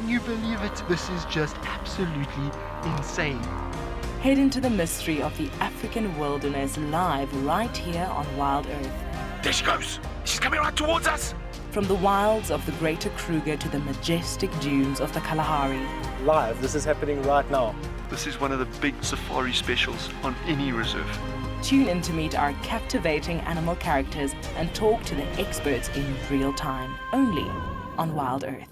Can you believe it? This is just absolutely insane. Head into the mystery of the African wilderness live right here on Wild Earth. There she goes. She's coming right towards us. From the wilds of the Greater Kruger to the majestic dunes of the Kalahari. Live, this is happening right now. This is one of the big safari specials on any reserve. Tune in to meet our captivating animal characters and talk to the experts in real time, only on Wild Earth.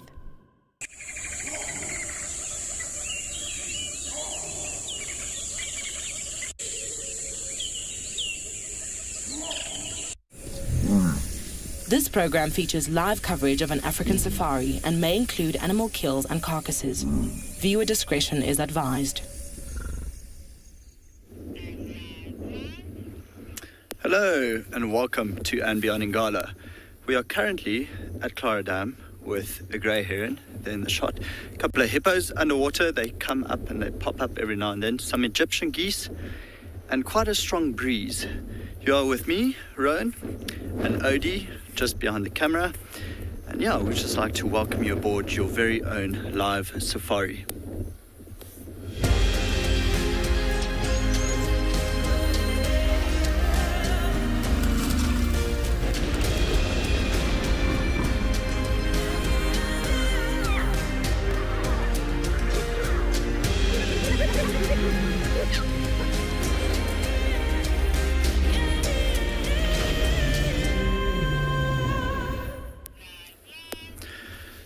This program features live coverage of an African safari and may include animal kills and carcasses. Viewer discretion is advised. Hello and welcome to And Beyond Ngala. We are currently at Clara Dam with a grey heron. They're in the shot. A couple of hippos underwater. They come up and they pop up every now and then. Some Egyptian geese and quite a strong breeze. You are with me, Roan, and Odie, just behind the camera. And yeah, we'd just like to welcome you aboard your very own live safari.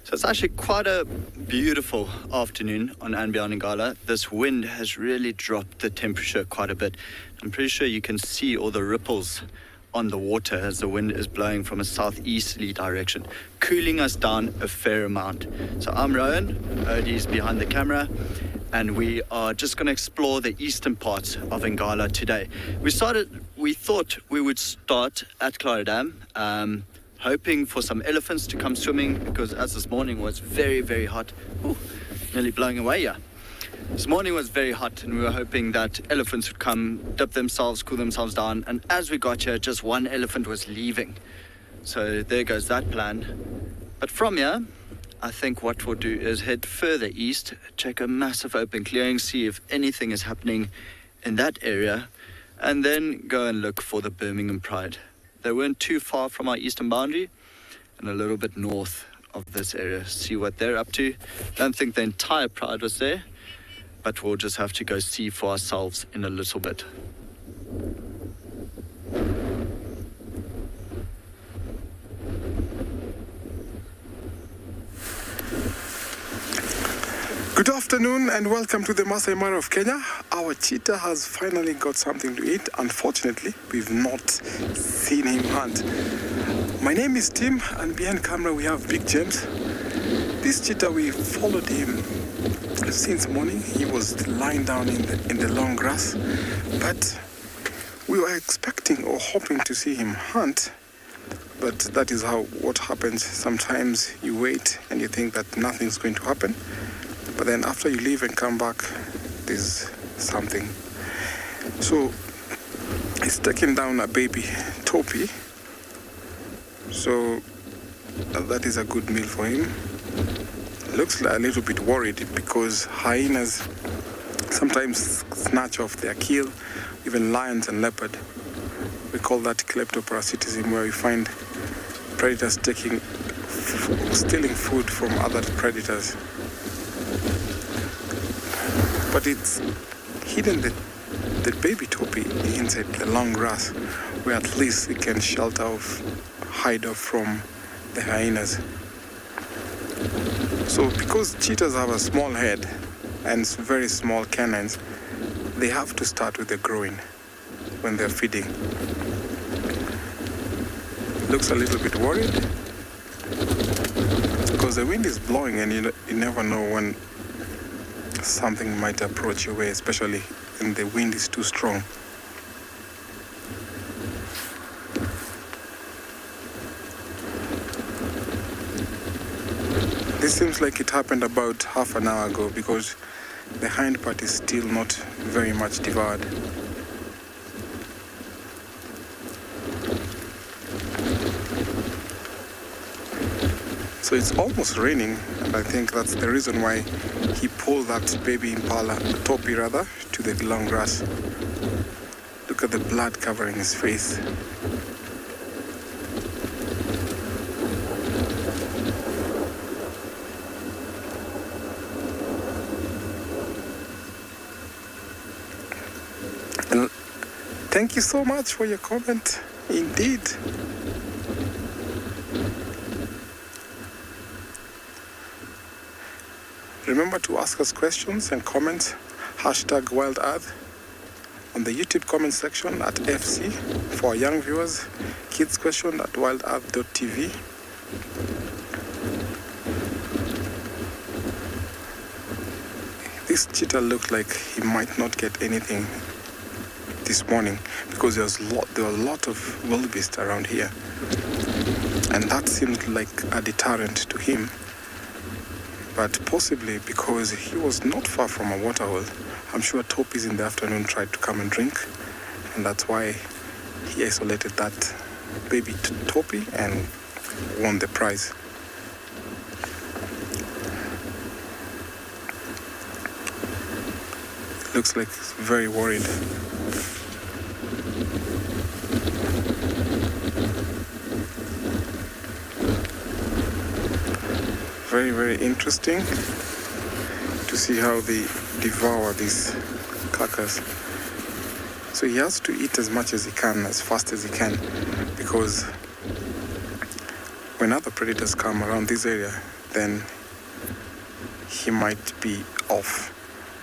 So it's actually quite a beautiful afternoon on And Beyond Ngala. This wind has really dropped the temperature quite a bit. I'm pretty sure you can see all the ripples on the water as the wind is blowing from a southeasterly direction, cooling us down a fair amount. So I'm Rowan, Odie's behind the camera, and we are just going to explore the eastern parts of Ngala today. We thought we would start at Clara Dam, hoping for some elephants to come swimming, because as this morning was very, very hot. Ooh, nearly blowing away here. This morning was very hot and we were hoping that elephants would come, dip themselves, cool themselves down, and as we got here, just one elephant was leaving. So there goes that plan. But from here, I think what we'll do is head further east, check a massive open clearing, see if anything is happening in that area, and then go and look for the Birmingham Pride. They weren't too far from our eastern boundary and a little bit north of this area. See what they're up to. Don't think the entire pride was there, but we'll just have to go see for ourselves in a little bit. Good afternoon and welcome to the Masai Mara of Kenya. Our cheetah has finally got something to eat. Unfortunately, we've not seen him hunt. My name is Tim and behind camera we have Big James. This cheetah, we followed him since morning. He was lying down in the long grass, but we were expecting or hoping to see him hunt. But that is what happens. Sometimes you wait and you think that nothing's going to happen. But then after you leave and come back, there's something. So he's taking down a baby topi. So that is a good meal for him. Looks like a little bit worried because hyenas sometimes snatch off their kill, even lions and leopard. We call that kleptoparasitism, where we find predators stealing food from other predators. But it's hidden the baby topi inside the long grass, where at least it can hide off from the hyenas. So because cheetahs have a small head and very small canines, they have to start with the groin when they're feeding. Looks a little bit worried because the wind is blowing and you never know when something might approach your way, especially when the wind is too strong. This seems like it happened about half an hour ago because the hind part is still not very much devoured. So it's almost raining, and I think that's the reason why he pulled that baby impala, topi rather, to the long grass. Look at the blood covering his face. And thank you so much for your comment. Indeed. Remember to ask us questions and comments. Hashtag Wild Earth on the YouTube comment section at FC for our young viewers. Kids question at wildearth.tv. This cheetah looked like he might not get anything this morning because there were a lot of wildebeest around here, and that seemed like a deterrent to him. But possibly because he was not far from a waterhole. I'm sure Topis in the afternoon tried to come and drink, and that's why he isolated that baby Topi and won the prize. Looks like he's very worried. Very, very interesting to see how they devour these carcass. So he has to eat as much as he can, as fast as he can, because when other predators come around this area, then he might be off,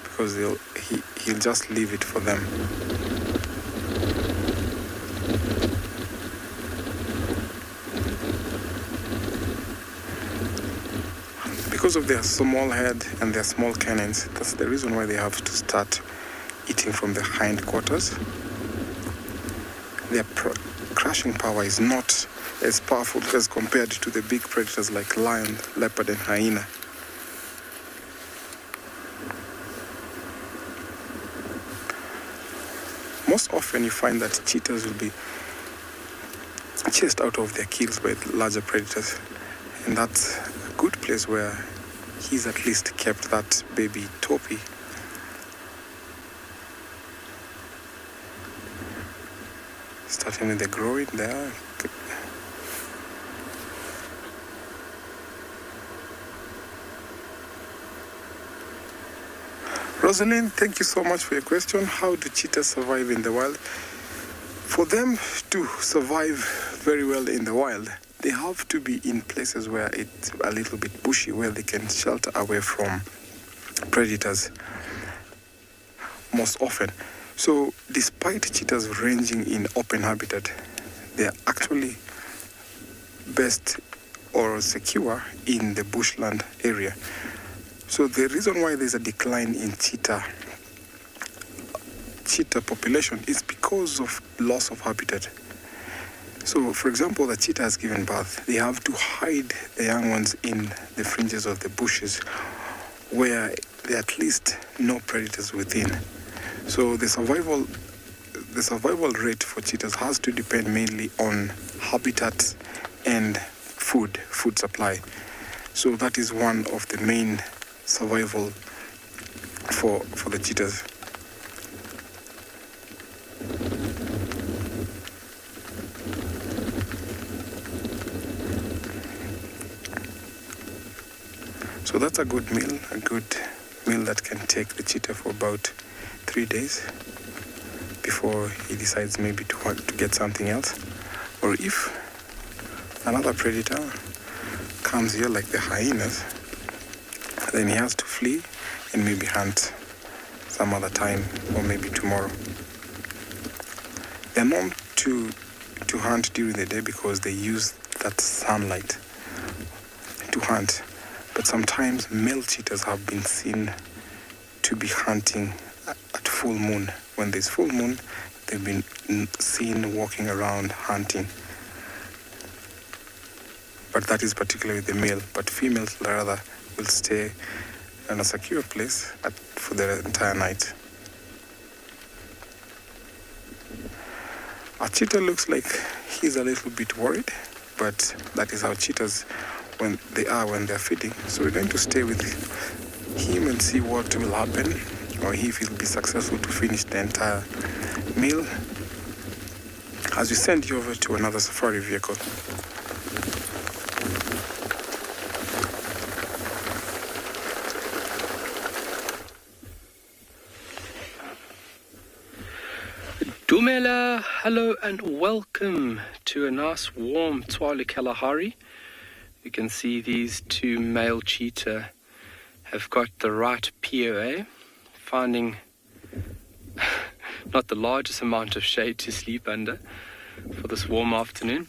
because he'll just leave it for them. Because of their small head and their small canines, that's the reason why they have to start eating from the hindquarters. Their crushing power is not as powerful as compared to the big predators like lion, leopard, and hyena. Most often you find that cheetahs will be chased out of their kills by larger predators, and that's a good place where he's at least kept that baby Topi. Starting with the groin there. Rosalind, thank you so much for your question. How do cheetahs survive in the wild? For them to survive very well in the wild, they have to be in places where it's a little bit bushy, where they can shelter away from predators most often. So despite cheetahs ranging in open habitat, they are actually best or secure in the bushland area. So the reason why there's a decline in cheetah population is because of loss of habitat. So, for example, the cheetah has given birth. They have to hide the young ones in the fringes of the bushes where there are at least no predators within. So the survival rate for cheetahs has to depend mainly on habitat and food supply. So that is one of the main survival for the cheetahs. So that's a good meal that can take the cheetah for about 3 days before he decides maybe to want to get something else. Or if another predator comes here like the hyenas, then he has to flee and maybe hunt some other time or maybe tomorrow. They're known to hunt during the day because they use that sunlight to hunt. But sometimes male cheetahs have been seen to be hunting at full moon. When there's full moon, they've been seen walking around hunting. But that is particularly the male. But females rather will stay in a secure place for the entire night. Our cheetah looks like he's a little bit worried, but that is how cheetahs when they're feeding. So we're going to stay with him and see what will happen, or if he'll be successful to finish the entire meal as we send you over to another safari vehicle. Dumela, hello and welcome to a nice warm Tswalu Kalahari. You can see these two male cheetah have got the right POA, finding not the largest amount of shade to sleep under for this warm afternoon.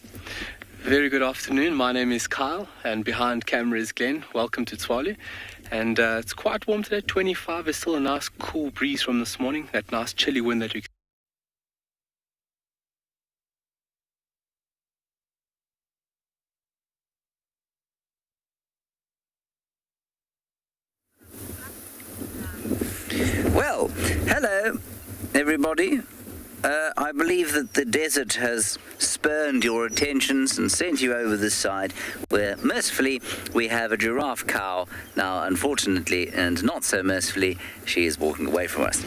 Very good afternoon. My name is Kyle and behind camera is Glenn. Welcome to Tswalu. And it's quite warm today, 25. There's still a nice cool breeze from this morning, that nice chilly wind that you can. Well, hello, everybody. I believe that the desert has spurned your attentions and sent you over this side, where mercifully we have a giraffe cow. Now, unfortunately, and not so mercifully, she is walking away from us.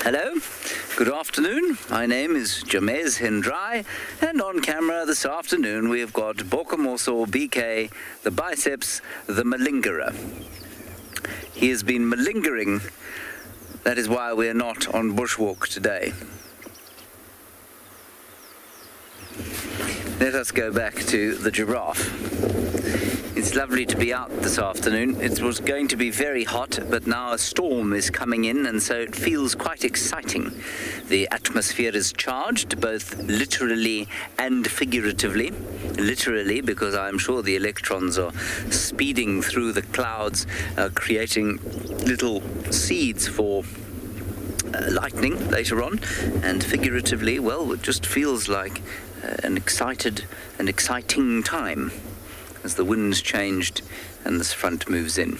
Hello, good afternoon. My name is HENDRY, and on camera this afternoon we have got Bokamoso BK, the biceps, the malingerer. He has been malingering. That is why we are not on bushwalk today. Let us go back to the giraffe. It's lovely to be out this afternoon. It was going to be very hot, but now a storm is coming in, and so it feels quite exciting. The atmosphere is charged, both literally and figuratively. Literally, because I'm sure the electrons are speeding through the clouds, creating little seeds for lightning later on. And figuratively, well, it just feels like an exciting time as the wind's changed and this front moves in.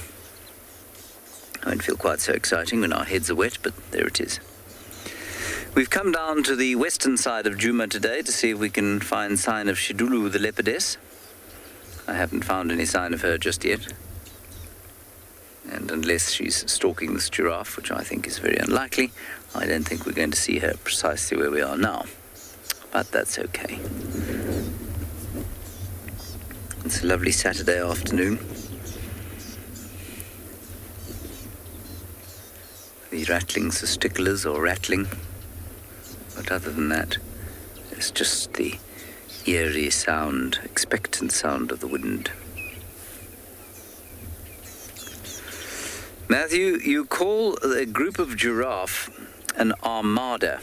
It won't feel quite so exciting when our heads are wet, but there it is. We've come down to the western side of Djuma today to see if we can find sign of Shidulu the leopardess. I haven't found any sign of her just yet. And unless she's stalking this giraffe, which I think is very unlikely, I don't think we're going to see her precisely where we are now. But that's okay. It's a lovely Saturday afternoon. The rattlings are sticklers or rattling. But other than that, it's just the eerie sound, expectant sound of the wind. Matthew, you call a group of giraffe an armada.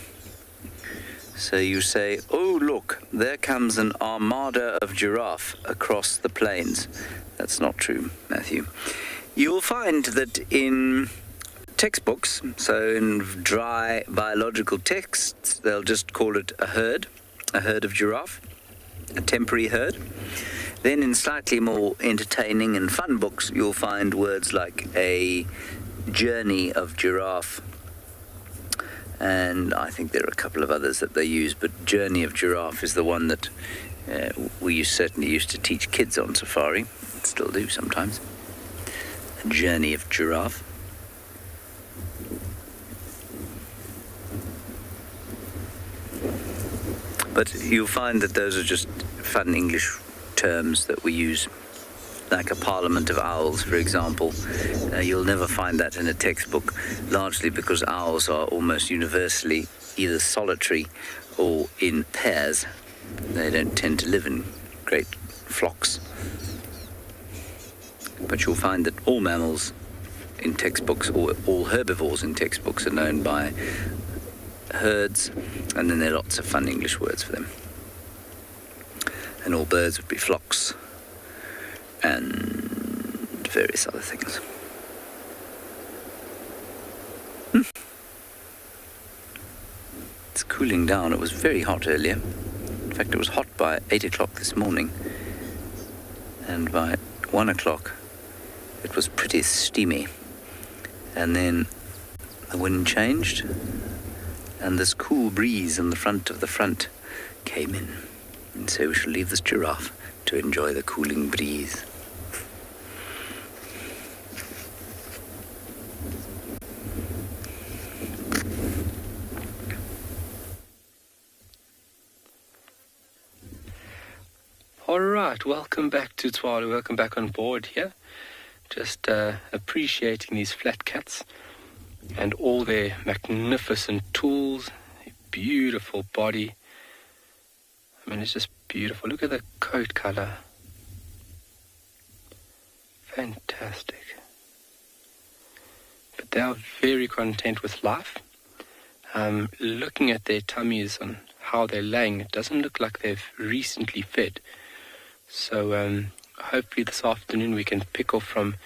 So you say, oh look, there comes an armada of giraffe across the plains. That's not true, Matthew. You'll find that in textbooks, so in dry biological texts, they'll just call it a herd of giraffe, a temporary herd. Then in slightly more entertaining and fun books, you'll find words like a journey of giraffe, and I think there are a couple of others that they use, but journey of giraffe is the one that we certainly used to teach kids on safari, still do sometimes. A journey of giraffe. But you'll find that those are just fun English terms that we use, like a parliament of owls, for example. You'll never find that in a textbook, largely because owls are almost universally either solitary or in pairs. They don't tend to live in great flocks. But you'll find that all mammals in textbooks, or all herbivores in textbooks, are known by herds, and then there are lots of fun English words for them. And all birds would be flocks, and various other things. It's cooling down. It was very hot earlier. In fact, it was hot by 8 o'clock this morning, and by 1 o'clock it was pretty steamy. And then the wind changed, and this cool breeze in the front of the front came in. And so we shall leave this giraffe to enjoy the cooling breeze. All right, welcome back to Tswalu. Welcome back on board here. Just appreciating these flat cats and all their magnificent tools, their beautiful body. I mean, it's just beautiful. Look at the coat color. Fantastic. But they are very content with life. Looking at their tummies and how they're laying, it doesn't look like they've recently fed. So hopefully this afternoon we can pick off from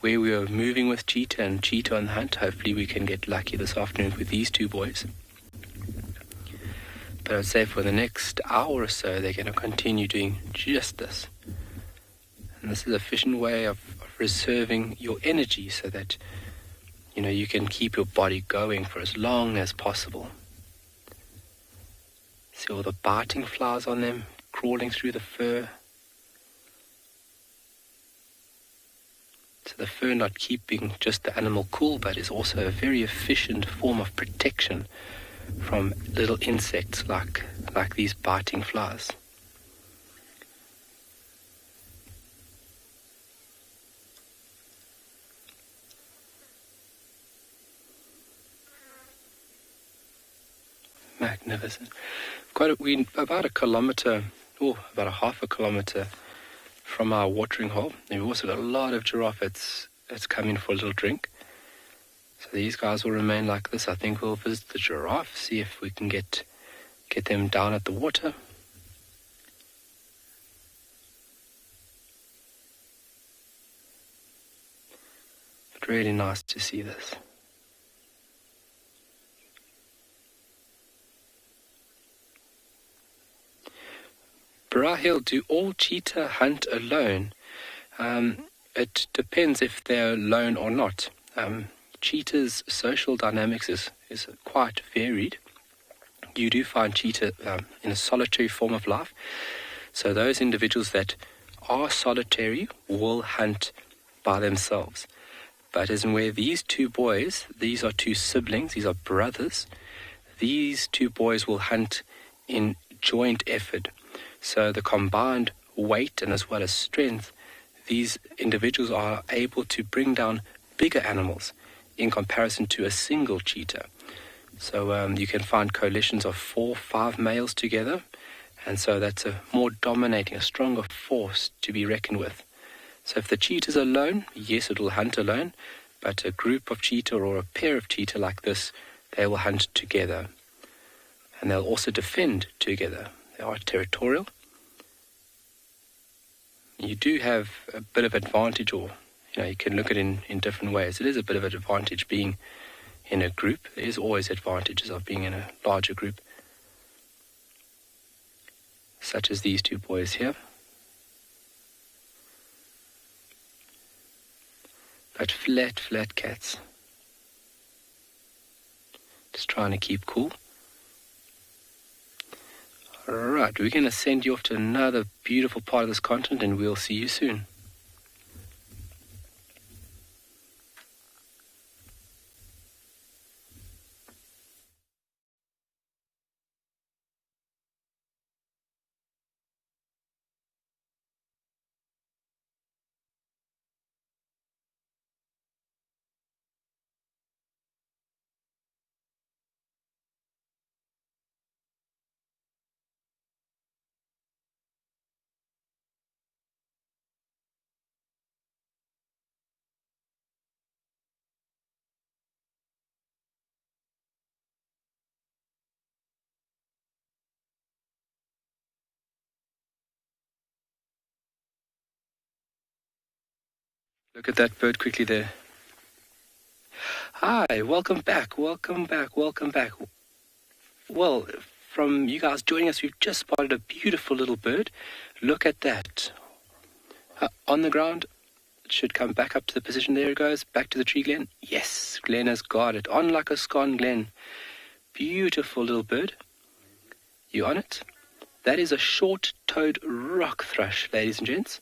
where we are moving with Cheetah and Cheetah on the hunt. Hopefully we can get lucky this afternoon with these two boys. But I'd say for the next hour or so they're going to continue doing just this. And this is an efficient way of reserving your energy so that you can keep your body going for as long as possible. See all the biting flies on them crawling through the fur. So the fur not keeping just the animal cool, but is also a very efficient form of protection from little insects like these biting flies. Magnificent. About a kilometer, about a half a kilometer from our watering hole. And we've also got a lot of giraffe that's come in for a little drink. So these guys will remain like this. I think we'll visit the giraffe, see if we can get them down at the water. But really nice to see this. Brahil, do all cheetah hunt alone? It depends if they're alone or not. Cheetah's social dynamics is quite varied. You do find cheetah in a solitary form of life. So those individuals that are solitary will hunt by themselves. But as in where these two boys, these are two siblings, these are brothers, these two boys will hunt in joint effort. So the combined weight and as well as strength, these individuals are able to bring down bigger animals in comparison to a single cheetah. So you can find coalitions of 4-5 males together, and so that's a more dominating, a stronger force to be reckoned with. So if the cheetah's alone, yes, it will hunt alone, but a group of cheetah or a pair of cheetah like this, they will hunt together. And they'll also defend together. They are territorial. You do have a bit of advantage, or you can look at it in different ways. It is a bit of an advantage being in a group. There is always advantages of being in a larger group, such as these two boys here. But flat cats. Just trying to keep cool. Alright, we're going to send you off to another beautiful part of this continent, and we'll see you soon. Look at that bird quickly there. Hi, welcome back. Well, from you guys joining us, we've just spotted a beautiful little bird. Look at that. On the ground, it should come back up to the position. There it goes, back to the tree, Glenn. Yes, Glenn has got it. On like a scone, Glenn. Beautiful little bird. You on it? That is a short-toed rock thrush, ladies and gents.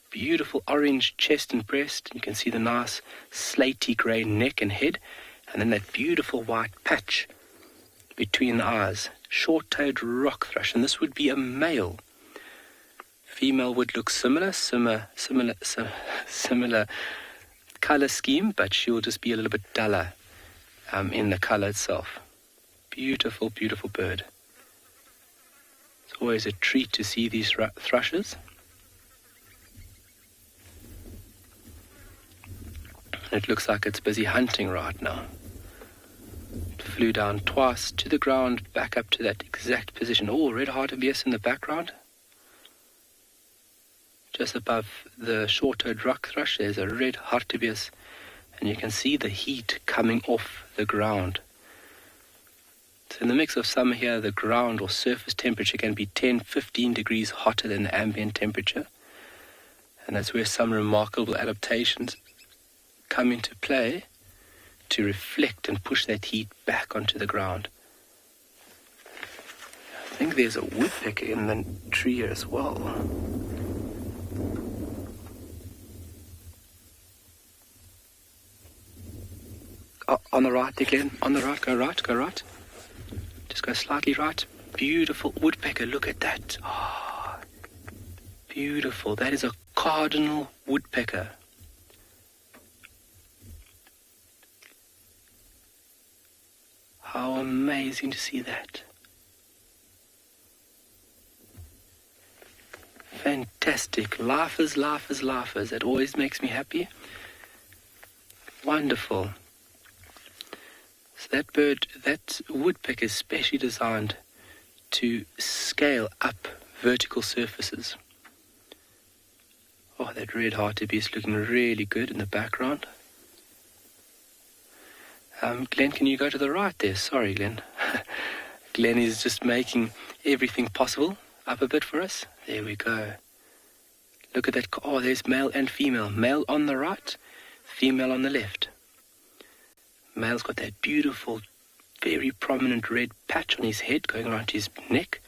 Beautiful orange chest and breast. You can see the nice slaty grey neck and head, and then that beautiful white patch between the eyes. Short-toed rock thrush, and this would be a male. Female would look similar colour scheme, but she will just be a little bit duller in the colour itself. Beautiful, beautiful bird. It's always a treat to see these thrushes. And it looks like it's busy hunting right now. It flew down twice to the ground, back up to that exact position. Oh, red hartebeest in the background. Just above the short-toed rock thrush, there's a red hartebeest, and you can see the heat coming off the ground. So in the mix of summer here, the ground or surface temperature can be 10-15 degrees hotter than the ambient temperature. And that's where some remarkable adaptations come into play to reflect and push that heat back onto the ground. I think there's a woodpecker in the tree here as well. Oh, on the right there, Glenn. On the right, go right, go right. Just go slightly right. Beautiful woodpecker, look at that. Oh, beautiful. That is a cardinal woodpecker. How amazing to see that. Fantastic. Laughers, laughers, laughers. That always makes me happy. Wonderful. So that bird, that woodpecker is specially designed to scale up vertical surfaces. Oh, that red hartebeest looking really good in the background. Glenn, can you go to the right there? Sorry, Glenn. Glenn is just making everything possible up a bit for us. There we go. Look at that. Oh, there's male and female. Male on the right, female on the left. Male's got that beautiful, very prominent red patch on his head going around his neck.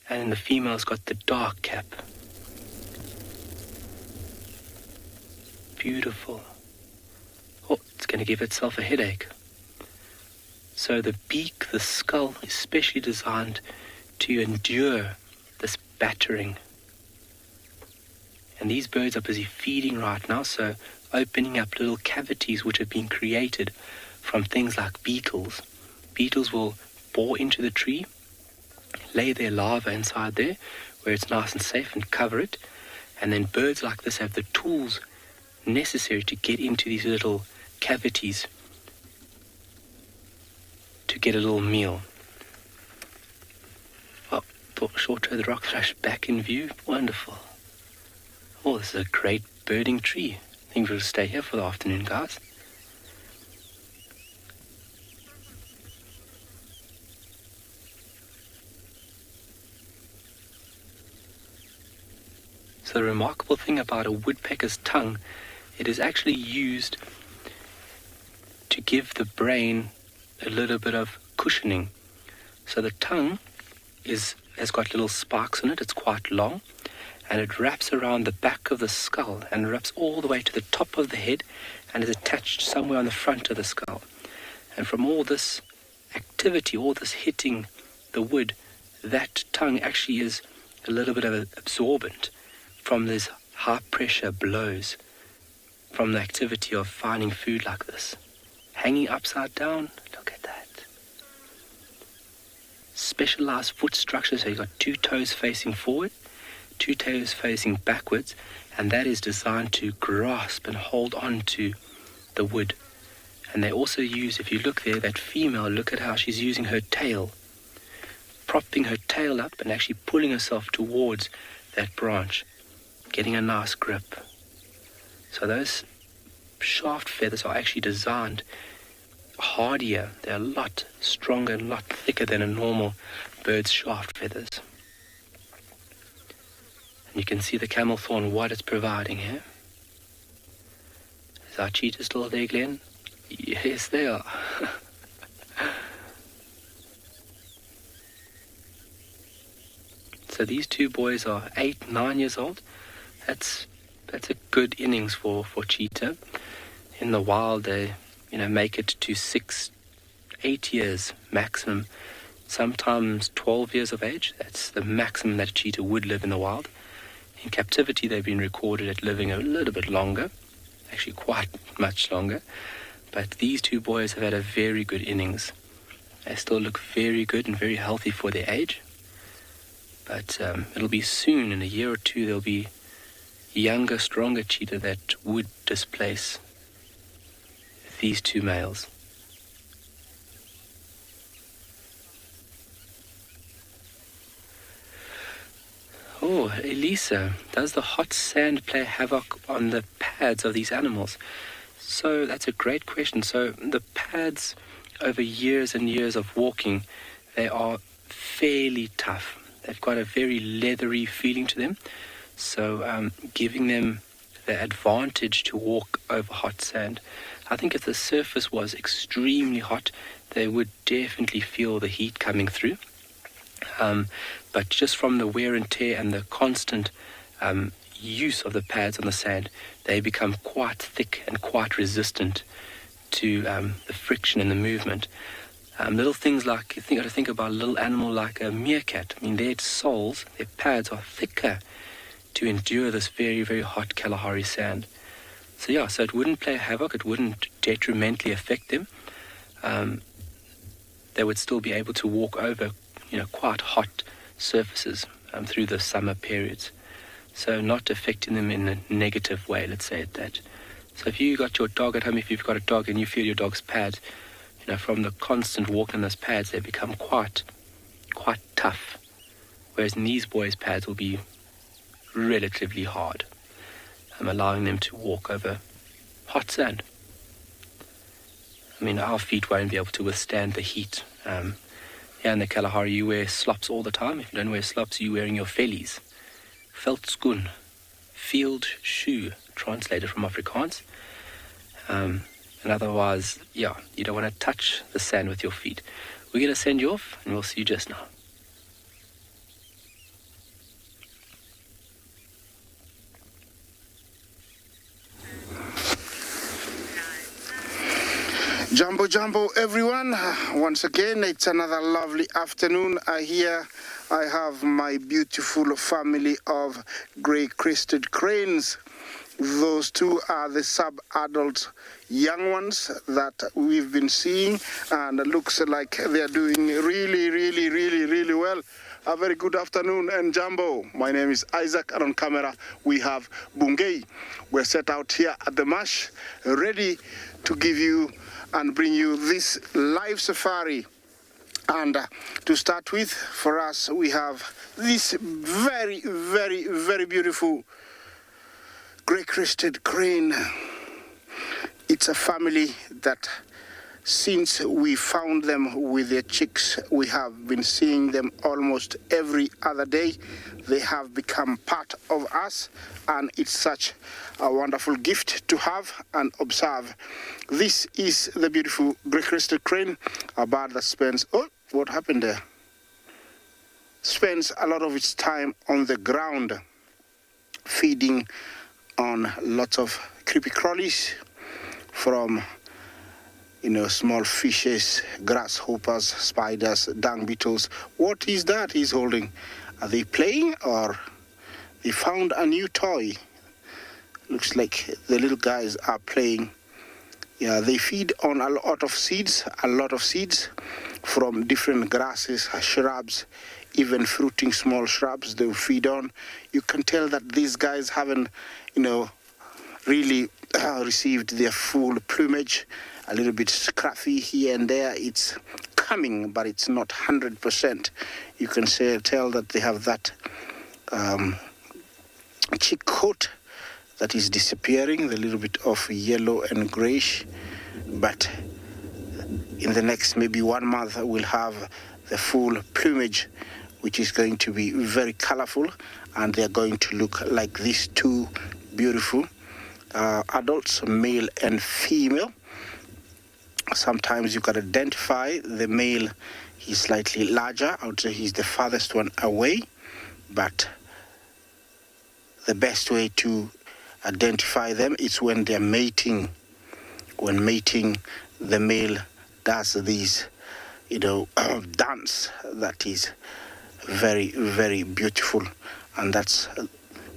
And the female's got the dark cap. Beautiful. Oh, it's going to give itself a headache. So the beak, the skull, is specially designed to endure this battering. And these birds are busy feeding right now, so opening up little cavities which have been created from things like beetles. Beetles will bore into the tree, lay their larvae inside there, where it's nice and safe, and cover it. And then birds like this have the tools necessary to get into these little cavities to get a little meal. Oh, short-toed rock thrush back in view. Wonderful. Oh, this is a great birding tree. I think we'll stay here for the afternoon, guys. So the remarkable thing about a woodpecker's tongue, it is actually used to give the brain a little bit of cushioning. So the tongue has got little spikes on it. It's quite long, and it wraps around the back of the skull and wraps all the way to the top of the head and is attached somewhere on the front of the skull. And from all this activity, all this hitting the wood, that tongue actually is a little bit of an absorbent from these high pressure blows from the activity of finding food like this. Hanging upside down, look at that. Specialized foot structure, so you've got 2 toes facing forward, 2 toes facing backwards, and that is designed to grasp and hold on to the wood. And they also use, if you look there, that female, look at how she's using her tail, propping her tail up and actually pulling herself towards that branch, getting a nice grip. So those shaft feathers are actually designed hardier. They're a lot stronger and a lot thicker than a normal bird's shaft feathers. And you can see the camel thorn, what it's providing here. Is our cheetah still there, Glenn? Yes, they are. so these two boys are 8, 9 years old. That's a good innings for cheetah. In the wild, they make it to 6, 8 years maximum. Sometimes 12 years of age. That's the maximum that a cheetah would live in the wild. In captivity, they've been recorded at living a little bit longer, actually quite much longer. But these two boys have had a very good innings. They still look very good and very healthy for their age. But it'll be soon, in a year or two, there'll be younger, stronger cheetah that would displace these two males. Oh, Elisa, does the hot sand play havoc on the pads of these animals? So that's a great question. So the pads, over years and years of walking, they are fairly tough. They've got a very leathery feeling to them. So giving them the advantage to walk over hot sand. I think if the surface was extremely hot, they would definitely feel the heat coming through. But just from the wear and tear and the constant use of the pads on the sand, they become quite thick and quite resistant to the friction and the movement. Little things like, you got to think about a little animal like a meerkat. I mean, their soles, their pads are thicker to endure this very, very hot Kalahari sand. So yeah, so it wouldn't play havoc, it wouldn't detrimentally affect them. They would still be able to walk over, quite hot surfaces through the summer periods. So not affecting them in a negative way, let's say it that. So if you got your dog at home, if you've got a dog and you feel your dog's pads, from the constant walk on those pads, they become quite tough. Whereas in these boys' pads will be relatively hard. I'm allowing them to walk over hot sand. I mean, our feet won't be able to withstand the heat. Here in the Kalahari, you wear slops all the time. If you don't wear slops, you're wearing your vellies. Veldskoen, field shoe, translated from Afrikaans. And otherwise, you don't want to touch the sand with your feet. We're going to send you off, and we'll see you just now. Jumbo everyone, once again it's another lovely afternoon. Here I have my beautiful family of grey-crested cranes. Those two are the sub-adult young ones that we've been seeing, and it looks like they're doing really well. A very good afternoon, and Jumbo. My name is Isaac, and on camera we have Bungei. We're set out here at the marsh, ready to give you and bring you this live safari. And to start with, for us, we have this very beautiful grey-crested crane. It's a family that, since we found them with their chicks, we have been seeing them almost every other day. They have become part of us, and it's such a wonderful gift to have and observe. This is the beautiful grey-crested crane, a bird that spends, what happened there? Spends a lot of its time on the ground, feeding on lots of creepy crawlies, from small fishes, grasshoppers, spiders, dung beetles. What is that he's holding? Are they playing, or they found a new toy? Looks like the little guys are playing. Yeah, they feed on a lot of seeds from different grasses, shrubs, even fruiting small shrubs they feed on. You can tell that these guys haven't, really received their full plumage. A little bit scruffy here and there. It's coming, but it's not 100%. You can tell that they have that cheek coat that is disappearing, the little bit of yellow and grayish. But in the next maybe 1 month, we'll have the full plumage, which is going to be very colorful, and they're going to look like these two beautiful adults, male and female. Sometimes you can identify the male. He's slightly larger. I would say he's the farthest one away. but the best way to identify them is when they're mating. When mating, the male does these, dance that is very, very beautiful, and that's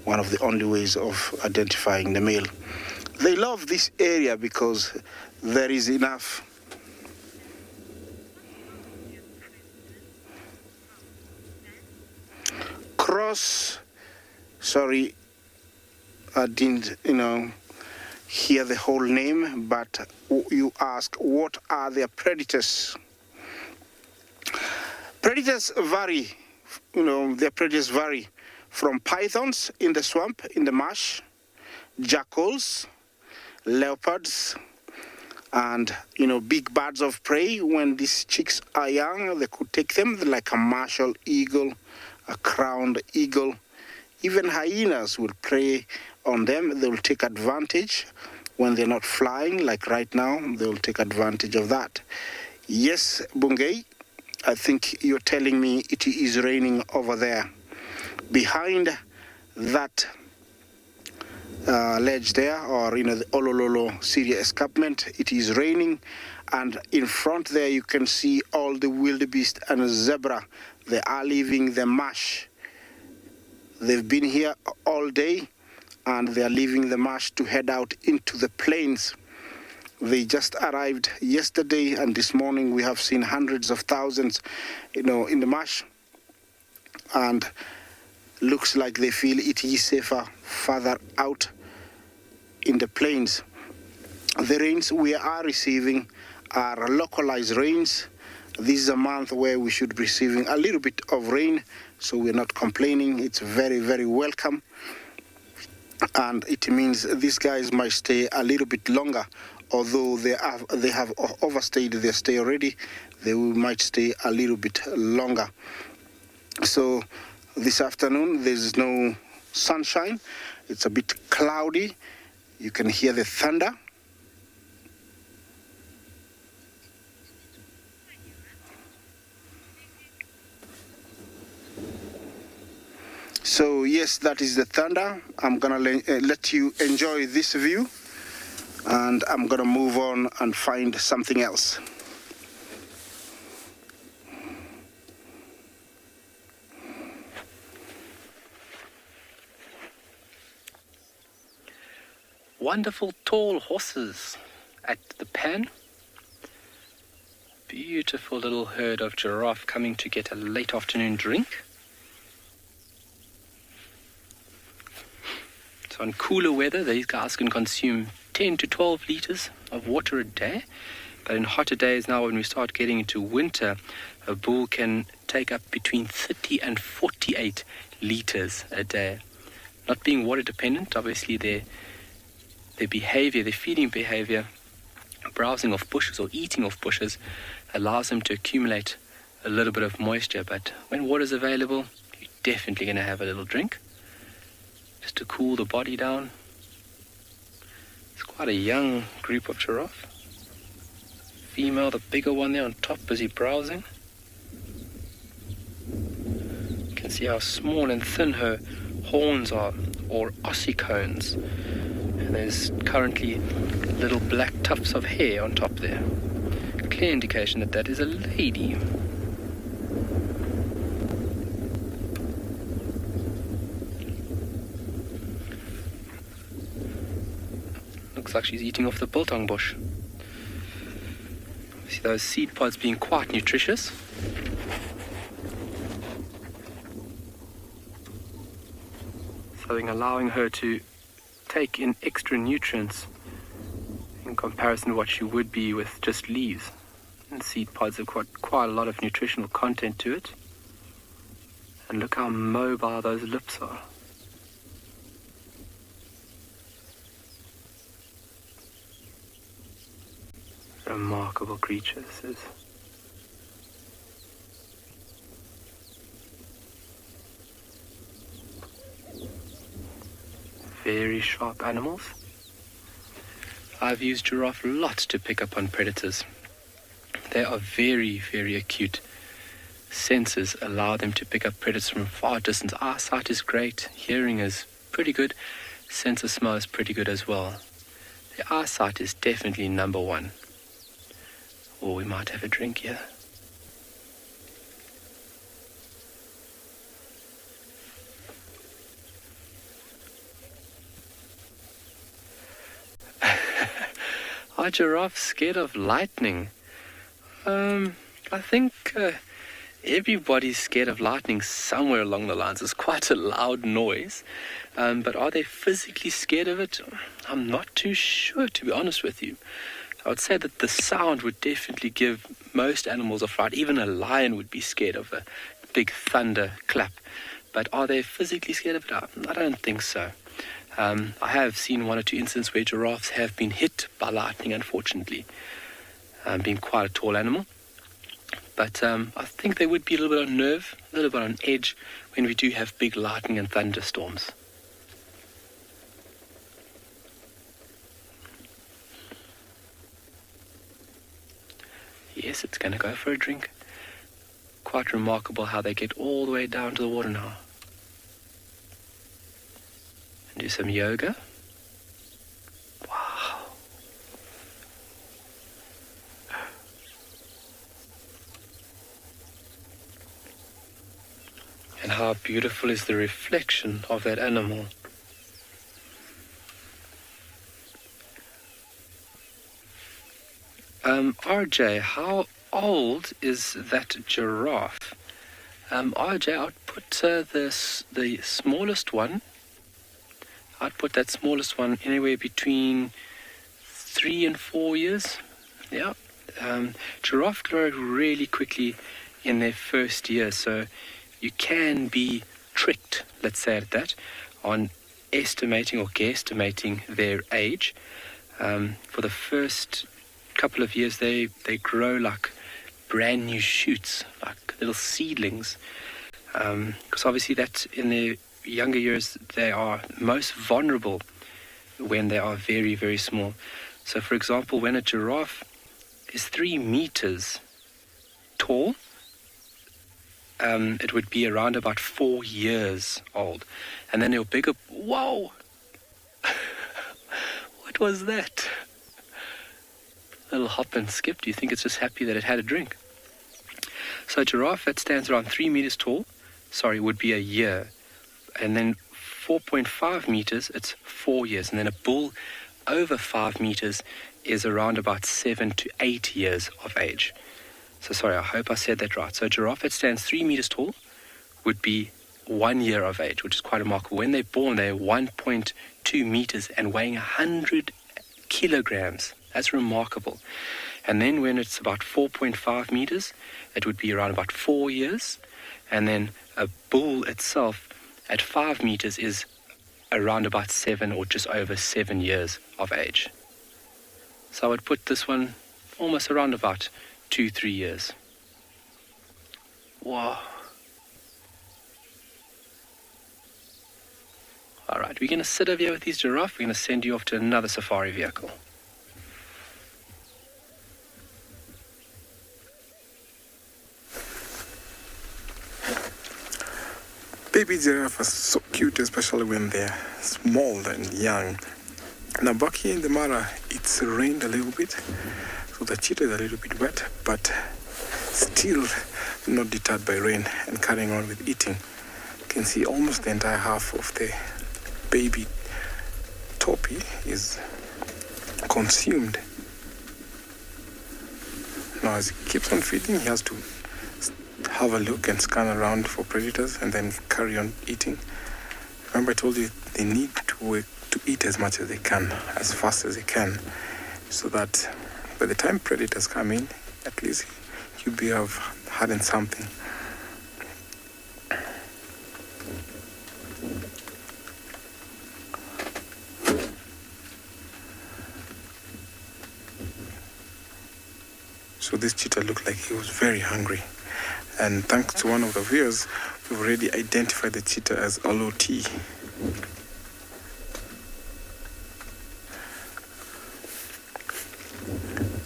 one of the only ways of identifying the male. They love this area because there is enough sorry, I didn't, hear the whole name, but you ask, what are their predators? Predators vary, their predators vary from pythons in the swamp, in the marsh, jackals, leopards, and, big birds of prey. When these chicks are young, they could take them, like a martial eagle, a crowned eagle. Even hyenas will prey on them. They will take advantage when they're not flying, like right now. They will take advantage of that. Yes, Bungei, I think you're telling me it is raining over there. Behind that ledge there, or the Olololo Syria escarpment, it is raining, and in front there you can see all the wildebeest and zebra. They are leaving the marsh. They've been here all day, and they are leaving the marsh to head out into the plains. They just arrived yesterday, and this morning we have seen hundreds of thousands, in the marsh, and looks like they feel it is safer further out in the plains. The rains we are receiving are localized rains. This is a month where we should be receiving a little bit of rain, so we're not complaining. It's very, very welcome. And it means these guys might stay a little bit longer, although they have overstayed their stay already. They might stay a little bit longer. So this afternoon there's no sunshine. It's a bit cloudy. You can hear the thunder. So yes, that is the thunder. I'm gonna let you enjoy this view, and I'm gonna move on and find something else. Wonderful tall horses at the pan. Beautiful little herd of giraffe coming to get a late afternoon drink. So on cooler weather, these guys can consume 10 to 12 liters of water a day. But in hotter days now, when we start getting into winter, a bull can take up between 30 and 48 liters a day. Not being water dependent, obviously their behavior, their feeding behavior, browsing off bushes or eating off bushes, allows them to accumulate a little bit of moisture. But when water is available, you're definitely going to have a little drink, just to cool the body down. It's quite a young group of giraffe. Female, the bigger one there on top, busy browsing. You can see how small and thin her horns are, or ossicones. And there's currently little black tufts of hair on top there. Clear indication that that is a lady. Looks like she's eating off the biltong bush. See those seed pods being quite nutritious. Something allowing her to take in extra nutrients in comparison to what she would be with just leaves. And seed pods have got quite a lot of nutritional content to it. And look how mobile those lips are. Remarkable creature this is. Very sharp animals. I've used giraffe lots to pick up on predators. They are very, very acute, senses allow them to pick up predators from a far distance. Eyesight is great, hearing is pretty good, sense of smell is pretty good as well. The eyesight is definitely number one. Or we might have a drink here. Are giraffes scared of lightning? I think everybody's scared of lightning somewhere along the lines. It's quite a loud noise. But are they physically scared of it? I'm not too sure, to be honest with you. I would say that the sound would definitely give most animals a fright. Even a lion would be scared of a big thunder clap. But are they physically scared of it? I don't think so. I have seen one or two incidents where giraffes have been hit by lightning, unfortunately, being quite a tall animal. But I think they would be a little bit on nerve, a little bit on edge when we do have big lightning and thunderstorms. Yes, it's going to go for a drink. Quite remarkable how they get all the way down to the water now. And do some yoga. Wow. And how beautiful is the reflection of that animal. RJ, how old is that giraffe? RJ, I'd put the smallest one. I'd put that smallest one anywhere between 3 and 4 years. Yeah. Giraffe grow really quickly in their first year, so you can be tricked, let's say it that, on estimating or guesstimating their age. For the first couple of years, they grow like brand new shoots, like little seedlings. Because obviously that's in their younger years, they are most vulnerable when they are very, very small. So, for example, when a giraffe is 3 meters tall, it would be around about 4 years old. And then they'll bigger. Whoa! What was that? A little hop and skip. Do you think it's just happy that it had a drink? So a giraffe that stands around 3 meters tall, would be a year. And then 4.5 meters, it's 4 years. And then a bull over 5 meters is around about 7 to 8 years of age. So I hope I said that right. So a giraffe that stands 3 meters tall would be 1 year of age, which is quite remarkable. When they're born, they're 1.2 meters and weighing 100 kilograms. That's remarkable. And then when it's about 4.5 meters, it would be around about 4 years. And then a bull itself at 5 meters is around about 7 or just over 7 years of age. So I would put this one almost around about 2-3 years. Wow. All right, we're going to sit over here with these giraffe. We're going to send you off to another safari vehicle. Baby giraffe are so cute, especially when they're small and young. Now back here in the Mara, it's rained a little bit, so the cheetah is a little bit wet, but still not deterred by rain and carrying on with eating. You can see almost the entire half of the baby topi is consumed. Now as he keeps on feeding, he has to have a look and scan around for predators and then carry on eating. Remember I told you they need to eat as much as they can, as fast as they can, so that by the time predators come in, at least you'll be have had something. So this cheetah looked like he was very hungry. And thanks to one of the viewers, we've already identified the cheetah as LOT.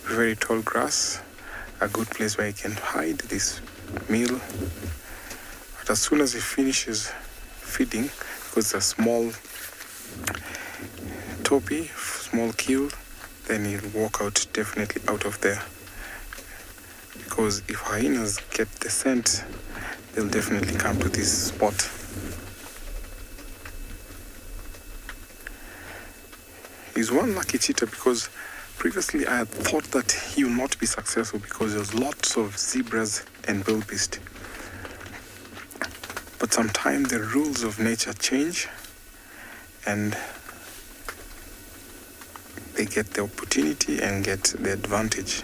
Very tall grass, a good place where you can hide this meal. But as soon as he finishes feeding, because it's a small topi, small kill, then he'll walk out, definitely out of there. Because if hyenas get the scent, they'll definitely come to this spot. He's one lucky cheetah because previously I had thought that he will not be successful because there's lots of zebras and wildebeest. But sometimes the rules of nature change and they get the opportunity and get the advantage.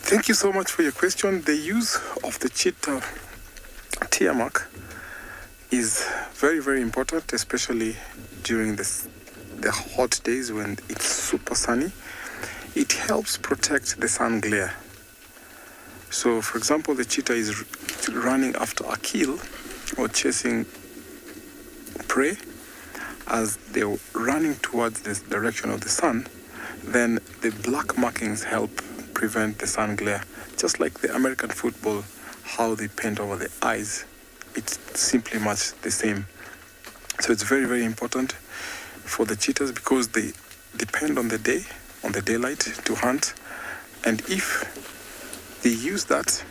Thank you so much for your question. The use of the cheetah tear mark is very, very important, especially during the hot days when it's super sunny. It helps protect the sun glare. So, for example, the cheetah is running after a kill or chasing prey. As they're running towards the direction of the sun, then the black markings help prevent the sun glare. Just like the American football, how they paint over the eyes, it's simply much the same. So it's very, very important for the cheetahs because they depend on the day, on the daylight to hunt. And if they use that,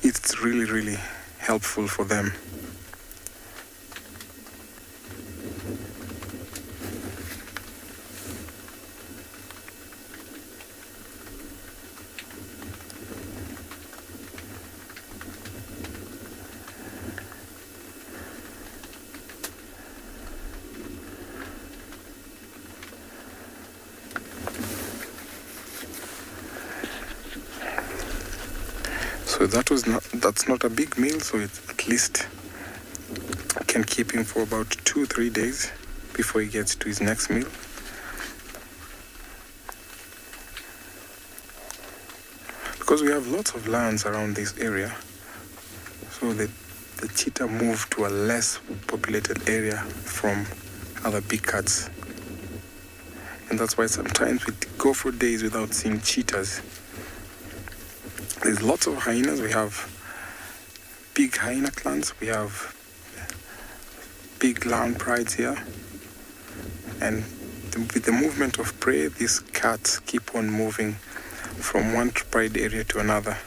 it's really, really helpful for them. So that's not a big meal, so it at least can keep him for about 2-3 days before he gets to his next meal. Because we have lots of lands around this area, so the cheetah move to a less populated area from other big cats. And that's why sometimes we go for days without seeing cheetahs. There's lots of hyenas. We have big hyena clans. We have big land prides here. And with the movement of prey, these cats keep on moving from one pride area to another.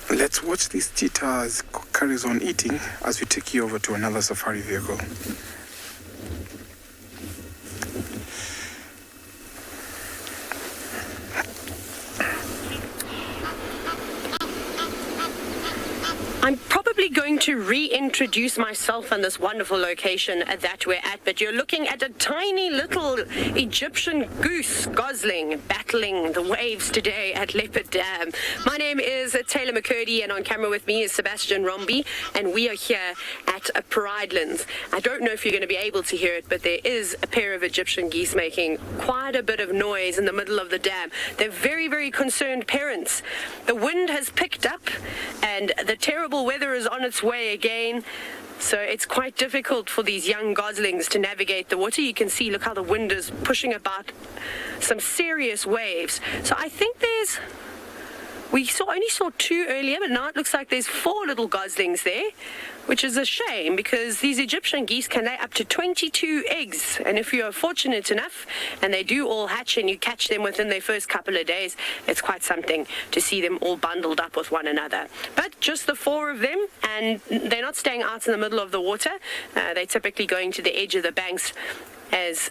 Let's watch this cheetah as it carries on eating as we take you over to another safari vehicle. I'm probably going to reintroduce myself on this wonderful location that we're at, but you're looking at a tiny little Egyptian goose gosling battling the waves today at Leopard Dam. My name is TAYLA McCurdy, and on camera with me is Sebastian Romby, and we are here at Pridelands. I don't know if you're going to be able to hear it, but there is a pair of Egyptian geese making quite a bit of noise in the middle of the dam. They're very, very concerned parents. The wind has picked up, and the terrible weather is on its way again, so it's quite difficult for these young goslings to navigate the water. You can see, look how the wind is pushing about some serious waves. So I think we only saw 2 earlier, but now it looks like there's 4 little goslings there, which is a shame because these Egyptian geese can lay up to 22 eggs. And if you're fortunate enough and they do all hatch and you catch them within their first couple of days, it's quite something to see them all bundled up with one another. But just the 4 of them, and they're not staying out in the middle of the water. They're typically going to the edge of the banks, as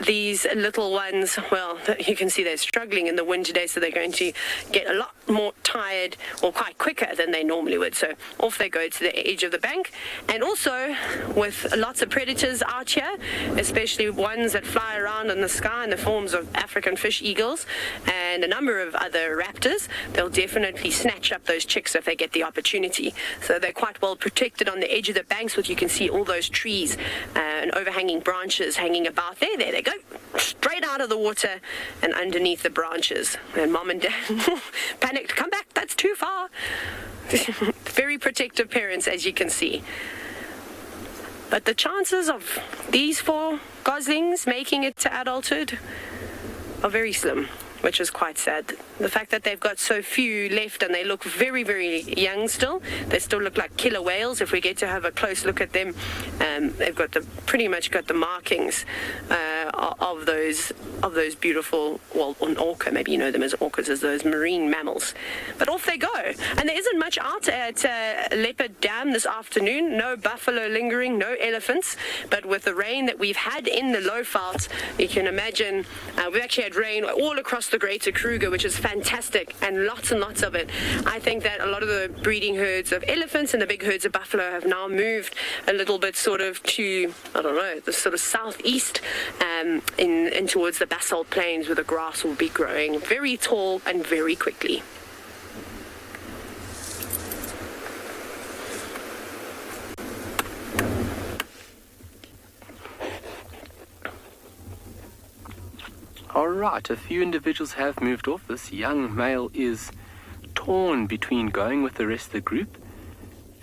these little ones, well, you can see they're struggling in the wind today, so they're going to get a lot more tired or quite quicker than they normally would. So off they go to the edge of the bank. And also with lots of predators out here, especially ones that fly around in the sky in the forms of African fish eagles and a number of other raptors, they'll definitely snatch up those chicks if they get the opportunity. So they're quite well protected on the edge of the banks, which you can see all those trees and overhanging branches hanging about there. There they go, straight out of the water and underneath the branches. And mom and dad panicked, come back, that's too far. Very protective parents, as you can see. But the chances of these 4 goslings making it to adulthood are very slim, which is quite sad. The fact that they've got so few left and they look very, very young still. They still look like killer whales. If we get to have a close look at them, they've got pretty much got the markings of those beautiful, well, an orca, maybe you know them as orcas, as those marine mammals. But off they go. And there isn't much out at Leopard Dam this afternoon. No buffalo lingering, no elephants. But with the rain that we've had in the low veld, you can imagine, we've actually had rain all across the Greater Kruger, which is fantastic, and lots of it. I think that a lot of the breeding herds of elephants and the big herds of buffalo have now moved a little bit sort of to, I don't know, the sort of southeast in towards the basalt plains, where the grass will be growing very tall and very quickly. Alright, a few individuals have moved off. This young male is torn between going with the rest of the group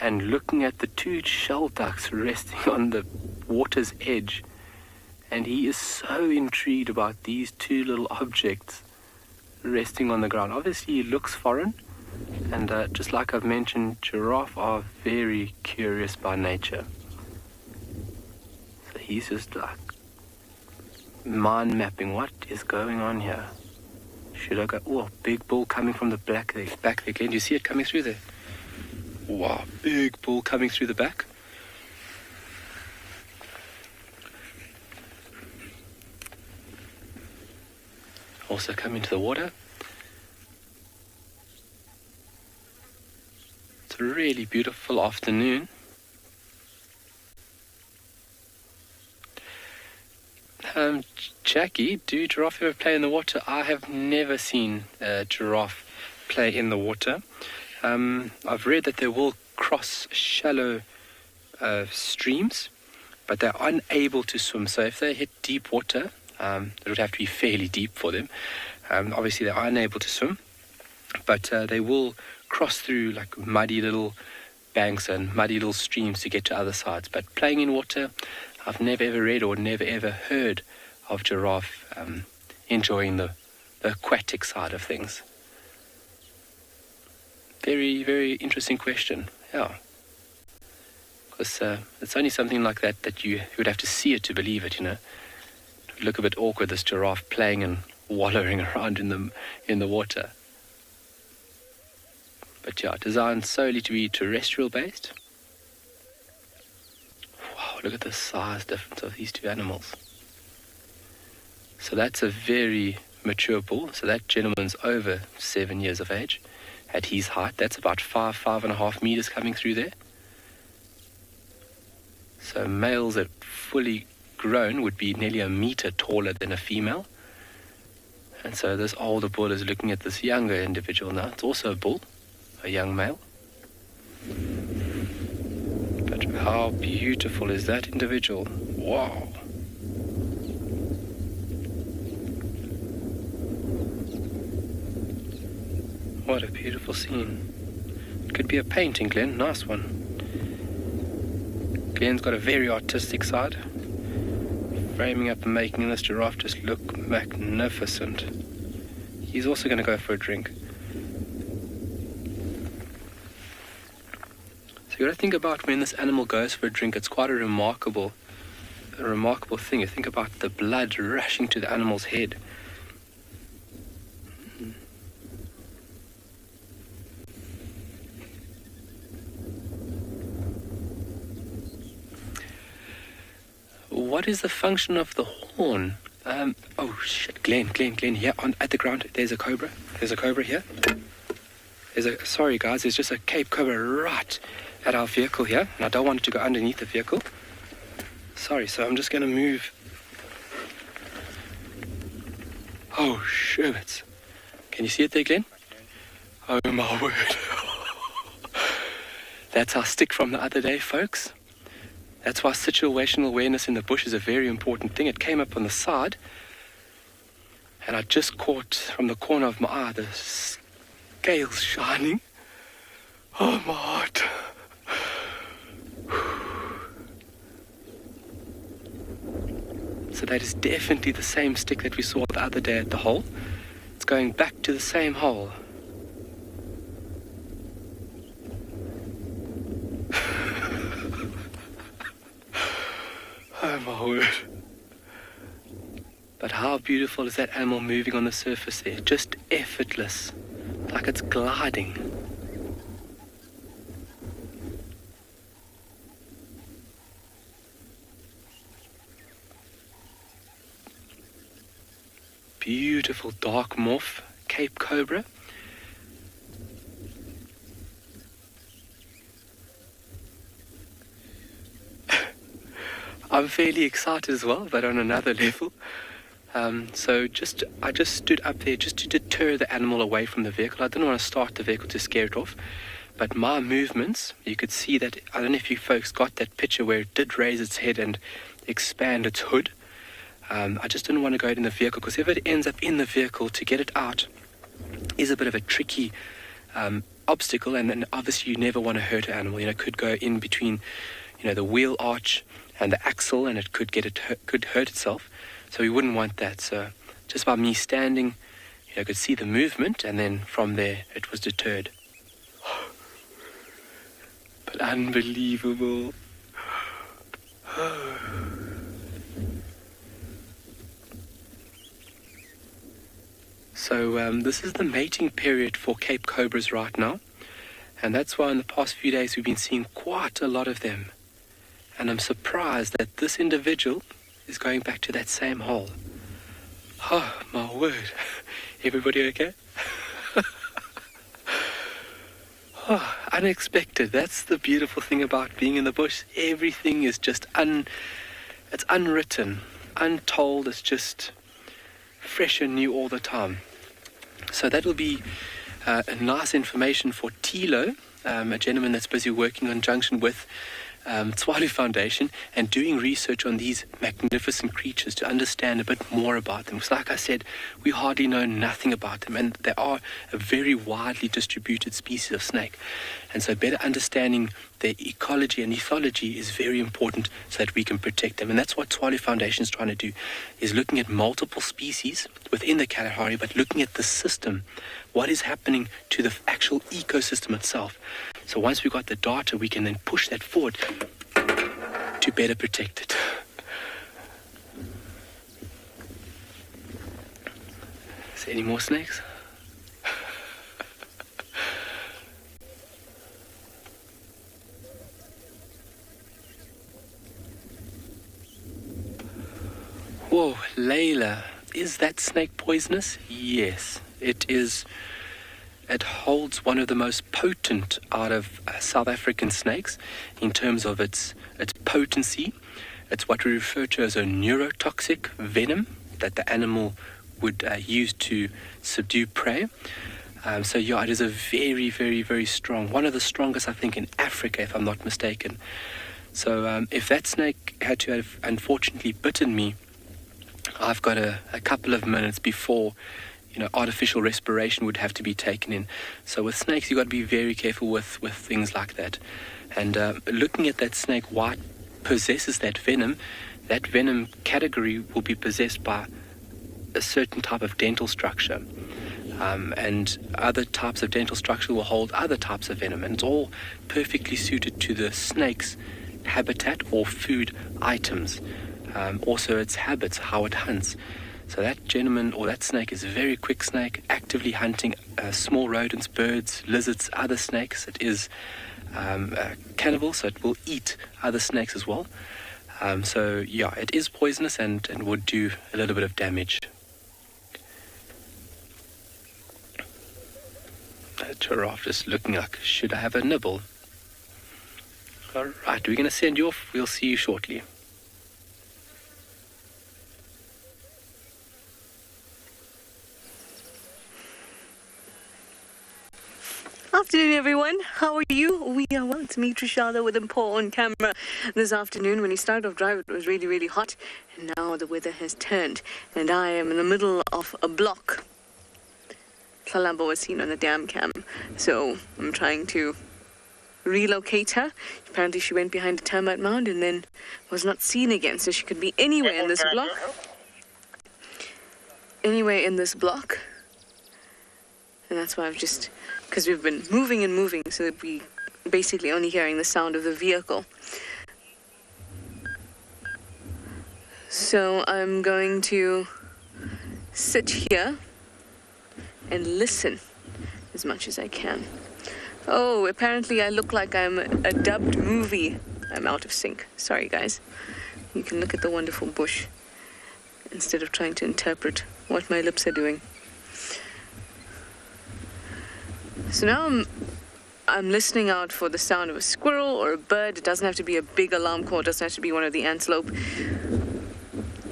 and looking at the 2 shell ducks resting on the water's edge. And he is so intrigued about these 2 little objects resting on the ground. Obviously, he looks foreign, and just like I've mentioned, giraffe are very curious by nature. So he's just like mind mapping, what is going on here? Should I go? Oh, big bull coming from the back there. Glenn, do you see it coming through there? Wow, big bull coming through the back. Also come into the water. It's a really beautiful afternoon. Jackie, do giraffe ever play in the water? I have never seen a giraffe play in the water. I've read that they will cross shallow streams, but they're unable to swim. So if they hit deep water, it would have to be fairly deep for them. Obviously, they're unable to swim, but they will cross through like muddy little banks and muddy little streams to get to other sides. But playing in water, I've never ever read or never ever heard of giraffe enjoying the aquatic side of things. Very, very interesting question. Yeah. Because it's only something like that you would have to see it to believe it, you know. It would look a bit awkward, this giraffe playing and wallowing around in the water. But yeah, designed solely to be terrestrial based. Wow, look at the size difference of these 2 animals. So that's a very mature bull. So that gentleman's over 7 years of age. At his height, that's about 5.5 meters coming through there. So males that fully grown would be nearly a meter taller than a female. And so this older bull is looking at this younger individual now. It's also a bull, a young male. But how beautiful is that individual? Wow. What a beautiful scene. It could be a painting, Glenn. Nice one. Glenn's got a very artistic side. Framing up and making this giraffe just look magnificent. He's also going to go for a drink. So you got to think about when this animal goes for a drink. It's quite a remarkable thing. You think about the blood rushing to the animal's head. What is the function of the horn? Oh shit, Glenn, here at the ground, there's a cobra. There's a cobra here. Sorry guys, there's just a Cape Cobra right at our vehicle here. And I don't want it to go underneath the vehicle. Sorry, so I'm just going to move. Oh, shit. Can you see it there, Glenn? Oh my word. That's our stick from the other day, folks. That's why situational awareness in the bush is a very important thing. It came up on the side, and I just caught from the corner of my eye the scales shining. Oh, my heart. So that is definitely the same stick that we saw the other day at the hole. It's going back to the same hole. Oh my word. But how beautiful is that animal moving on the surface there? Just effortless, like it's gliding. Beautiful dark morph, Cape Cobra. I'm fairly excited as well, but on another level. So I just stood up there just to deter the animal away from the vehicle. I didn't want to start the vehicle to scare it off. But my movements, you could see that, I don't know if you folks got that picture where it did raise its head and expand its hood. I just didn't want to go in the vehicle, because if it ends up in the vehicle, to get it out is a bit of a tricky obstacle, and then obviously you never want to hurt an animal. It could go in between, the wheel arch and the axle, and it could could hurt itself. So we wouldn't want that. So just by me standing, I could see the movement, and then from there it was deterred. But unbelievable. So this is the mating period for Cape Cobras right now, and that's why in the past few days we've been seeing quite a lot of them. And I'm surprised that this individual is going back to that same hole. Oh, my word. Everybody okay? Oh, unexpected. That's the beautiful thing about being in the bush. Everything is just it's unwritten, untold. It's just fresh and new all the time. So that will be a nice information for TAYLA, a gentleman that's busy working in conjunction with Tswalu Foundation and doing research on these magnificent creatures to understand a bit more about them. Because like I said, we hardly know nothing about them, and they are a very widely distributed species of snake. And so better understanding their ecology and ethology is very important so that we can protect them. And that's what Tswalu Foundation is trying to do, is looking at multiple species within the Kalahari, but looking at the system, what is happening to the actual ecosystem itself. So once we've got the data, we can then push that forward to better protect it. Is there any more snakes? Whoa, Layla, is that snake poisonous? Yes, it is. It holds one of the most potent out of South African snakes in terms of its potency. It's what we refer to as a neurotoxic venom that the animal would use to subdue prey. So yeah, it is a very, very, very strong, one of the strongest I think in Africa, if I'm not mistaken. So if that snake had to have unfortunately bitten me, I've got a couple of minutes before artificial respiration would have to be taken in. So with snakes, you've got to be very careful with things like that. And looking at that snake, what possesses that venom category will be possessed by a certain type of dental structure. And other types of dental structure will hold other types of venom. And it's all perfectly suited to the snake's habitat or food items. Also its habits, how it hunts. So that gentleman or that snake is a very quick snake, actively hunting small rodents, birds, lizards, other snakes. It is cannibal, so it will eat other snakes as well. So yeah, it is poisonous and would do a little bit of damage. That giraffe just looking like, should I have a nibble? All right, we're going to send you off. We'll see you shortly. After afternoon, everyone. How are you? We are well. It's me, Trishada, with Paul on camera this afternoon. When he started off drive, it was really, really hot. And now the weather has turned. And I am in the middle of a block. Tlalamba was seen on the dam cam. So I'm trying to relocate her. Apparently she went behind a termite mound and then was not seen again. So she could be anywhere in this block. Anywhere in this block. And that's why I've just... because we've been moving and moving, so that we basically only hearing the sound of the vehicle. So I'm going to sit here and listen as much as I can. Oh, apparently I look like I'm a dubbed movie. I'm out of sync. Sorry, guys. You can look at the wonderful bush instead of trying to interpret what my lips are doing. So now I'm listening out for the sound of a squirrel or a bird. It doesn't have to be a big alarm call. It doesn't have to be one of the antelope.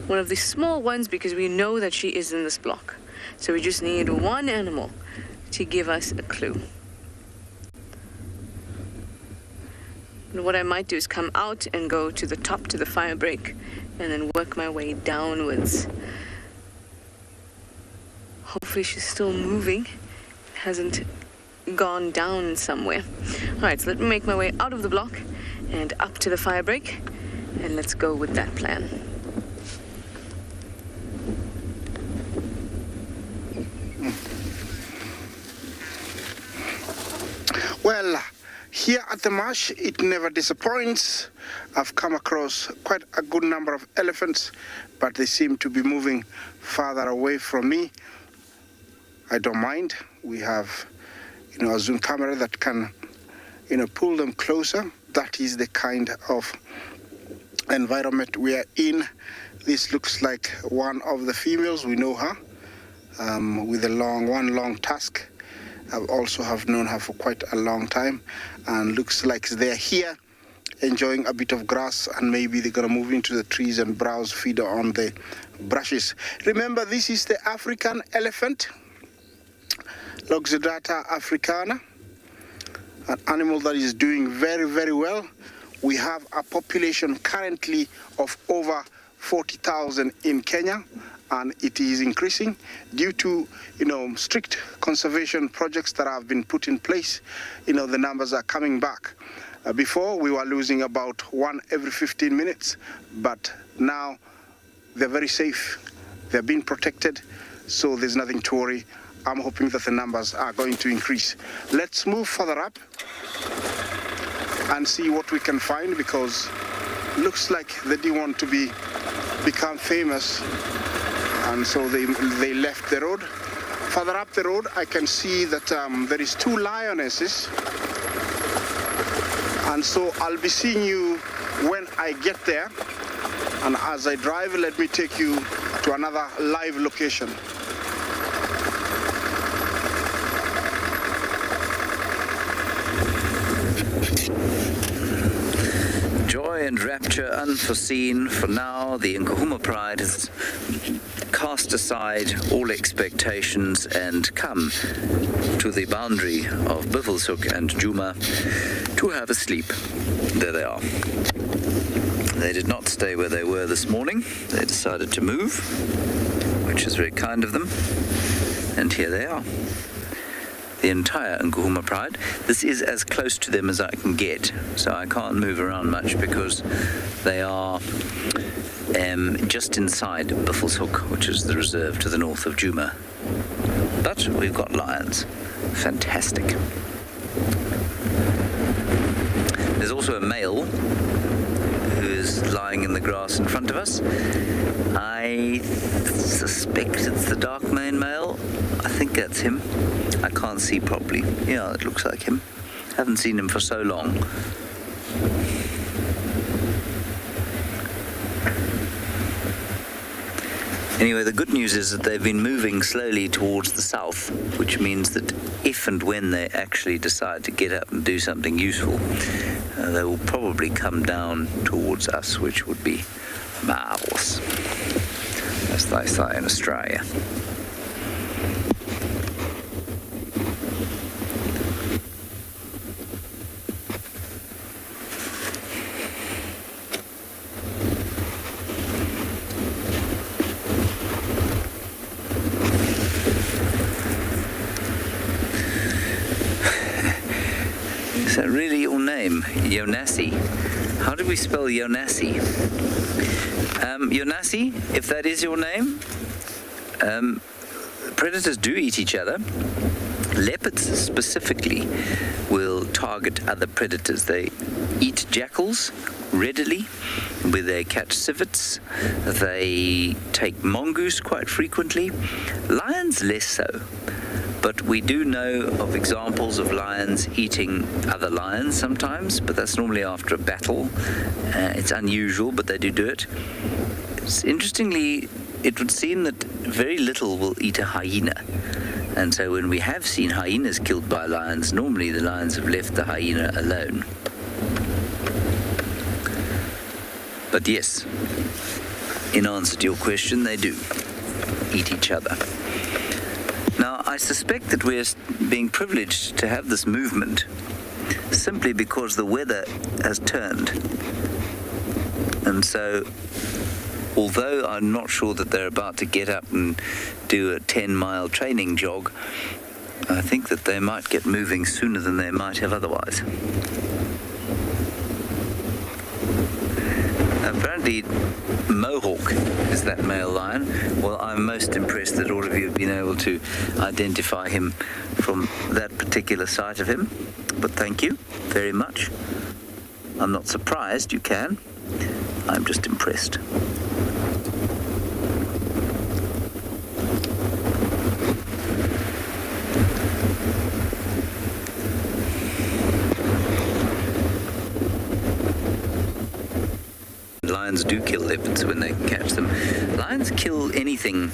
One of the small ones, because we know that she is in this block. So we just need one animal to give us a clue. And what I might do is come out and go to the top, to the fire break, and then work my way downwards. Hopefully she's still moving. Hasn't gone down somewhere. All right, so let me make my way out of the block and up to the fire break, and let's go with that plan. Well, here at the marsh, it never disappoints. I've come across quite a good number of elephants, but they seem to be moving farther away from me. I don't mind. We have a zoom camera that can, pull them closer. That is the kind of environment we are in. This looks like one of the females. We know her with one long tusk. I also have known her for quite a long time, and looks like they're here enjoying a bit of grass, and maybe they're going to move into the trees and browse, feed on the brushes. Remember, this is the African elephant. Loxodonta africana, an animal that is doing very, very well. We have a population currently of over 40,000 in Kenya, and it is increasing due to, strict conservation projects that have been put in place. The numbers are coming back. Before, we were losing about one every 15 minutes, but now they're very safe. They're being protected, so there's nothing to worry. I'm hoping that the numbers are going to increase. Let's move further up and see what we can find, because it looks like they didn't want to become famous, and so they left the road. Further up the road, I can see that there is 2 lionesses, and so I'll be seeing you when I get there. And as I drive, let me take you to another live location. Joy and rapture unforeseen. For now, the Nkuhuma Pride has cast aside all expectations and come to the boundary of Buffelshoek and Djuma to have a sleep. There they are. They did not stay where they were this morning. They decided to move, which is very kind of them. And here they are. The entire Nkuhuma Pride. This is as close to them as I can get, so I can't move around much because they are just inside Buffelshoek, which is the reserve to the north of Djuma. But we've got lions. Fantastic. There's also a male who is lying in the grass in front of us. I suspect it's the dark mane male. I think that's him. I can't see properly. Yeah, it looks like him. Haven't seen him for so long. Anyway, the good news is that they've been moving slowly towards the south, which means that if and when they actually decide to get up and do something useful, they will probably come down towards us, which would be marvellous, as they say in Australia. Is that really your name? Yonasi. How do we spell Yonasi? Yonasi, if that is your name, predators do eat each other. Leopards specifically will target other predators. They eat jackals readily, where they catch civets. They take mongoose quite frequently. Lions less so. But we do know of examples of lions eating other lions sometimes, but that's normally after a battle. It's unusual, but they do it. Interestingly, it would seem that very little will eat a hyena. And so when we have seen hyenas killed by lions, normally the lions have left the hyena alone. But yes, in answer to your question, they do eat each other. Now, I suspect that we're being privileged to have this movement simply because the weather has turned. And so, although I'm not sure that they're about to get up and do a 10-mile training jog, I think that they might get moving sooner than they might have otherwise. Apparently, Mohawk is that male lion. Well, I'm most impressed that all of you have been able to identify him from that particular site of him. But thank you very much. I'm not surprised you can. I'm just impressed. Lions do kill leopards when they catch them. Lions kill anything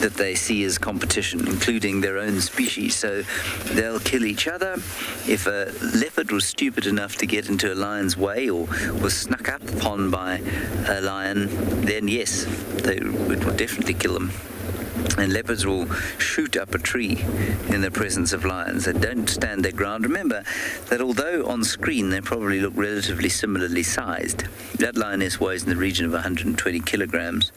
that they see as competition, including their own species. So they'll kill each other. If a leopard was stupid enough to get into a lion's way or was snuck up upon by a lion, then yes, it would definitely kill them. And leopards will shoot up a tree in the presence of lions. They don't stand their ground. Remember that although on screen they probably look relatively similarly sized, that lioness weighs in the region of 120 kilograms,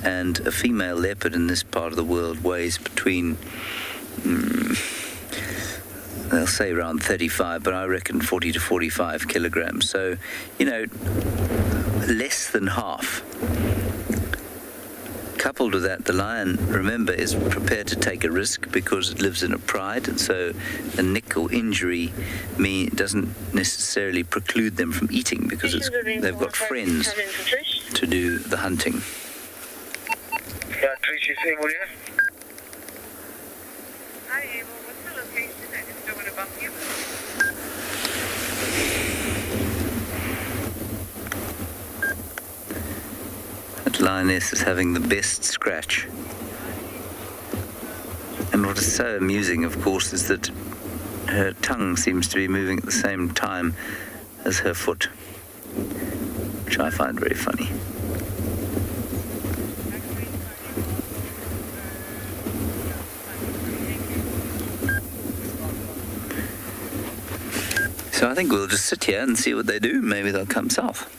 and a female leopard in this part of the world weighs between, they'll say around 35, but I reckon 40 to 45 kilograms. So, less than half. Coupled with that, the lion, remember, is prepared to take a risk because it lives in a pride, and so a nick or injury doesn't necessarily preclude them from eating because they've got friends to do the hunting. Yeah, Tracy, same with you? Hi, Abel. What's the location? I just don't want to bump you. That lioness is having the best scratch. And what is so amusing, of course, is that her tongue seems to be moving at the same time as her foot, which I find very funny. So I think we'll just sit here and see what they do. Maybe they'll come south.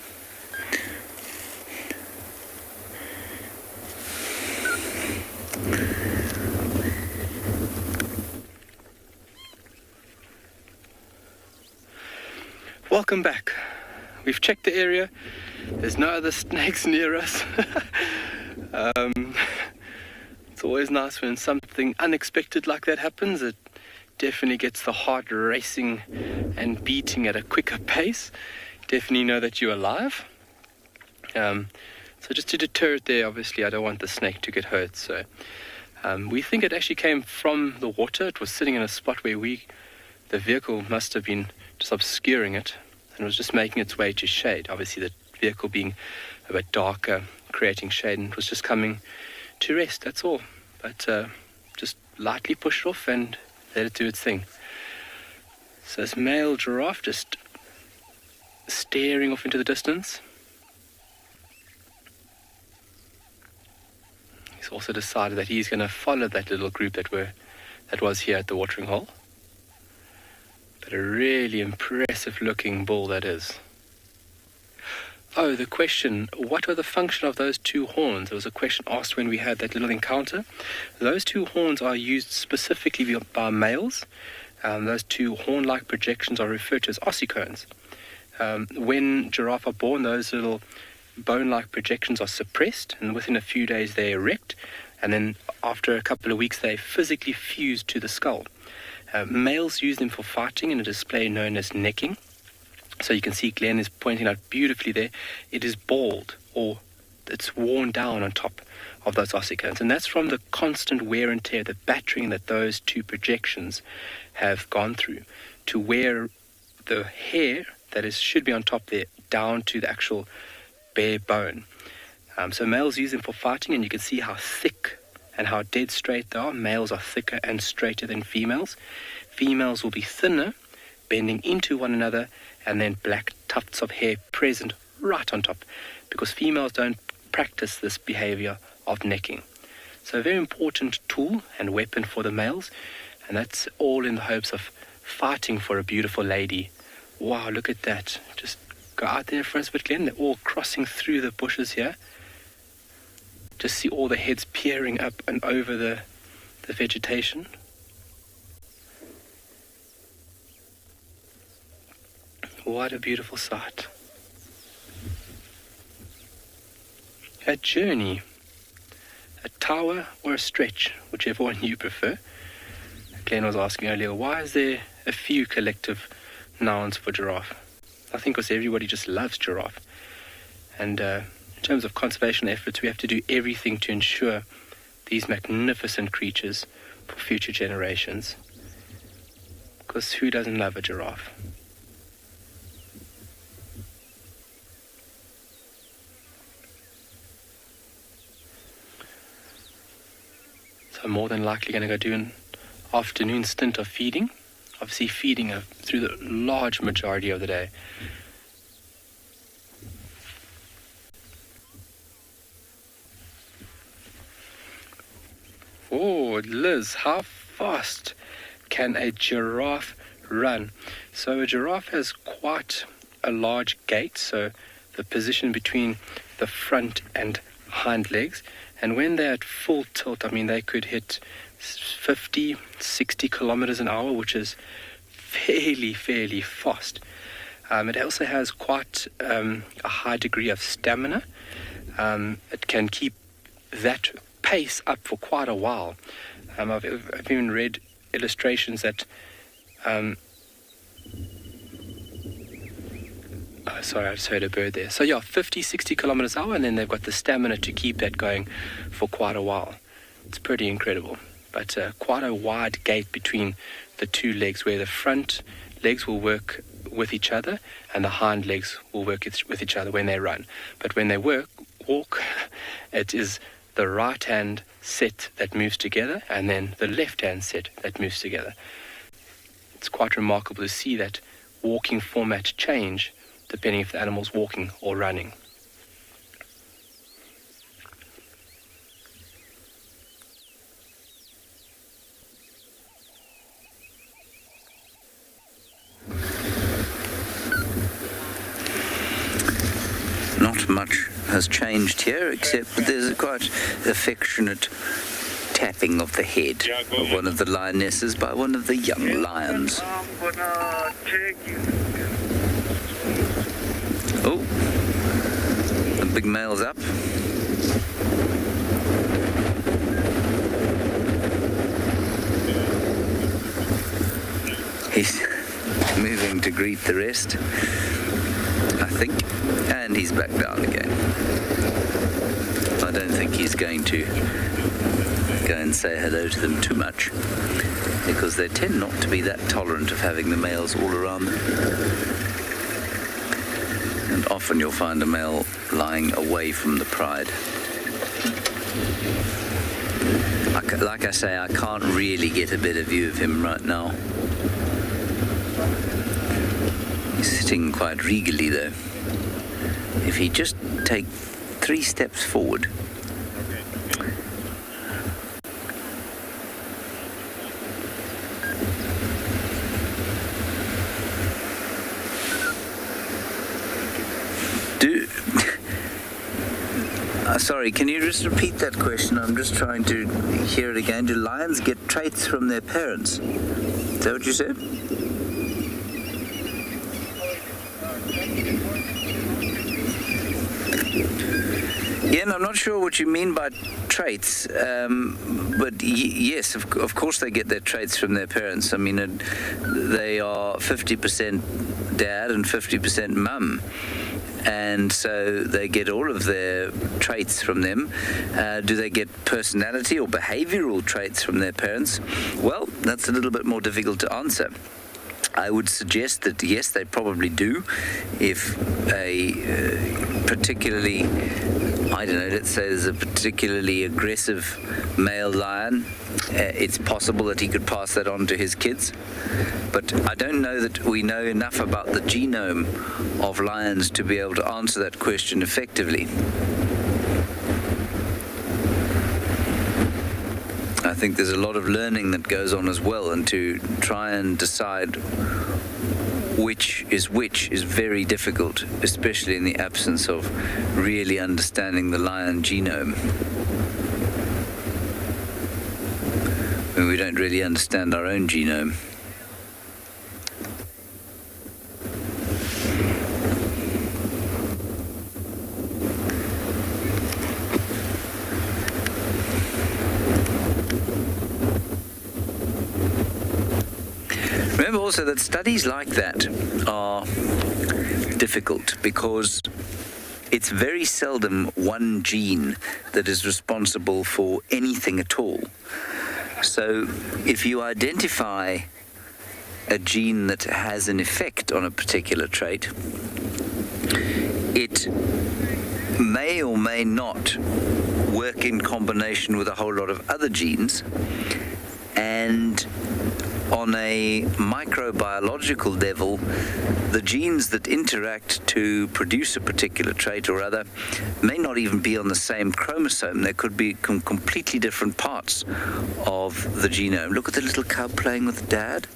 Welcome back. We've checked the area. There's no other snakes near us. It's always nice when something unexpected like that happens. It definitely gets the heart racing and beating at a quicker pace. Definitely know that you're alive. So just to deter it there, obviously I don't want the snake to get hurt. So we think it actually came from the water. It was sitting in a spot where the vehicle must have been just obscuring it, and was just making its way to shade. Obviously the vehicle being a bit darker, creating shade, and it was just coming to rest, that's all. But just lightly pushed off and let it do its thing. So this male giraffe just staring off into the distance. He's also decided that he's going to follow that little group that was here at the watering hole. But a really impressive looking bull that is. Oh, the question, what were the function of those two horns? There was a question asked when we had that little encounter. Those two horns are used specifically by males Those two horn-like projections are referred to as ossicones. When giraffe are born, those little bone-like projections are suppressed, and within a few days they erect, and then after a couple of weeks they physically fuse to the skull. Males use them for fighting in a display known as necking. So you can see Glenn is pointing out beautifully there. It is bald, or it's worn down on top of those ossicones, and that's from the constant wear and tear, the battering that those two projections have gone through to wear the hair that should be on top there down to the actual bare bone. So males use them for fighting, and you can see how thick and how dead straight they are. Males are thicker and straighter than females. Females will be thinner, bending into one another, and then black tufts of hair present right on top, because females don't practice this behavior of necking. So a very important tool and weapon for the males, and that's all in the hopes of fighting for a beautiful lady. Wow, look at that. Just go out there for us, but Glenn, they're all crossing through the bushes here. Just see all the heads peering up and over the vegetation. What a beautiful sight. A journey, a tower or a stretch, whichever one you prefer. Glenn was asking earlier, why is there a few collective nouns for giraffe? I think because everybody just loves giraffe. And in terms of conservation efforts, we have to do everything to ensure these magnificent creatures for future generations. Because who doesn't love a giraffe? So I'm more than likely going to go do an afternoon stint of feeding. Obviously feeding through the large majority of the day. Oh, Liz, how fast can a giraffe run? So a giraffe has quite a large gait, so the position between the front and hind legs, and when they're at full tilt, I mean, they could hit 50, 60 kilometers an hour, which is fairly fast. It also has quite a high degree of stamina. It can keep that pace up for quite a while. I've even read illustrations that sorry, I just heard a bird there. So yeah, 50, 60 kilometers an hour, and then they've got the stamina to keep that going for quite a while. It's pretty incredible. But quite a wide gait between the two legs, where the front legs will work with each other and the hind legs will work with each other when they run. But when they walk, it is the right hand set that moves together and then the left hand set that moves together. It's quite remarkable to see that walking format change depending if the animal's walking or running. Not much has changed here, except that there's a quite affectionate tapping of the head of one of the lionesses by one of the young lions. Oh, the big male's up. He's moving to greet the rest, I think, and he's back down again. I don't think he's going to go and say hello to them too much, because they tend not to be that tolerant of having the males all around them. And often you'll find a male lying away from the pride. Like I say, I can't really get a better view of him right now. He's sitting quite regally though. If he just take 3 steps forward. Sorry, can you just repeat that question? I'm just trying to hear it again. Do lions get traits from their parents? Is that what you said? Ian, I'm not sure what you mean by traits, but yes, of course they get their traits from their parents. I mean, they are 50% dad and 50% mum. And so they get all of their traits from them. Do they get personality or behavioral traits from their parents? Well, that's a little bit more difficult to answer. I would suggest that yes, they probably do. If a particularly, I don't know, let's say there's a particularly aggressive male lion, it's possible that he could pass that on to his kids. But I don't know that we know enough about the genome of lions to be able to answer that question effectively. I think there's a lot of learning that goes on as well, and to try and decide which is very difficult, especially in the absence of really understanding the lion genome. I mean, we don't really understand our own genome. Remember also that studies like that are difficult because it's very seldom one gene that is responsible for anything at all. So if you identify a gene that has an effect on a particular trait, it may or may not work in combination with a whole lot of other genes, and on a microbiological level, the genes that interact to produce a particular trait or other may not even be on the same chromosome. There could be completely different parts of the genome. Look at the little cub playing with dad.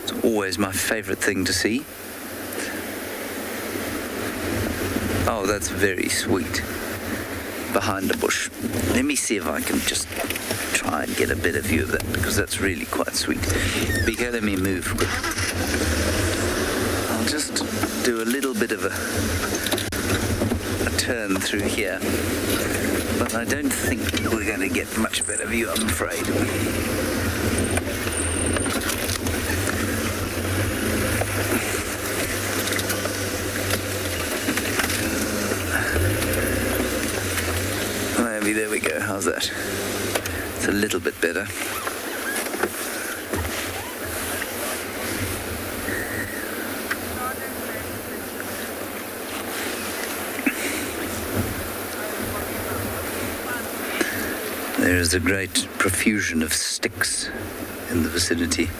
It's always my favorite thing to see. Oh, that's very sweet. Behind the bush. Let me see if I can just try and get a better view of that, because that's really quite sweet. Biko, let me move. I'll just do a little bit of a turn through here, but I don't think we're going to get much better view, I'm afraid. There we go. How's that? It's a little bit better. There is a great profusion of sticks in the vicinity.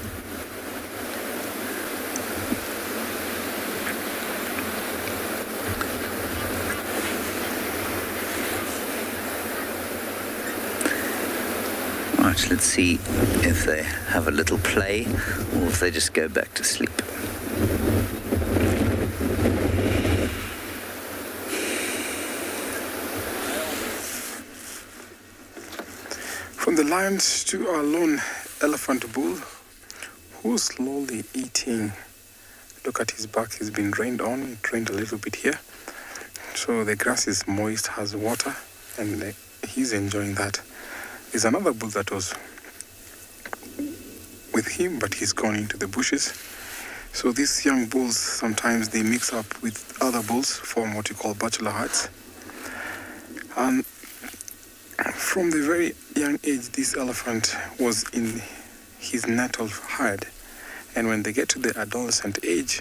Right, let's see if they have a little play or if they just go back to sleep. From the lions to our lone elephant bull, who's slowly eating. Look at his back, he's been rained on, it rained a little bit here. So the grass is moist, has water, and he's enjoying that. There's another bull that was with him, but he's gone into the bushes. So these young bulls, sometimes they mix up with other bulls, form what you call bachelor herds. And from the very young age, this elephant was in his natal herd. And when they get to the adolescent age,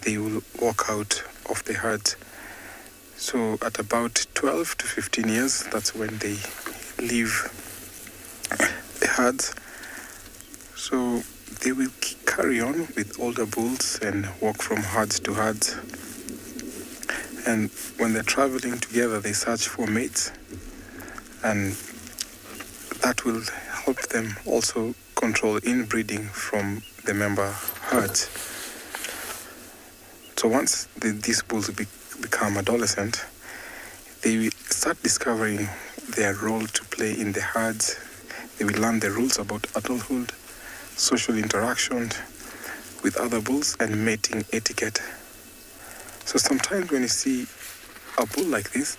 they will walk out of the herd. So at about 12 to 15 years, that's when they leave the herds. So they will carry on with older bulls and walk from herds to herds. And when they're traveling together, they search for mates. And that will help them also control inbreeding from the member herds. So once these bulls become adolescent, they start discovering their role to play in the herds. They will learn the rules about adulthood, social interaction with other bulls, and mating etiquette. So sometimes when you see a bull like this,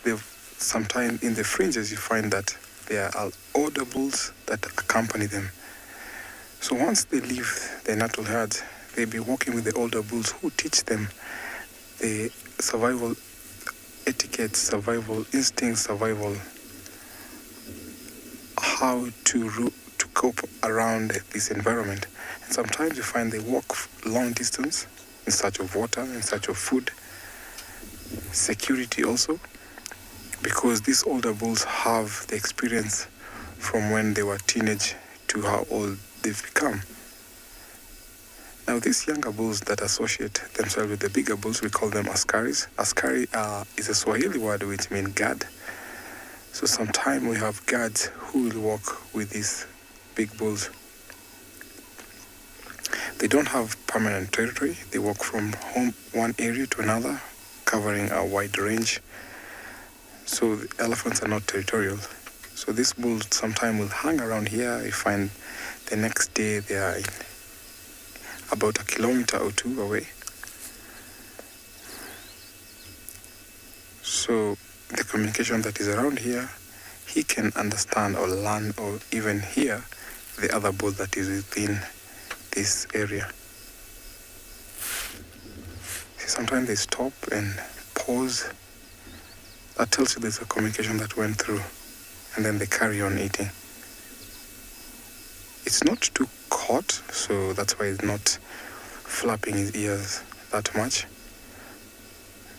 sometimes in the fringes you find that there are older bulls that accompany them. So once they leave the natal herd, they'll be walking with the older bulls who teach them the survival etiquette, survival instinct, survival how to cope around this environment. And sometimes you find they walk long distance in search of water, in search of food, security also, because these older bulls have the experience from when they were teenage to how old they've become. Now these younger bulls that associate themselves with the bigger bulls, we call them askaris. Askari is a Swahili word which means guard. So sometimes we have guards who will walk with these big bulls. They don't have permanent territory. They walk from one area to another, covering a wide range. So the elephants are not territorial. So these bulls sometimes will hang around here. You find the next day they are about 1 kilometer or 2 away. So the communication that is around here, he can understand or learn or even hear the other bull that is within this area. See, sometimes they stop and pause. That tells you there's a communication that went through, and then they carry on eating. It's not too hot, so that's why he's not flapping his ears that much.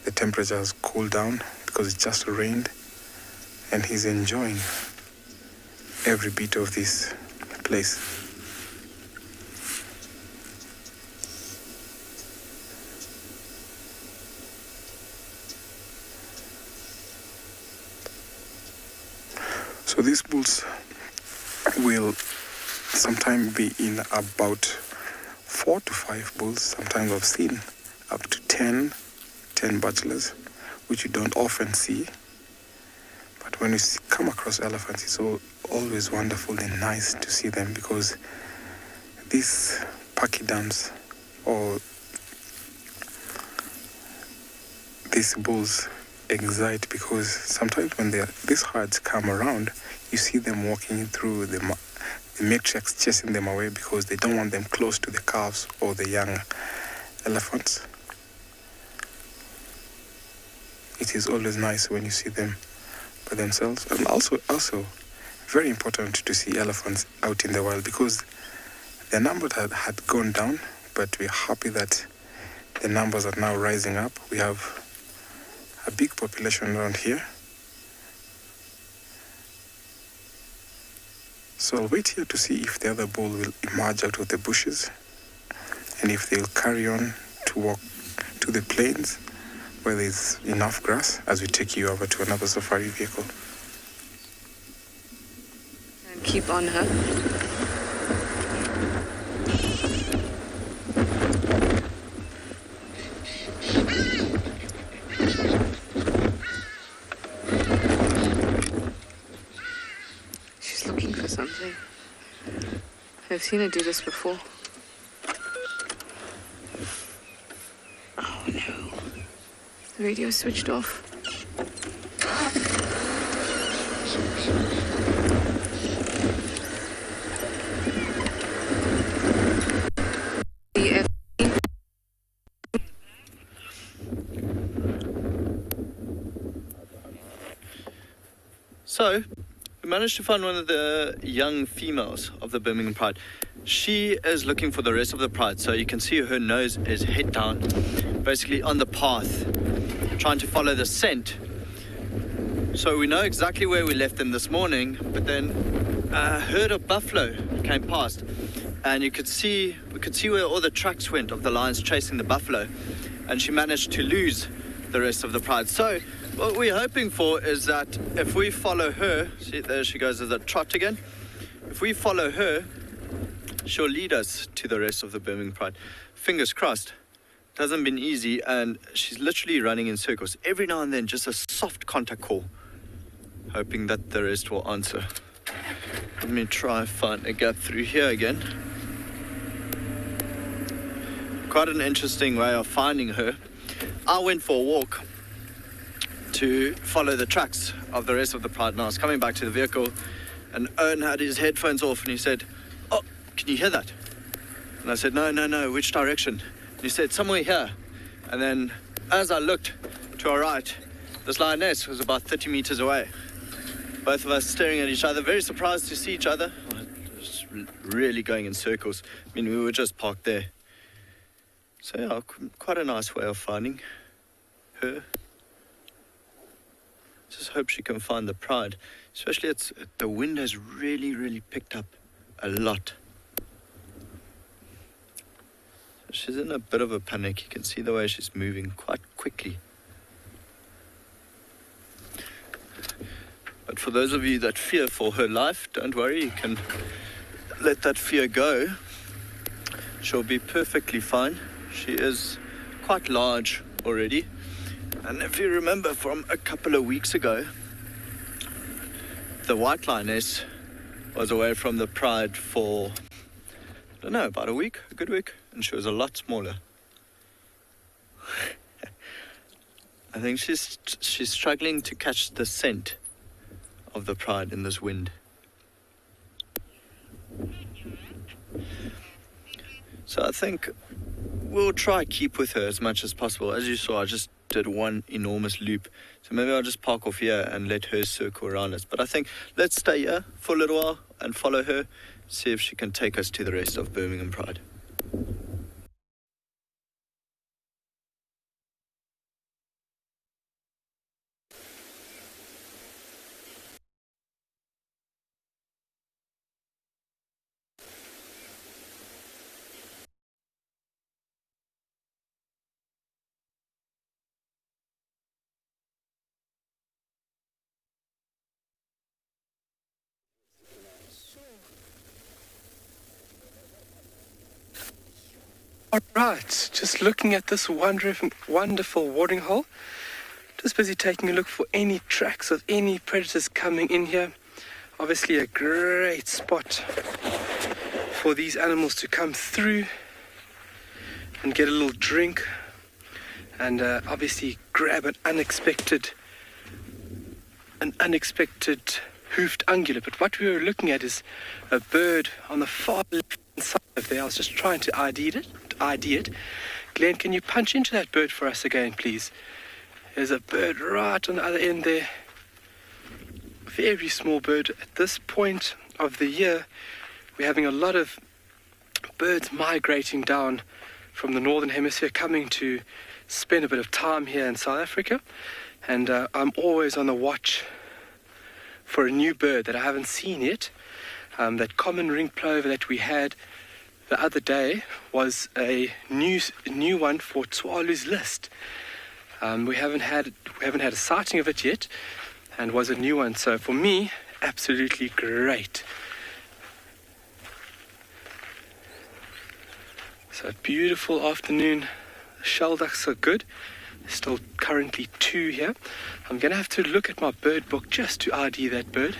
The temperature has cooled down because it just rained, and he's enjoying every bit of this place. So these bulls will sometimes be in about 4 to 5 bulls. Sometimes I've seen up to 10 bachelors, which you don't often see. But when you come across elephants, it's always wonderful and nice to see them, because these pachyderms or these bulls excite, because sometimes when these herds come around, you see them walking through the matriarchs chasing them away because they don't want them close to the calves or the young elephants. It is always nice when you see them by themselves. And also very important to see elephants out in the wild, because their numbers had gone down, but we're happy that the numbers are now rising up. We have a big population around here. So I'll wait here to see if the other bull will emerge out of the bushes, and if they'll carry on to walk to the plains where there's enough grass, as we take you over to another safari vehicle. And keep on her. She's looking for something. I've seen her do this before. Oh no. The radio's switched off. So, we managed to find one of the young females of the Birmingham Pride. She is looking for the rest of the Pride, so you can see her nose is head down, basically on the path, trying to follow the scent. So we know exactly where we left them this morning, but then a herd of buffalo came past, and we could see where all the tracks went of the lions chasing the buffalo, and she managed to lose the rest of the Pride. So what we're hoping for is that if we follow her, see, there she goes as a trot again. If we follow her, she'll lead us to the rest of the Birmingham Pride. Fingers crossed. It hasn't been easy, and she's literally running in circles. Every now and then, just a soft contact call, hoping that the rest will answer. Let me try find a gap through here again. Quite an interesting way of finding her. I went for a walk to follow the tracks of the rest of the pride, and I was coming back to the vehicle, and Owen had his headphones off, and he said, "Oh, can you hear that?" And I said, no, which direction? And he said, "Somewhere here." And then as I looked to our right, this lioness was about 30 meters away. Both of us staring at each other, very surprised to see each other. It was really going in circles. I mean, we were just parked there. So yeah, quite a nice way of finding her. Just hope she can find the pride. Especially the wind has really picked up a lot. She's in a bit of a panic. You can see the way she's moving quite quickly. But for those of you that fear for her life, don't worry, you can let that fear go. She'll be perfectly fine. She is quite large already. And if you remember from a couple of weeks ago, the white lioness was away from the pride for, I don't know, about a good week, and she was a lot smaller. I think she's struggling to catch the scent of the pride in this wind. So I think we'll try keep with her as much as possible. As you saw, I just did one enormous loop. So maybe I'll just park off here and let her circle around us. But I think let's stay here for a little while and follow her, see if she can take us to the rest of Birmingham Pride. All right, just looking at this wonderful watering hole. Just busy taking a look for any tracks of any predators coming in here. Obviously a great spot for these animals to come through and get a little drink and obviously grab an unexpected hoofed ungulate. But what we were looking at is a bird on the far left side of there. I was just trying to ID it. Glenn, can you punch into that bird for us again, please? There's a bird right on the other end there. Very small bird. At this point of the year, we're having a lot of birds migrating down from the northern hemisphere, coming to spend a bit of time here in South Africa. And I'm always on the watch for a new bird that I haven't seen yet. That common ring plover that we had the other day was a new one for Tswalu's list. We haven't had a sighting of it yet, and was a new one. So for me, absolutely great. So beautiful afternoon. The shell ducks are good. There's still currently 2 here. I'm going to have to look at my bird book just to ID that bird.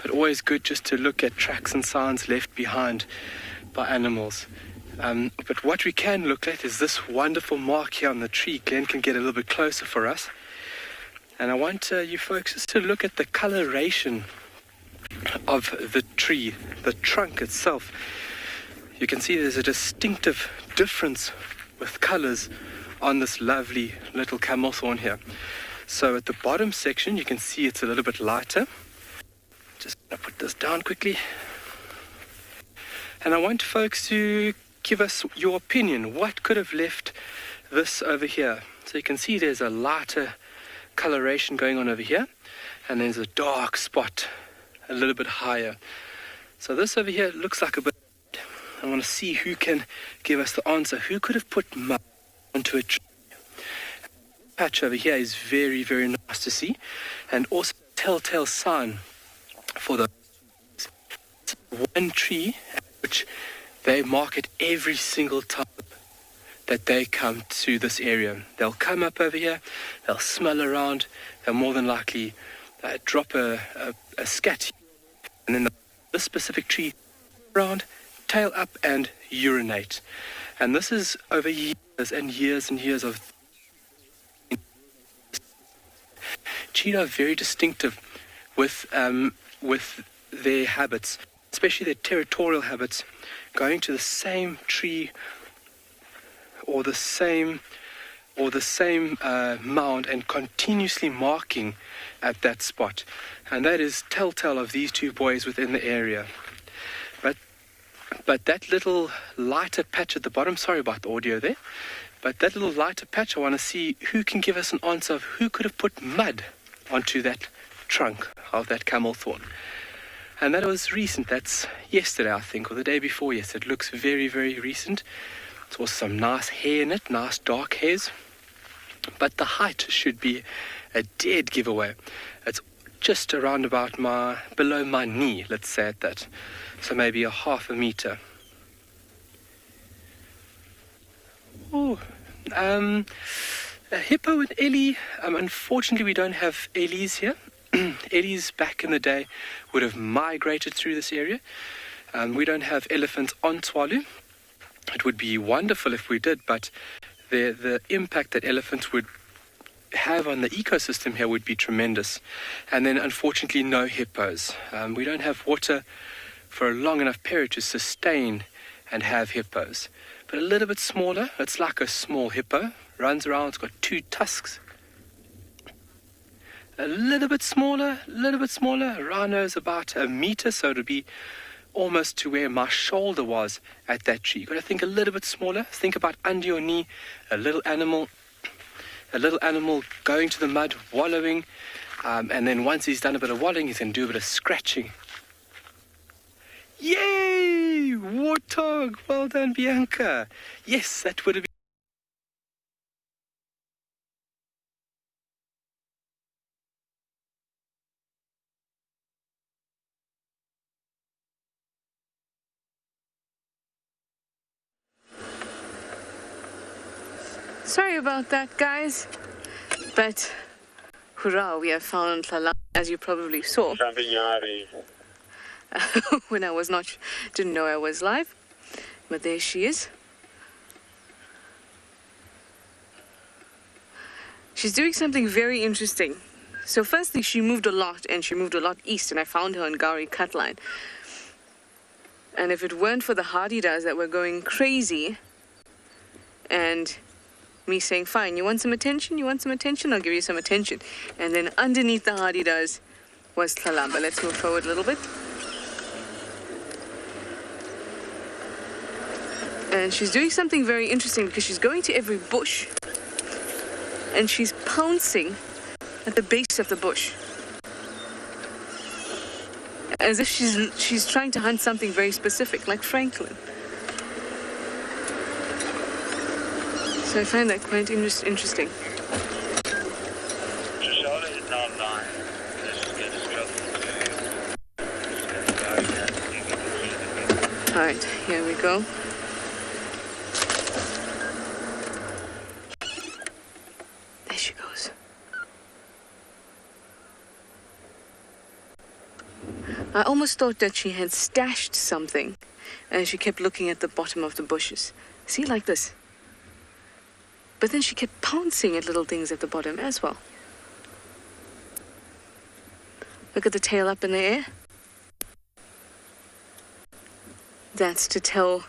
But always good just to look at tracks and signs left behind by animals. But what we can look at is this wonderful mark here on the tree. Glenn can get a little bit closer for us. And I want you folks just to look at the coloration of the tree, the trunk itself. You can see there's a distinctive difference with colors on this lovely little camel thorn here. So at the bottom section, you can see it's a little bit lighter. Just going to put this down quickly. And I want folks to give us your opinion. What could have left this over here? So you can see there's a lighter coloration going on over here. And there's a dark spot a little bit higher. So this over here looks like a bit. I want to see who can give us the answer. Who could have put mud onto a tree? The patch over here is very, very nice to see. And also a telltale sign for the one tree which they mark it every single time that they come to this area. They'll come up over here, they'll smell around, they'll more than likely drop a scat, and then this specific tree around, tail up and urinate. And this is over years and years and years of... Cheetah are very distinctive with their habits, especially their territorial habits, going to the same tree or the same mound and continuously marking at that spot. And that is telltale of these two boys within the area. But that little lighter patch at the bottom, sorry about the audio there, but that little lighter patch, I want to see who can give us an answer of who could have put mud onto that trunk of that camel thorn. And that was recent. That's yesterday, I think, or the day before yesterday. It looks very, very recent. There's also some nice hair in it, nice dark hairs. But the height should be a dead giveaway. It's just around about below my knee, let's say at that. So maybe a half a meter. Oh, a hippo and Ellie. Unfortunately, we don't have Ellies here. Ellies back in the day would have migrated through this area. We don't have elephants on Tswalu. It would be wonderful if we did, but the impact that elephants would have on the ecosystem here would be tremendous. And then, unfortunately, no hippos. We don't have water for a long enough period to sustain and have hippos. But a little bit smaller, it's like a small hippo, runs around, it's got 2 tusks. A little bit smaller, rhino's about a meter, so it'll be almost to where my shoulder was at that tree. You've got to think a little bit smaller, think about under your knee, a little animal going to the mud, wallowing, and then once he's done a bit of wallowing, he's going to do a bit of scratching. Yay! Warthog! Well done, Bianca. Yes, that would have been... Sorry about that, guys. But, hurrah, we have found TAYLA, as you probably saw. When I didn't know I was live. But there she is. She's doing something very interesting. So firstly, she moved a lot, and she moved a lot east, and I found her on Gowrie Cutline. And if it weren't for the hardy-das that were going crazy, and me saying, fine, you want some attention? I'll give you some attention. And then underneath the hardy-das was TAYLA. But let's move forward a little bit. And she's doing something very interesting because she's going to every bush and she's pouncing at the base of the bush. As if she's trying to hunt something very specific, like Franklin. So I find that quite interesting. Alright, here we go. There she goes. I almost thought that she had stashed something, and she kept looking at the bottom of the bushes. See, like this. But then she kept pouncing at little things at the bottom as well. Look at the tail up in the air. That's to tell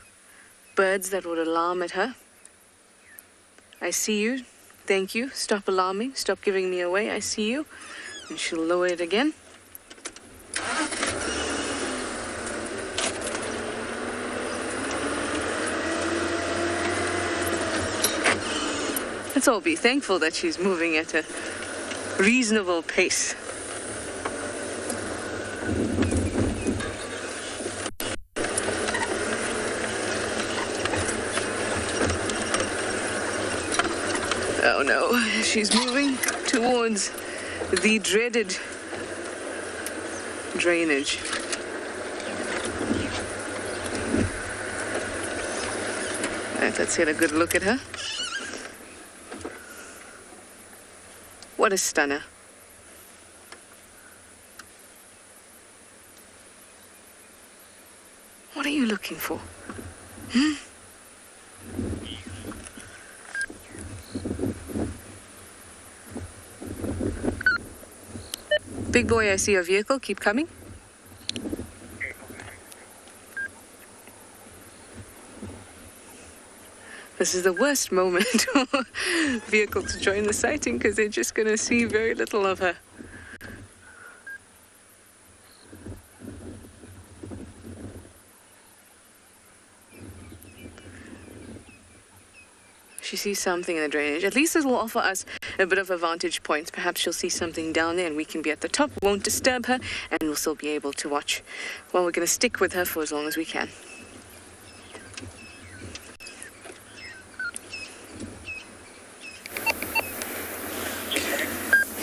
birds that would alarm at her. I see you. Thank you. Stop alarming. Stop giving me away. I see you. And she'll lower it again. Let's all be thankful that she's moving at a reasonable pace. Oh no, she's moving towards the dreaded drainage. Alright, let's get a good look at her. What a stunner. looking for? Big boy, I see your vehicle. Keep coming. This is the worst moment for vehicle to join the sighting because they're just going to see very little of her. She sees something in the drainage. At least this will offer us a bit of a vantage point. Perhaps she'll see something down there and we can be at the top, won't disturb her, and we'll still be able to watch. Well, we're going to stick with her for as long as we can.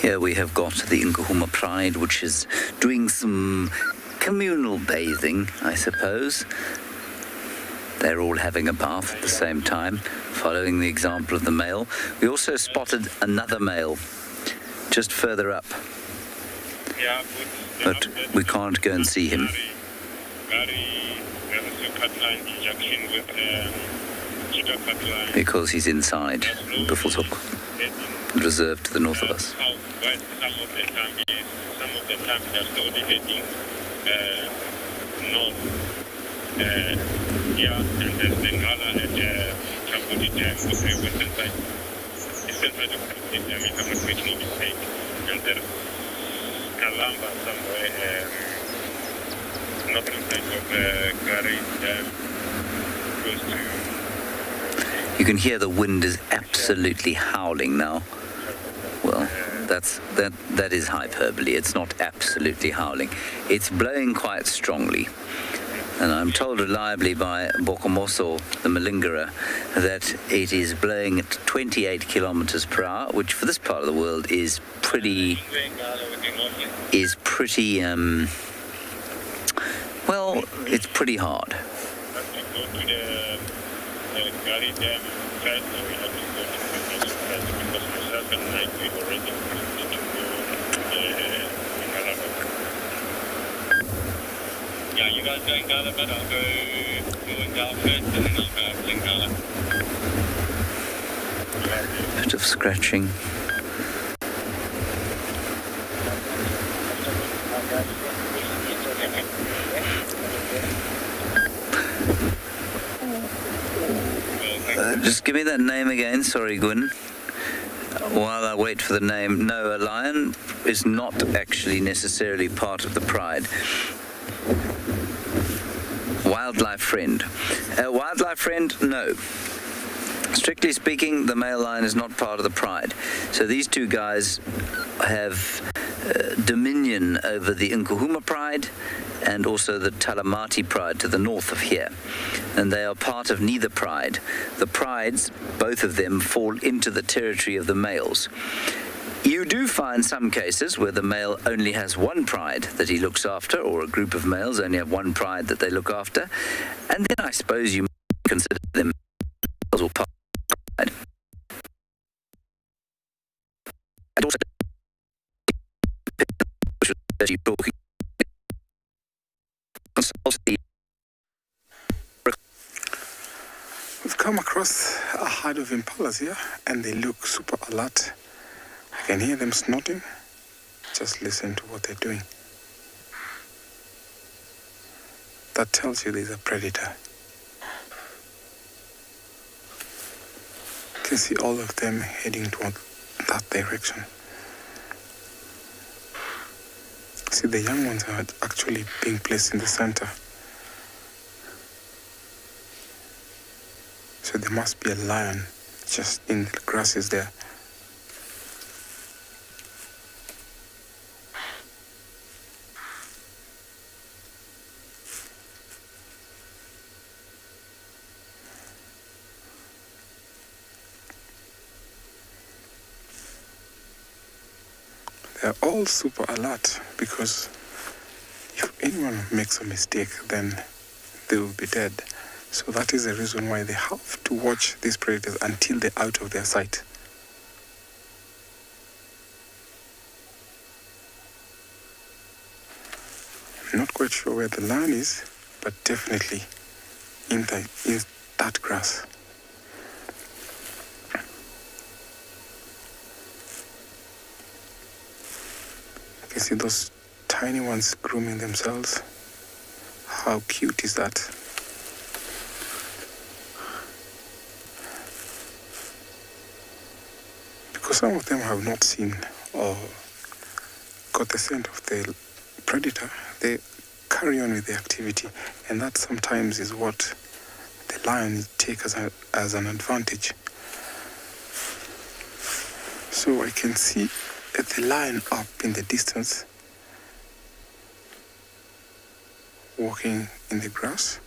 Here we have got the Nkuhuma Pride, which is doing some communal bathing, I suppose. They're all having a bath at the same time, following the example of the male. We also spotted another male just further up, but we can't go and see him because he's inside the Tswalu Reserve to the north of us. Some of the time they're slowly heading north. And there's the Ngala and Tswalu Dam, the western side. Eastern side of the dam, if I'm not making a mistake. And there's Kalamba somewhere, northern side of Kalahari Dam, close to... You can hear the wind is absolutely howling now. Well, that is hyperbole. It's not absolutely howling. It's blowing quite strongly. And I'm told reliably by Bokomoso, the malingerer, that it is blowing at 28 kilometers per hour, which for this part of the world is pretty, well, it's pretty hard. Yeah, you guys go in Gala, but I'll go in Gala first, and then I'll go in Gala. Bit of scratching. Just give me that name again, sorry, Gwyn. While I wait for the name, no, a lion is not actually necessarily part of the pride. Wildlife friend. Wildlife friend, no. Strictly speaking, the male lion is not part of the pride. So these two guys have dominion over the Nkuhuma pride and also the Talamati pride to the north of here. And they are part of neither pride. The prides, both of them, fall into the territory of the males. You do find some cases where the male only has one pride that he looks after, or a group of males only have one pride that they look after, and then I suppose you might consider them males or part of the pride. And also, as you're talking, we've come across a herd of impalas here, and they look super alert. I can hear them snorting. Just listen to what they're doing. That tells you there's a predator. You can see all of them heading toward that direction. See, the young ones are actually being placed in the center. So there must be a lion just in the grasses there. They're all super alert because if anyone makes a mistake, then they will be dead. So that is the reason why they have to watch these predators until they're out of their sight. I'm not quite sure where the lion is, but definitely in that grass. You can see those tiny ones grooming themselves. How cute is that? Because some of them have not seen or got the scent of the predator, they carry on with the activity, and that sometimes is what the lion take as an advantage. So I can see the lion up in the distance, walking in the grass.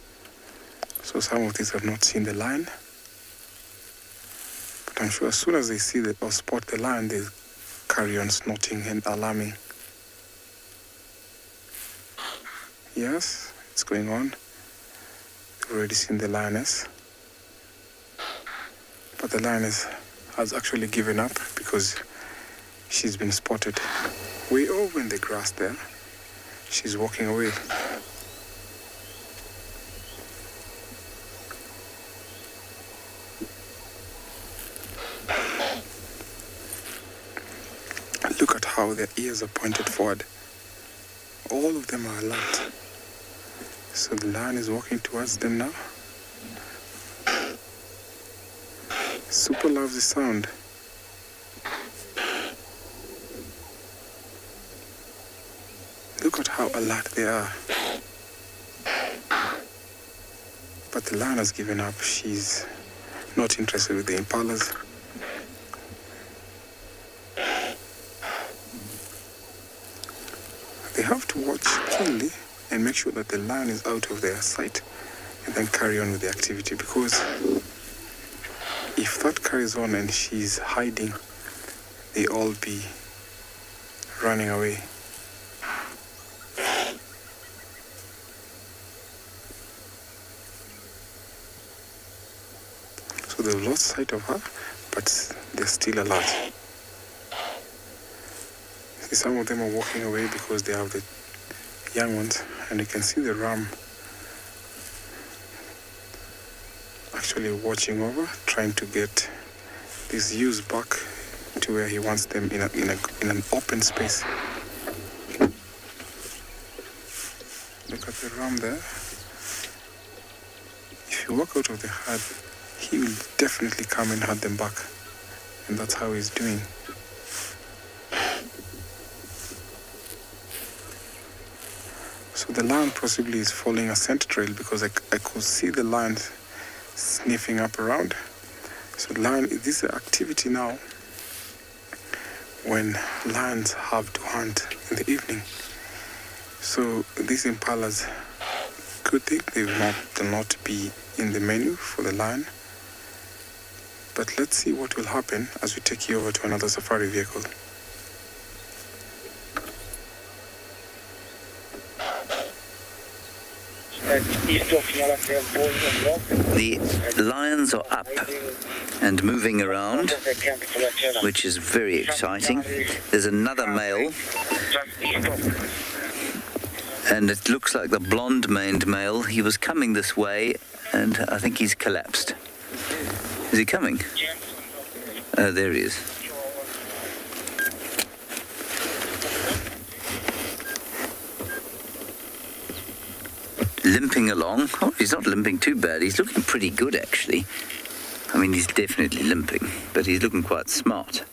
So some of these have not seen the lion, but I'm sure as soon as they see or spot the lion, they carry on snorting and alarming. Yes, it's going on. They've already seen the lioness, but the lioness has actually given up because she's been spotted way over in the grass there. She's walking away. Look at how their ears are pointed forward. All of them are alert. So the lion is walking towards them now. Super loves the sound. Look at how alert they are. But the lion has given up. She's not interested with the impalas. They have to watch keenly and make sure that the lion is out of their sight and then carry on with the activity, because if that carries on and she's hiding, they all be running away. So they've lost sight of her, but they're still alert. See, some of them are walking away because they have the young ones, and you can see the ram actually watching over, trying to get these ewes back to where he wants them in an open space. Look at the ram there. If you walk out of the herd, he will definitely come and herd them back, and that's how he's doing. So the lion possibly is following a scent trail, because I could see the lion sniffing up around. So lion, this is an activity now when lions have to hunt in the evening. So these impalas, good thing they will not be in the menu for the lion. But let's see what will happen as we take you over to another safari vehicle. The lions are up and moving around, which is very exciting. There's another male, and it looks like the blonde-maned male. He was coming this way, and I think he's collapsed. Is he coming? Oh, there he is. Limping along. Oh, he's not limping too bad. He's looking pretty good, actually. I mean, he's definitely limping, but he's looking quite smart.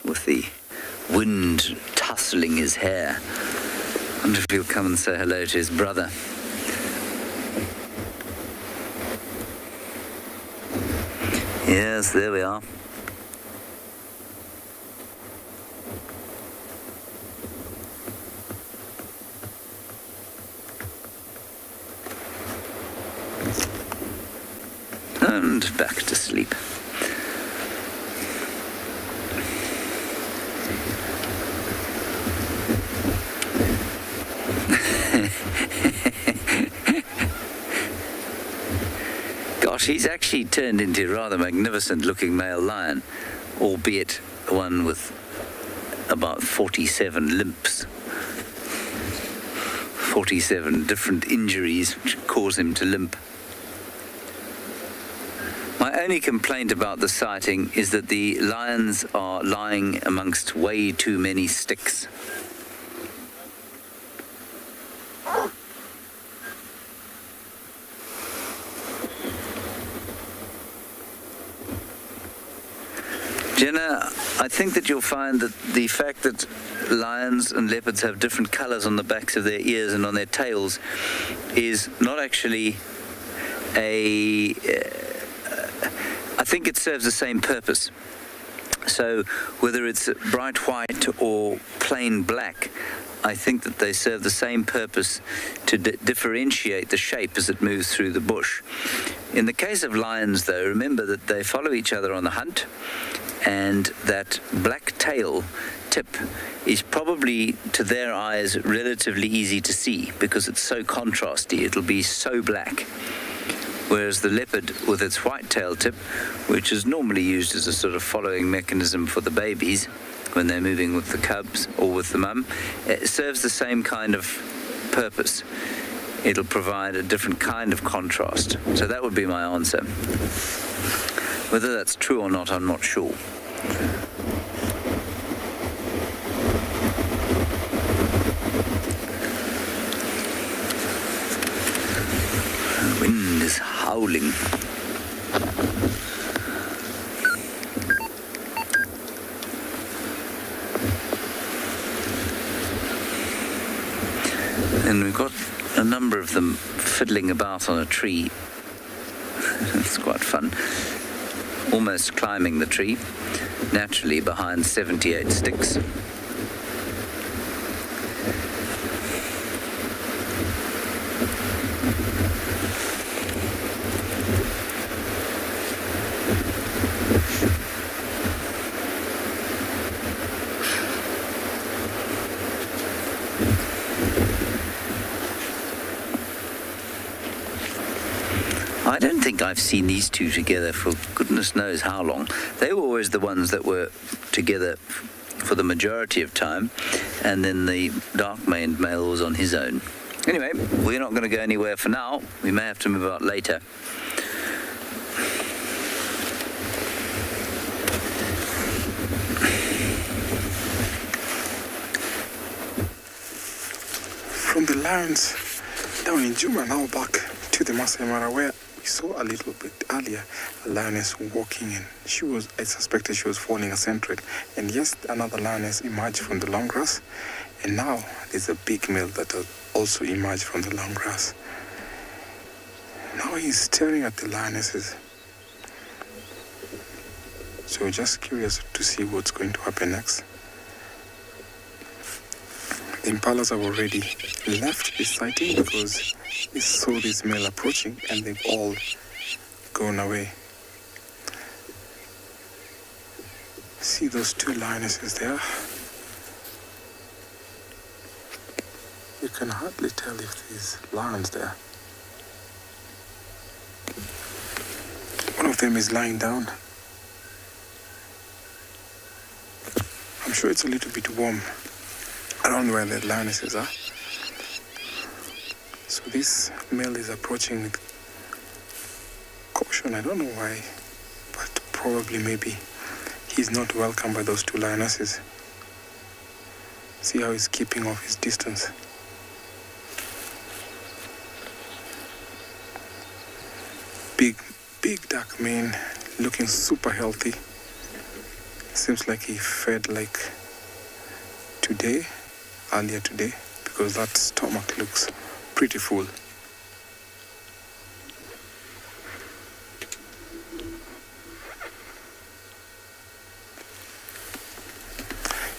With the wind tussling his hair. I wonder if he'll come and say hello to his brother. Yes, there we are. And back to sleep. Gosh, he's actually turned into a rather magnificent looking male lion, albeit one with about 47 limps. 47 different injuries which cause him to limp. My only complaint about the sighting is that the lions are lying amongst way too many sticks. Jenna, I think that you'll find that the fact that lions and leopards have different colors on the backs of their ears and on their tails is not actually I think it serves the same purpose. So whether it's bright white or plain black, I think that they serve the same purpose to differentiate the shape as it moves through the bush. In the case of lions, though, remember that they follow each other on the hunt, and that black tail tip is probably, to their eyes, relatively easy to see because it's so contrasty. It'll be so black. Whereas the leopard, with its white tail tip, which is normally used as a sort of following mechanism for the babies when they're moving with the cubs or with the mum, it serves the same kind of purpose. It'll provide a different kind of contrast. So that would be my answer. Whether that's true or not, I'm not sure. The wind is howling. And we've got a number of them fiddling about on a tree. It's quite fun. Almost climbing the tree, naturally behind 78 sticks. I don't think I've seen these two together for goodness knows how long. They were always the ones that were together for the majority of time, and then the dark-maned male was on his own. Anyway, we're not going to go anywhere for now. We may have to move out later. From the lions down in Juma, now back to the Masai Mara, where we saw a little bit earlier a lioness walking in. I suspected she was following a scent. And yes, another lioness emerged from the long grass. And now there's a big male that has also emerged from the long grass. Now he's staring at the lionesses. So we're just curious to see what's going to happen next. The impalas have already left this sighting because they saw this male approaching and they've all gone away. See those two lionesses there? You can hardly tell if there's lions there. One of them is lying down. I'm sure it's a little bit warm around where the lionesses are. So this male is approaching with caution. I don't know why, but probably maybe he's not welcomed by those two lionesses. See how he's keeping off his distance. Big dark mane, looking super healthy. Seems like he fed like earlier today, because that stomach looks pretty full.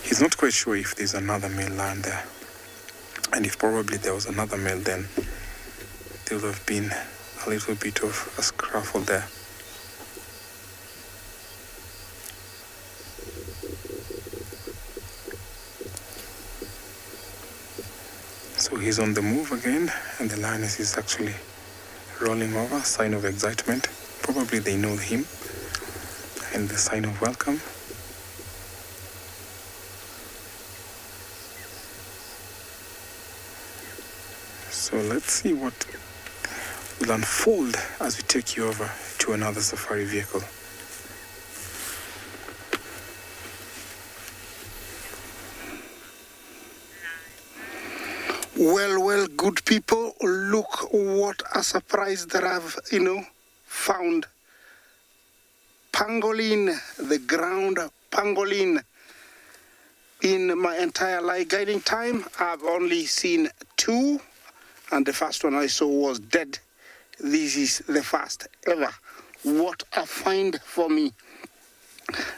He's not quite sure if there's another male lion there. And if probably there was another male, then there would have been a little bit of a scruffle there. So he's on the move again, and the lioness is actually rolling over, sign of excitement. Probably they know him, and the sign of welcome. So let's see what will unfold as we take you over to another safari vehicle. Well, good people, look what a surprise that I've, found. Pangolin, the ground pangolin. In my entire live guiding time, I've only seen 2, and the first one I saw was dead. This is the first ever. What a find for me.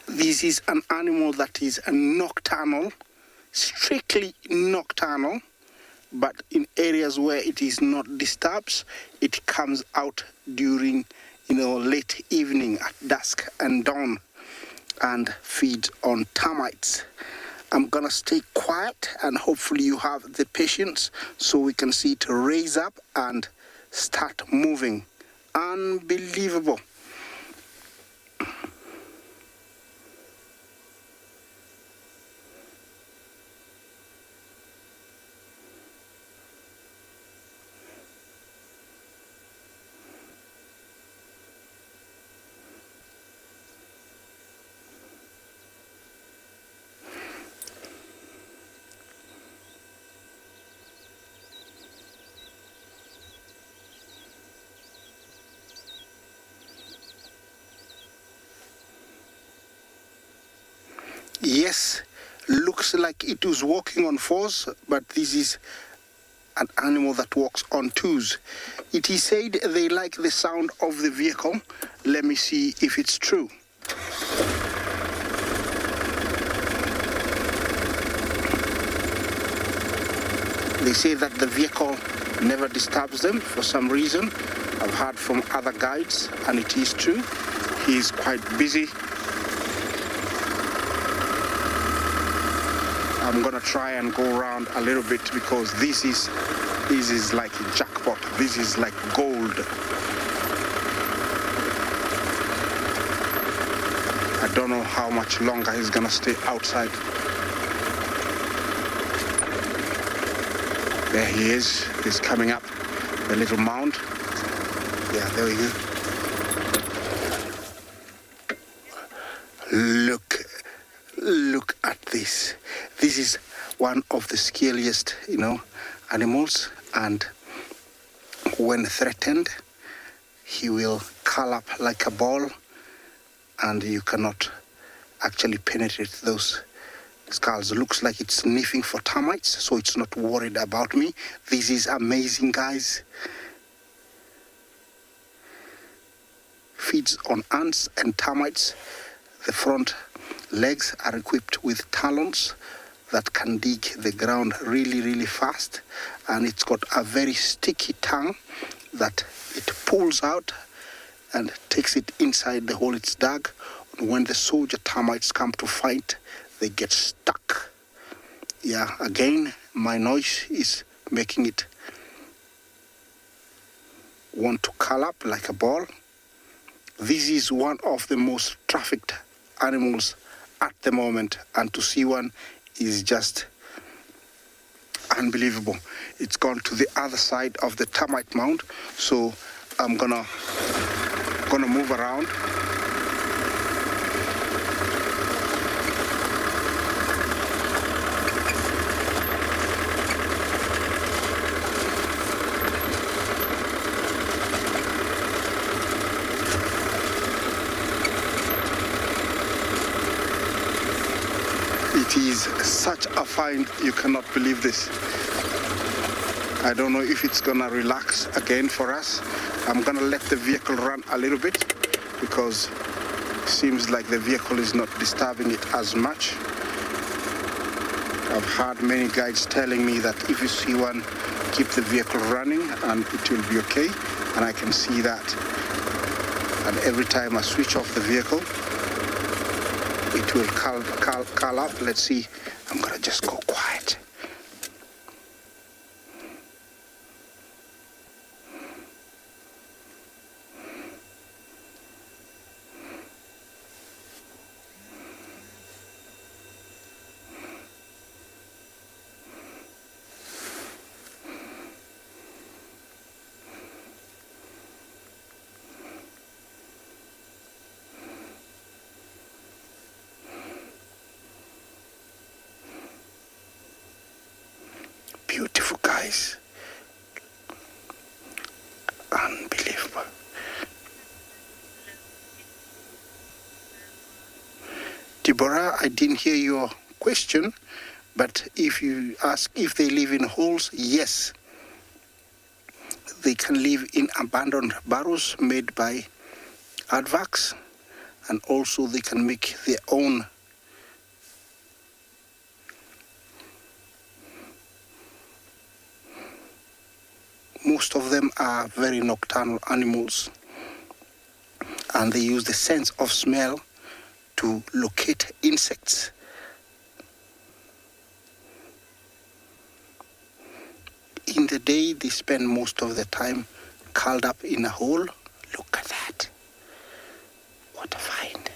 This is an animal that is nocturnal, strictly nocturnal, but in areas where it is not disturbed, it comes out during, late evening at dusk and dawn and feeds on termites. I'm gonna stay quiet and hopefully you have the patience so we can see it raise up and start moving. Unbelievable. Yes, looks like it was walking on 4s, but this is an animal that walks on 2s. It is said they like the sound of the vehicle. Let me see if it's true. They say that the vehicle never disturbs them for some reason. I've heard from other guides, and it is true. He is quite busy. I'm gonna try and go around a little bit because this is like a jackpot. This is like gold. I don't know how much longer he's gonna stay outside. There he is. He's coming up the little mound. Yeah, there we go. Look at this. This is one of the scariest, animals, and when threatened, he will curl up like a ball, and you cannot actually penetrate those skulls. It looks like it's sniffing for termites, so it's not worried about me. This is amazing, guys. Feeds on ants and termites. The front legs are equipped with talons that can dig the ground really, really fast, and it's got a very sticky tongue that it pulls out and takes it inside the hole it's dug. And when the soldier termites come to fight, they get stuck. Yeah, again, my noise is making it want to curl up like a ball. This is one of the most trafficked animals at the moment, and to see one is just unbelievable. It's gone to the other side of the termite mound, so I'm gonna move around. It is such a find, you cannot believe this. I don't know if it's gonna relax again for us. I'm gonna let the vehicle run a little bit because it seems like the vehicle is not disturbing it as much. I've heard many guides telling me that if you see one, keep the vehicle running and it will be okay, and I can see that. And every time I switch off the vehicle, it will curl up. Let's see. I'm gonna just go quiet. guys. Unbelievable. Deborah, I didn't hear your question, but if you ask if they live in holes, yes. They can live in abandoned burrows made by advacs, and also they can make their own most of them are very nocturnal animals, and they use the sense of smell to locate insects. In the day, they spend most of the time curled up in a hole. Look at that. What a find.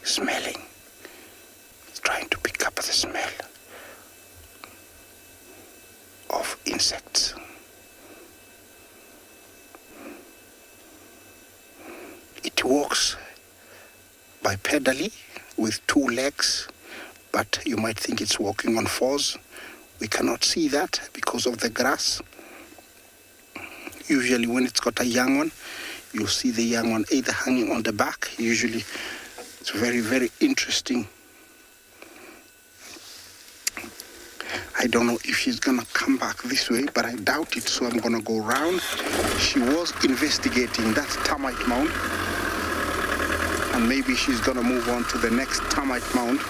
Smelling. It's trying to pick up the smell of insects. It walks bipedally with 2 legs, but you might think it's walking on 4s. We cannot see that because of the grass. Usually when it's got a young one, you'll see the young one either hanging on the back. Usually it's very, very interesting. I don't know if she's gonna come back this way, but I doubt it, so I'm gonna go round. She was investigating that termite mound, and maybe she's gonna move on to the next termite mound.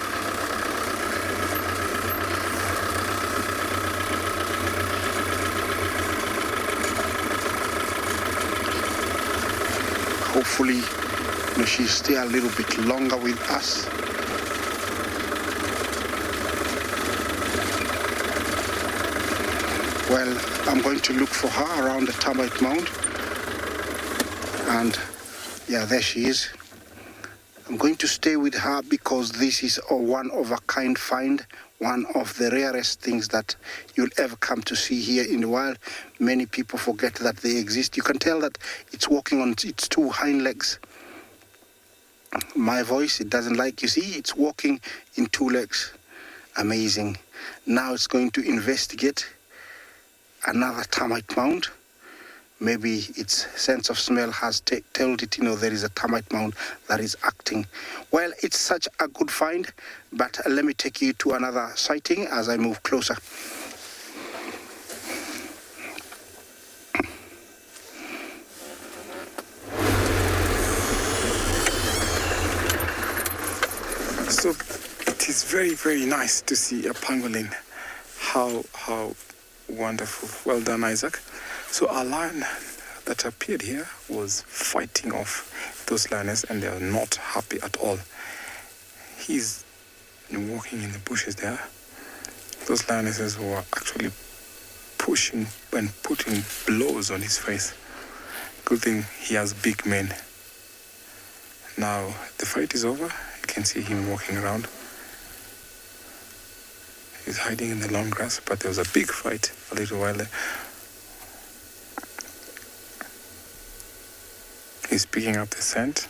Hopefully, she'll stay a little bit longer with us. Well, I'm going to look for her around the termite mound. And yeah, there she is. I'm going to stay with her because this is a one-of-a-kind find, one of the rarest things that you'll ever come to see here in the wild. Many people forget that they exist. You can tell that it's walking on its 2 hind legs. My voice, it doesn't like, you see, it's walking in 2 legs. Amazing. Now it's going to investigate another termite mound. Maybe its sense of smell has told it, there is a termite mound that is acting. Well, it's such a good find, but let me take you to another sighting as I move closer. So it is very, very nice to see a pangolin. How wonderful. Well done, Isaac. So our lion that appeared here was fighting off those lioness, and they are not happy at all. He's walking in the bushes there. Those lionesses were actually pushing and putting blows on his face. Good thing he has big men. Now the fight is over. You can see him walking around. He's hiding in the long grass, but there was a big fight a little while there. He's picking up the scent.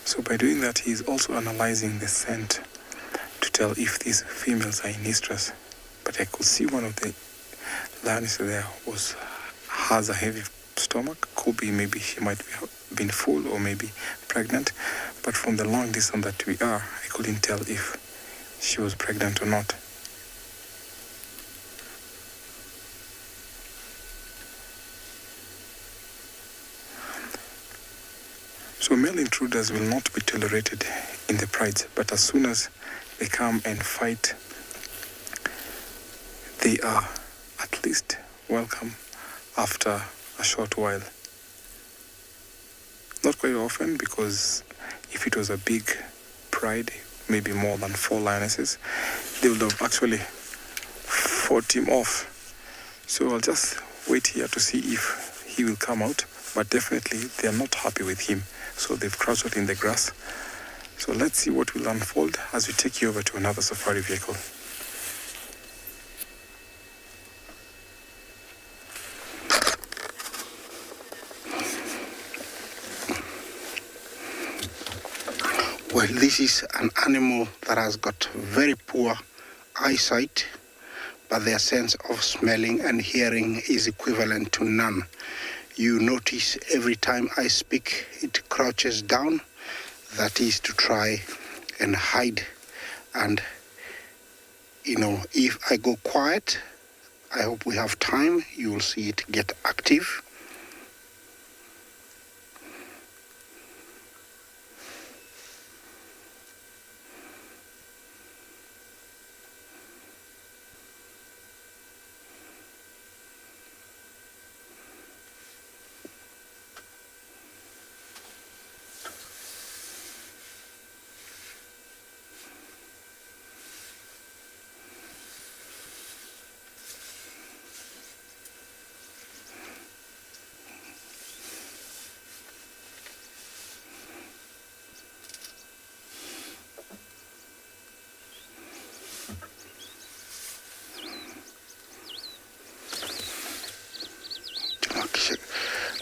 So by doing that, he's also analyzing the scent to tell if these females are in estrus. But I could see one of the lionesses there has a heavy stomach. Could be maybe she might be been full or maybe pregnant. But from the long distance that we are, I couldn't tell if she was pregnant or not. So male intruders will not be tolerated in the prides, but as soon as they come and fight, they are at least welcome after a short while. Not quite often, because if it was a big pride, maybe more than 4 lionesses, they would have actually fought him off. So I'll just wait here to see if he will come out, but definitely they are not happy with him, so they've crouched in the grass. So let's see what will unfold as we take you over to another safari vehicle. Well, this is an animal that has got very poor eyesight, but their sense of smelling and hearing is equivalent to none. You notice every time I speak, it crouches down. That is to try and hide. And, if I go quiet, I hope we have time, you will see it get active.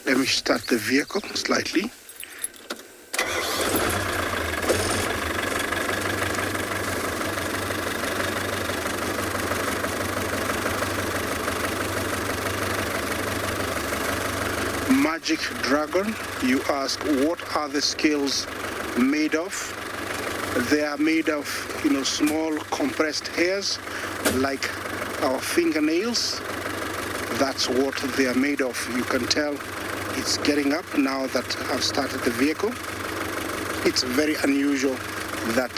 Let me start the vehicle slightly. Magic Dragon, you ask, what are the scales made of? They are made of, small compressed hairs like our fingernails. That's what they are made of. You can tell it's getting up now that I've started the vehicle. It's very unusual that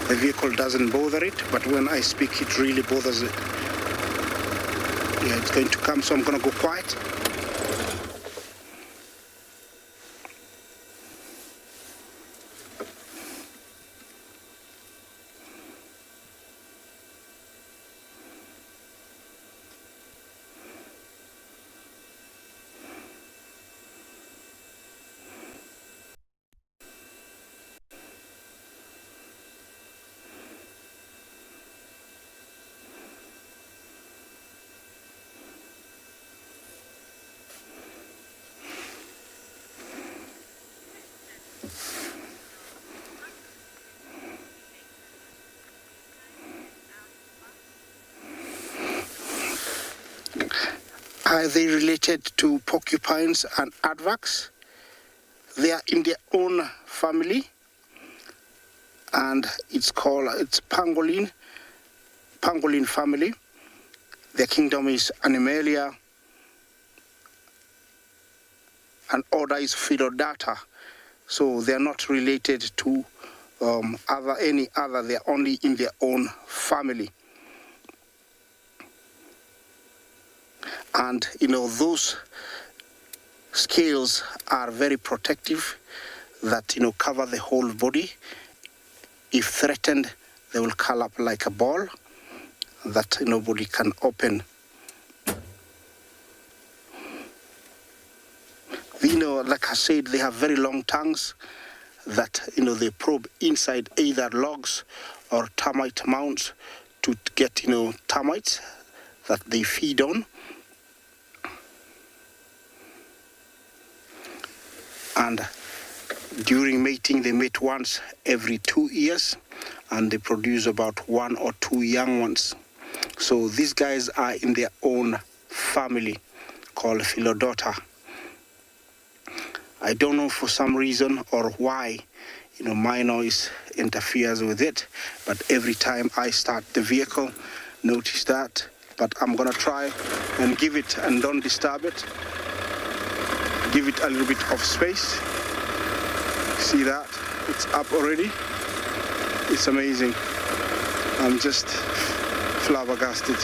the vehicle doesn't bother it, but when I speak, it really bothers it. Yeah, it's going to come, so I'm going to go quiet. Are they related to porcupines and aardvarks? They are in their own family, and it's pangolin family. Their kingdom is Animalia, and order is Philodata. So they are not related to any other. They are only in their own family. And, those scales are very protective, that, cover the whole body. If threatened, they will curl up like a ball that nobody can open. Like I said, they have very long tongues that, they probe inside either logs or termite mounds to get, termites that they feed on. And during mating, they mate once every 2 years, and they produce about 1 or 2 young ones. So these guys are in their own family called Philodota. I don't know for some reason or why, my noise interferes with it, but every time I start the vehicle, notice that. But I'm gonna try and give it, and don't disturb it. Give it a little bit of space. See that? It's up already. It's amazing. I'm just flabbergasted.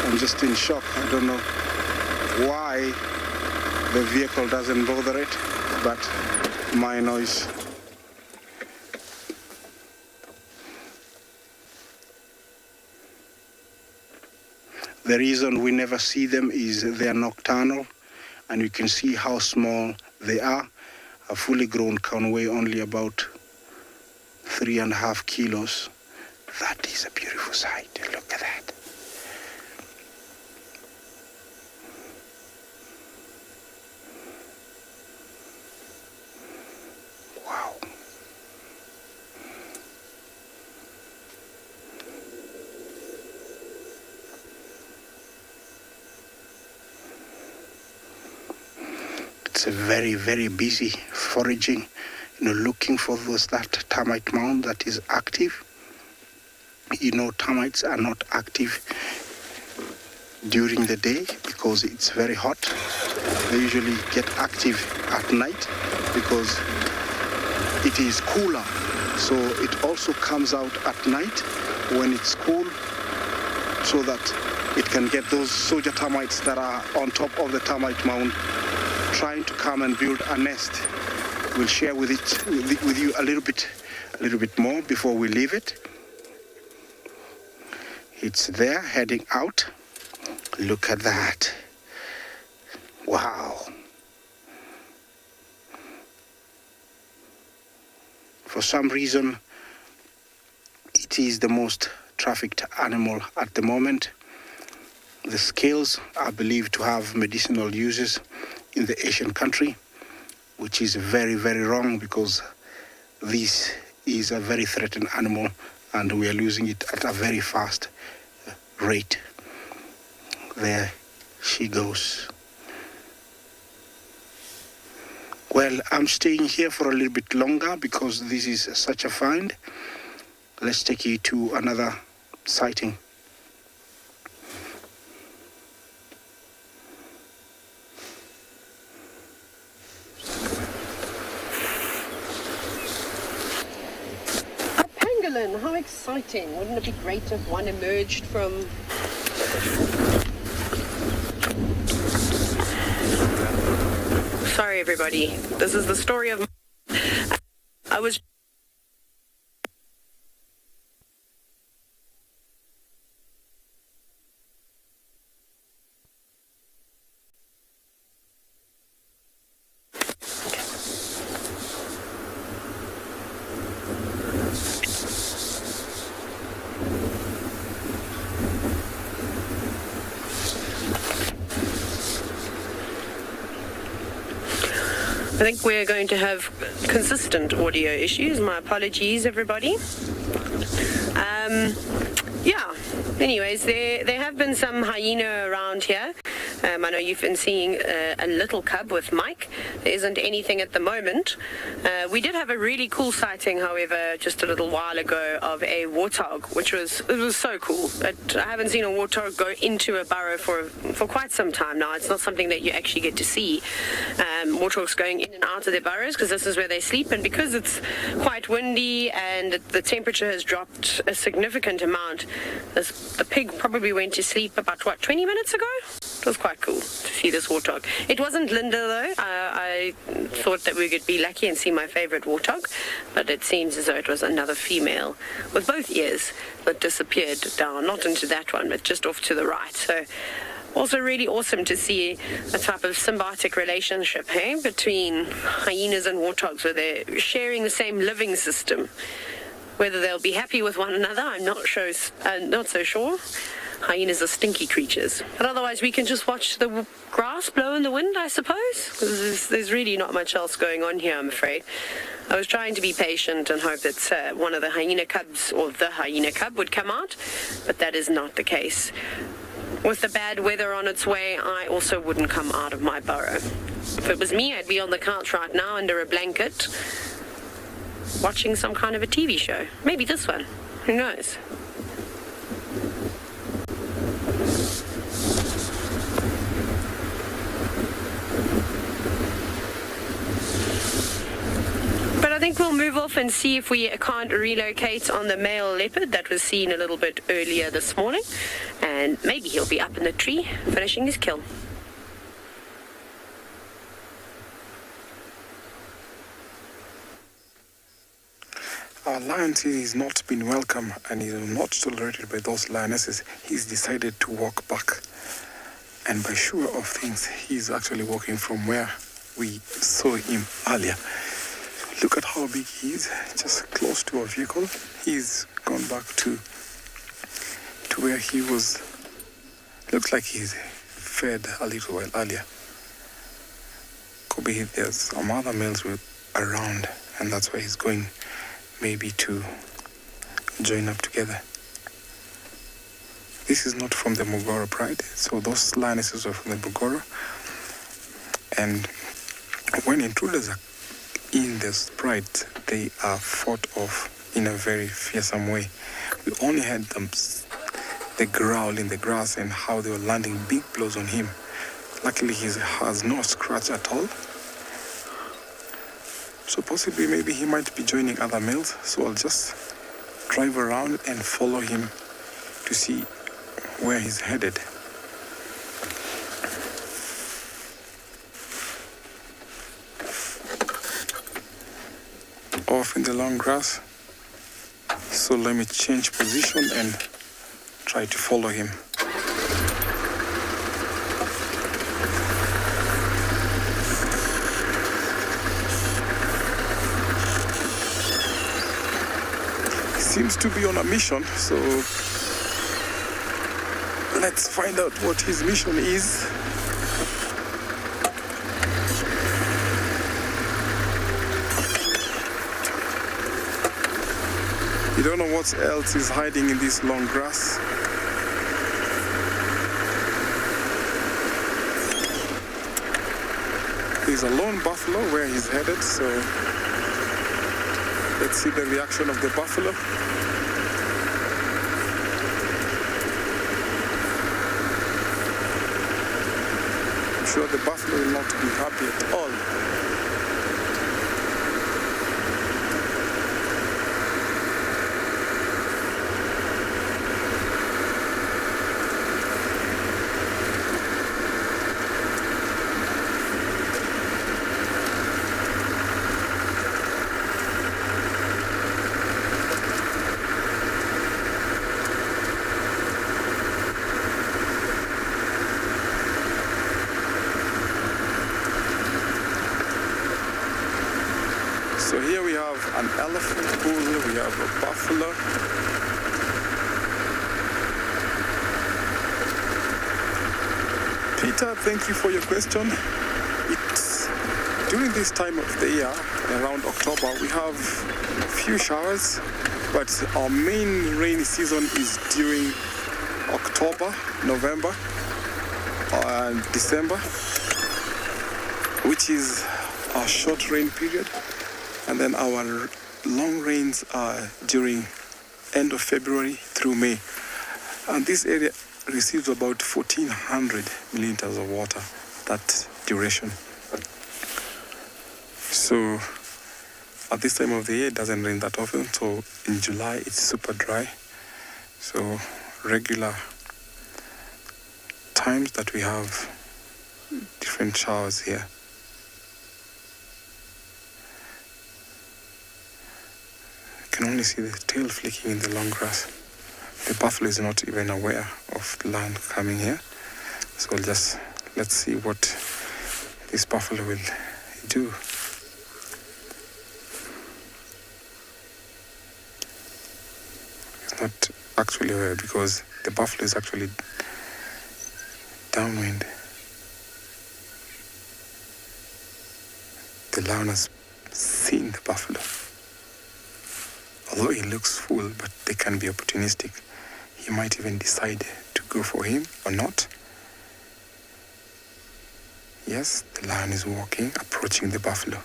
I'm just in shock. I don't know why the vehicle doesn't bother it, but my noise. The reason we never see them is they are nocturnal, and you can see how small they are. A fully grown can weigh only about 3.5 kilos. That is a beautiful sight. Look at that. Wow. It's a very, very busy foraging, looking for that termite mound that is active. Termites are not active during the day because it's very hot. They usually get active at night because it is cooler. So it also comes out at night when it's cool so that it can get those soldier termites that are on top of the termite mound trying to come and build a nest. We'll share with you a little bit more before we leave it. It's there heading out. Look at that. Wow. For some reason, it is the most trafficked animal at the moment. The scales are believed to have medicinal uses in the Asian country, which is very, very wrong because this is a very threatened animal and we are losing it at a very fast rate. There she goes. Well, I'm staying here for a little bit longer because this is such a find. Let's take you to another sighting. How exciting. Wouldn't it be great if one emerged from... Sorry, everybody. This is the story of... I was... I think we're going to have consistent audio issues. My apologies, everybody. Yeah. Anyways, there have been some hyena around here. I know you've been seeing a little cub with Mike. There isn't anything at the moment. We did have a really cool sighting, however, just a little while ago of a warthog, which was so cool. I haven't seen a warthog go into a burrow for quite some time now. It's not something that you actually get to see. Warthogs going in and out of their burrows because this is where they sleep, and because it's quite windy and the temperature has dropped a significant amount, the pig probably went to sleep about 20 minutes ago. It was quite cool to see this warthog. It wasn't Linda though. I thought that we could be lucky and see my favorite warthog, but it seems as though it was another female with both ears that disappeared down, not into that one, but just off to the right. So also really awesome to see a type of symbiotic relationship between hyenas and warthogs, where they're sharing the same living system. Whether they'll be happy with one another, I'm not so sure. Hyenas are stinky creatures. But otherwise, we can just watch the grass blow in the wind, I suppose, because there's really not much else going on here, I'm afraid. I was trying to be patient and hope that one of the hyena cubs, or the hyena cub, would come out, but that is not the case. With the bad weather on its way, I also wouldn't come out of my burrow. If it was me, I'd be on the couch right now under a blanket, watching some kind of a TV show. Maybe this one. Who knows? But I think we'll move off and see if we can't relocate on the male leopard that was seen a little bit earlier this morning. And maybe he'll be up in the tree finishing his kill. Our lion, since he's not been welcome and he's not tolerated by those lionesses, he's decided to walk back. And by sure of things, he's actually walking from where we saw him earlier. Look at how big he is, just close to our vehicle. He's gone back to where he was. Looks like he's fed a little while earlier. Could be there's some other males around, and that's why he's going maybe to join up together. This is not from the Mugoro pride, so those lionesses are from the Mugoro. And when intruders are in this pride, they are fought off in a very fearsome way. We only had the growl in the grass and how they were landing big blows on him. Luckily, he has no scratch at all. So possibly maybe he might be joining other males. So I'll just drive around and follow him to see where he's headed. Off in the long grass. So let me change position and try to follow him. Seems to be on a mission, so let's find out what his mission is. You don't know what else is hiding in this long grass. There's a lone buffalo where he's headed, so let's see the reaction of the buffalo. I'm sure the buffalo will not be happy at all. So here we have an elephant bull, we have a buffalo. Peter, thank you for your question. It's during this time of the year, around October, we have few showers, but our main rainy season is during October, November, and December, which is our short rain period. And then our long rains are during end of February through May. And this area receives about 1,400 milliliters of water, that duration. So at this time of the year, it doesn't rain that often. So in July, it's super dry. So regular times that we have different showers here. You can only see the tail flicking in the long grass. The buffalo is not even aware of the lion coming here. So let's see what this buffalo will do. It's not actually aware because the buffalo is actually downwind. The lion has seen the buffalo. Although he looks full, but they can be opportunistic. He might even decide to go for him or not. Yes, the lion is walking, approaching the buffalo.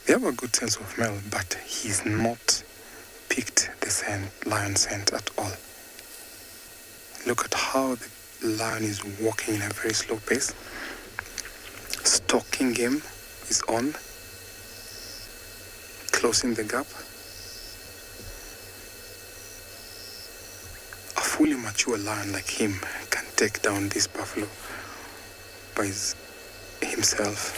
They have a good sense of smell, but he's not picked the lion scent at all. Look at how the lion is walking in a very slow pace. Stalking game is on, closing the gap. A fully mature lion like him can take down this buffalo by himself.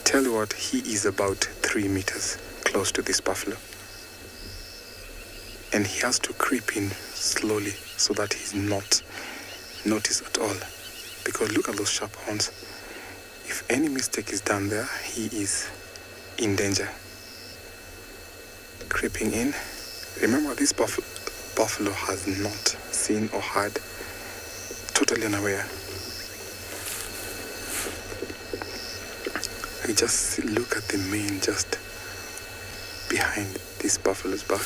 tell you what, he is about 3 meters close to this buffalo. And he has to creep in slowly so that he's not noticed at all. Because look at those sharp horns. If any mistake is done there, he is in danger. Creeping in. Remember, this buffalo has not seen or heard, totally unaware. We just look at the mane just behind this buffalo's back.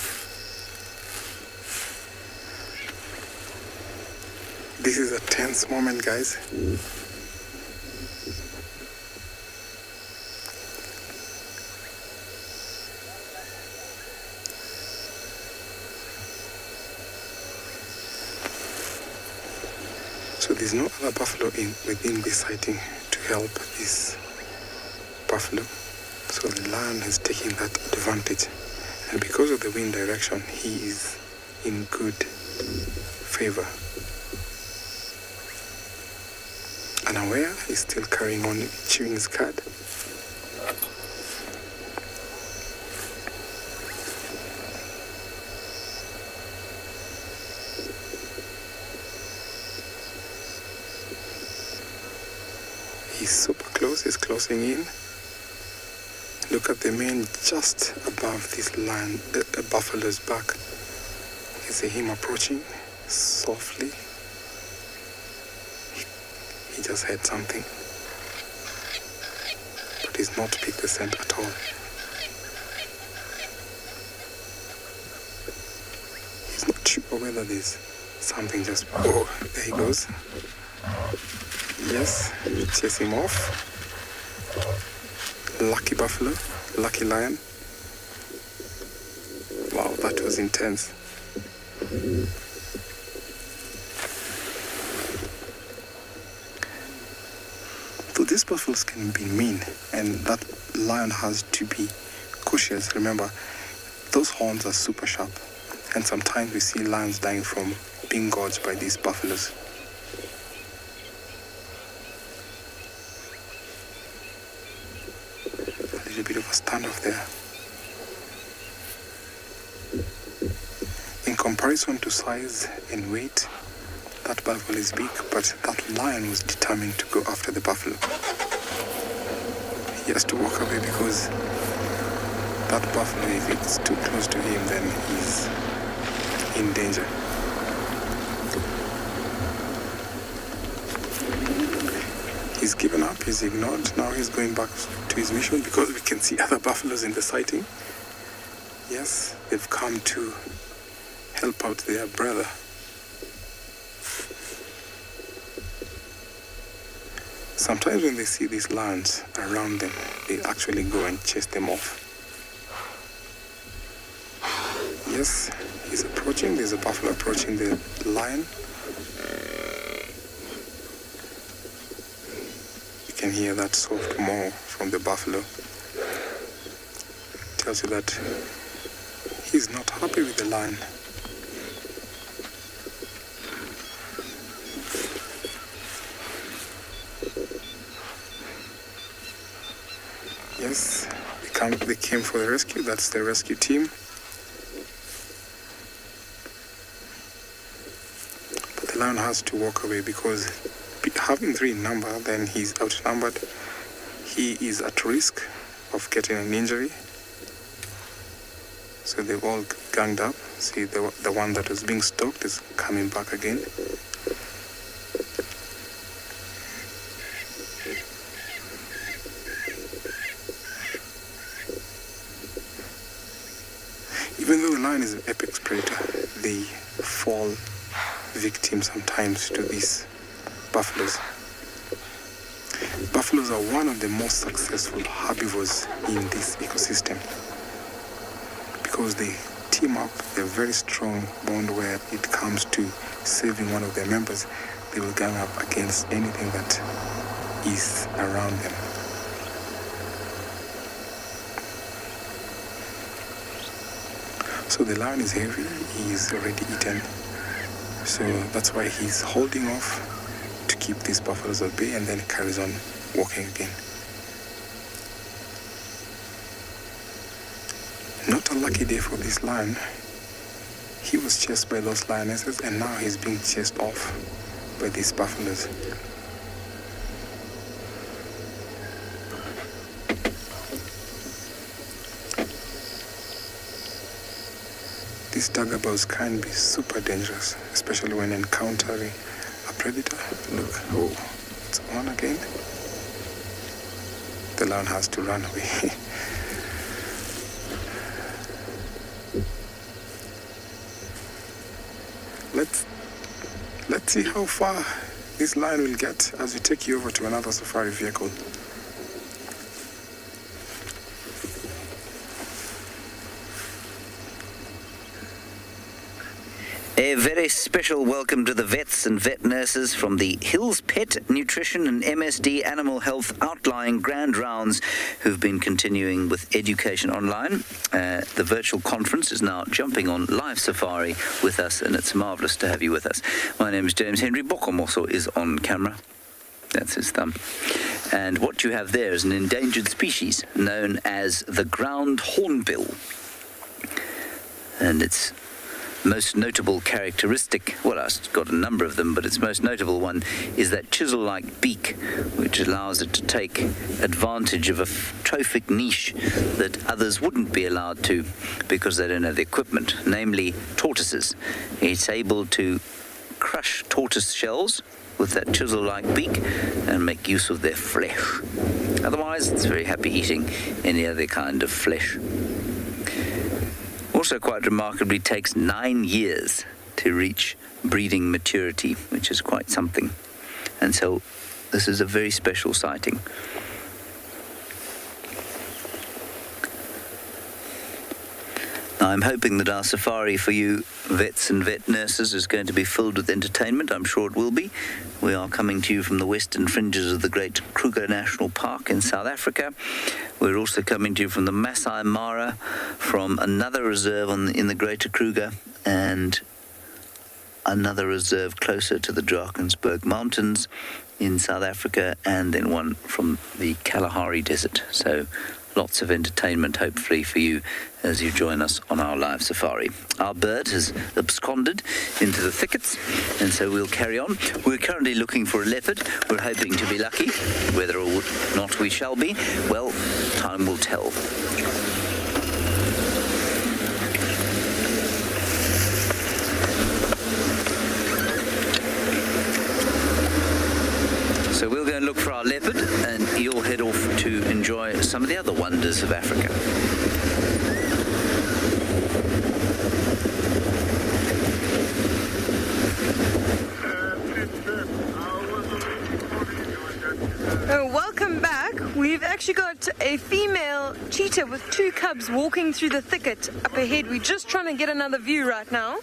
This is a tense moment, guys. So there's no other buffalo within this sighting to help this buffalo. So the lion is taking that advantage. And because of the wind direction, he is in good favor. Unaware, he's still carrying on chewing his cud. He's super close, he's closing in. Look at the mane just above this buffalo's back. You see him approaching softly. He just had something, but he's not picked the scent at all. He's not sure whether there's something just... Oh, there he goes. Yes, chase him off. Lucky buffalo, lucky lion. Wow, that was intense. So these buffaloes can be mean, and that lion has to be cautious. Remember, those horns are super sharp, and sometimes we see lions dying from being gorged by these buffaloes. A little bit of a standoff there. In comparison to size and weight, that buffalo is big, but that lion was determined to go after the buffalo. He has to walk away because that buffalo, if it's too close to him, then he's in danger. He's given up, he's ignored. Now he's going back to his mission because we can see other buffaloes in the sighting. Yes, they've come to help out their brother. Sometimes when they see these lions around them, they actually go and chase them off. Yes, he's approaching. There's a buffalo approaching the lion. You can hear that soft moan from the buffalo. Tells you that he's not happy with the lion. Yes, they came for the rescue. That's the rescue team. But the lion has to walk away because having 3 in number, then he's outnumbered. He is at risk of getting an injury. So they've all ganged up. See, the one that was being stalked is coming back again. Even though the lion is an apex predator, they fall victim sometimes to these buffaloes. Buffaloes are one of the most successful herbivores in this ecosystem because they team up. They're very strong bond where it comes to saving one of their members. They will gang up against anything that is around them. So the lion is heavy, he is already eaten. So that's why he's holding off to keep these buffaloes at bay and then carries on walking again. Not a lucky day for this lion. He was chased by those lionesses and now he's being chased off by these buffaloes. These daggerbows can be super dangerous, especially when encountering a predator. Look, oh, it's on again. The lion has to run away. Let's see how far this lion will get as we take you over to another safari vehicle. A very special welcome to the vets and vet nurses from the Hills Pet Nutrition and MSD Animal Health Outlying Grand Rounds who've been continuing with education online. The virtual conference is now jumping on live safari with us, and it's marvellous to have you with us. My name is James Henry. Bokomoso is on camera. That's his thumb. And what you have there is an endangered species known as the ground hornbill. And its most notable characteristic, well, it's got a number of them, but its most notable one is that chisel-like beak, which allows it to take advantage of a trophic niche that others wouldn't be allowed to because they don't have the equipment, namely tortoises. It's able to crush tortoise shells with that chisel-like beak and make use of their flesh. Otherwise, it's very happy eating any other kind of flesh. Also, quite remarkably, takes 9 years to reach breeding maturity, which is quite something. And so this is a very special sighting. Now, I'm hoping that our safari for you vets and vet nurses is going to be filled with entertainment. I'm sure it will be. We are coming to you from the western fringes of the Great Kruger National Park in South Africa. We're also coming to you from the Masai Mara, from another reserve in the Greater Kruger, and another reserve closer to the Drakensberg Mountains in South Africa, and then one from the Kalahari Desert. So lots of entertainment, hopefully, for you as you join us on our live safari. Our bird has absconded into the thickets, and so we'll carry on. We're currently looking for a leopard. We're hoping to be lucky. Whether or not we shall be, well, time will tell. So we'll go and look for our leopard, and you'll head off to enjoy some of the other wonders of Africa. Welcome back. We've actually got a female cheetah with 2 cubs walking through the thicket up ahead. We're just trying to get another view right now.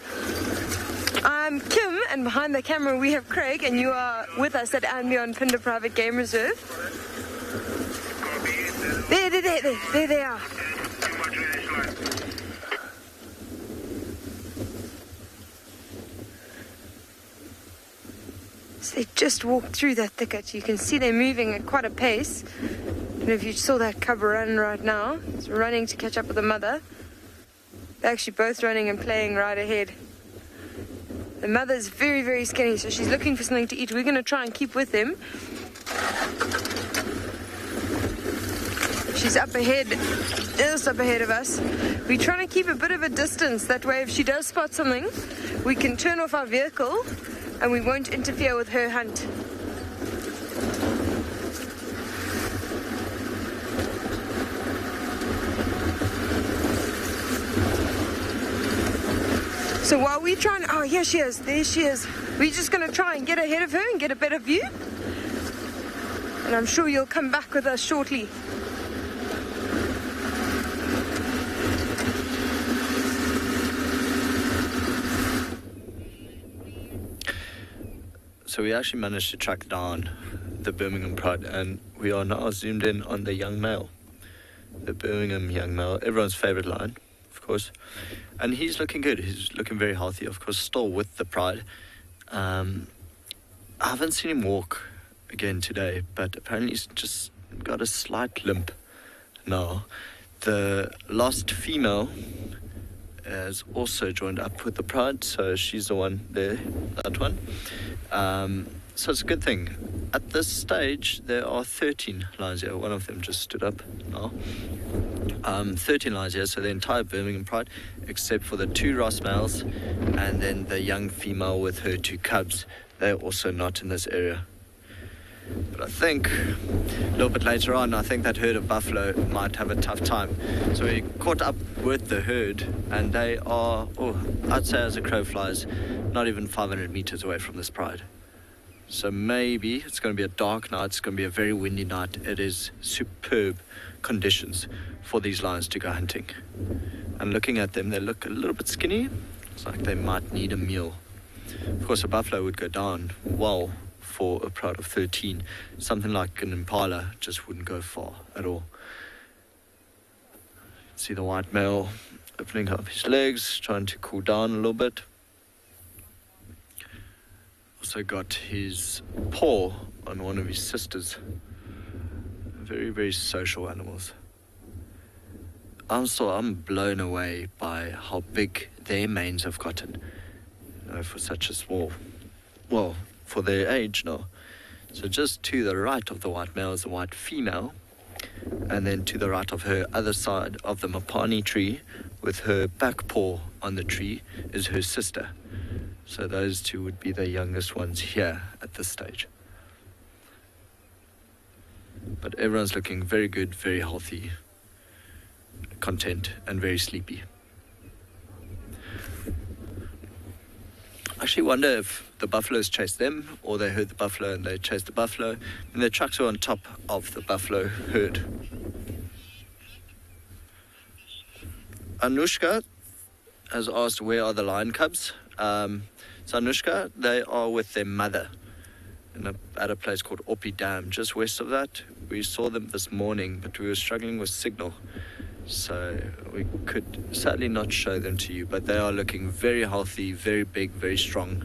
I'm Kim, and behind the camera we have Craig, and you are with us at Ambjørn Pinder Private Game Reserve. There they are. So they just walked through that thicket. You can see they're moving at quite a pace. I don't know if you saw that cub run right now. It's running to catch up with the mother. They're actually both running and playing right ahead. The mother's very, very skinny, so she's looking for something to eat. We're going to try and keep with them. She's up ahead, just up ahead of us. We're trying to keep a bit of a distance. That way, if she does spot something, we can turn off our vehicle and we won't interfere with her hunt. So while we try and, oh, here she is, there she is. We're just going to try and get ahead of her and get a better view. And I'm sure you'll come back with us shortly. So we actually managed to track down the Birmingham Pride, and we are now zoomed in on the young male. The Birmingham young male, everyone's favourite lion, of course. And he's looking good. He's looking very healthy, of course, still with the Pride. I haven't seen him walk again today, but apparently he's just got a slight limp now. The lost female has also joined up with the pride, so she's the one there, that one. So it's a good thing. At this stage, there are 13 lions here. One of them just stood up now. 13 lions here, so the entire Birmingham pride, except for the 2 Ross males and then the young female with her 2 cubs. They're also not in this area. But I think a little bit later on, I think that herd of buffalo might have a tough time. So we caught up with the herd, and they are, I'd say as a crow flies, not even 500 meters away from this pride. So maybe it's going to be a dark night, it's going to be a very windy night. It is superb conditions for these lions to go hunting. And looking at them, they look a little bit skinny. It's like they might need a meal. Of course, a buffalo would go down well for a pride of 13. Something like an impala just wouldn't go far at all. See the white male opening up his legs, trying to cool down a little bit. Also got his paw on one of his sisters. Very, very social animals. I'm blown away by how big their manes have gotten, for such a small, for their age now. So just to the right of the white male is the white female, and then to the right of her, other side of the mapani tree, with her back paw on the tree, is her sister. So those 2 would be the youngest ones here at this stage. But everyone's looking very good, very healthy, content, and very sleepy. I actually wonder if the buffaloes chased them, or they heard the buffalo and they chased the buffalo, and their trucks were on top of the buffalo herd. Anushka has asked, where are the lion cubs? So Anushka, they are with their mother at a place called Opi Dam, just west of that. We saw them this morning, but we were struggling with signal, so we could sadly not show them to you, but they are looking very healthy, very big, very strong,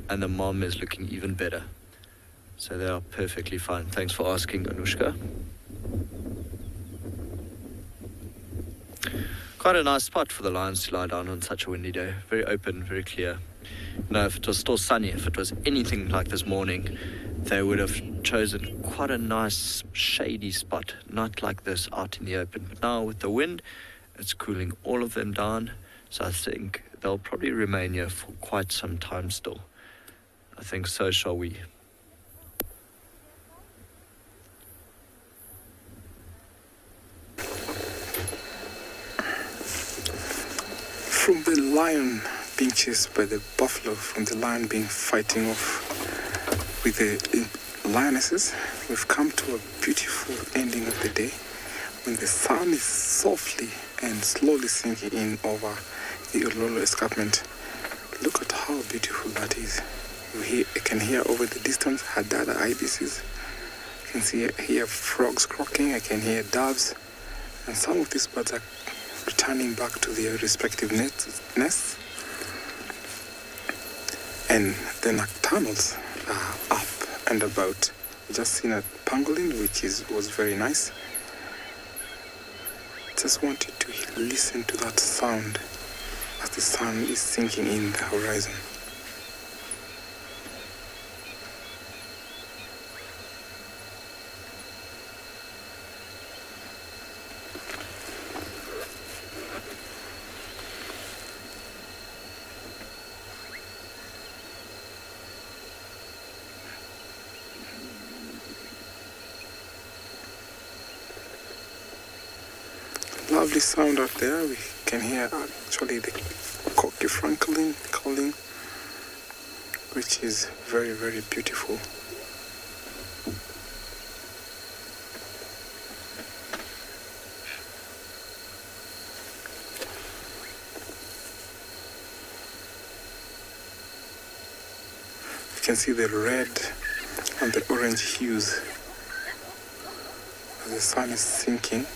and the mom is looking even better. So they are perfectly fine. Thanks for asking, Anushka. Quite a nice spot for the lions to lie down on such a windy day. Very open, very clear. If it was still sunny, if it was anything like this morning, they would have chosen quite a nice shady spot, not like this out in the open. But now with the wind, it's cooling all of them down, so I think they'll probably remain here for quite some time still. I think so shall we. From the lion being chased by the buffalo, from the lion being fighting off with the lionesses, we've come to a beautiful ending of the day when the sun is softly and slowly sinking in over the Ulolo escarpment. Look at how beautiful that is. You can hear over the distance Hadada ibises. I can hear frogs croaking. I can hear doves, and some of these birds are returning back to their respective nests. And the nocturnals are up and about. We just seen a pangolin, which was very nice. Just wanted to listen to that sound as the sun is sinking in the horizon. Lovely sound out there. We can hear actually the cocky francolin calling, which is very, very beautiful. You can see the red and the orange hues as the sun is sinking.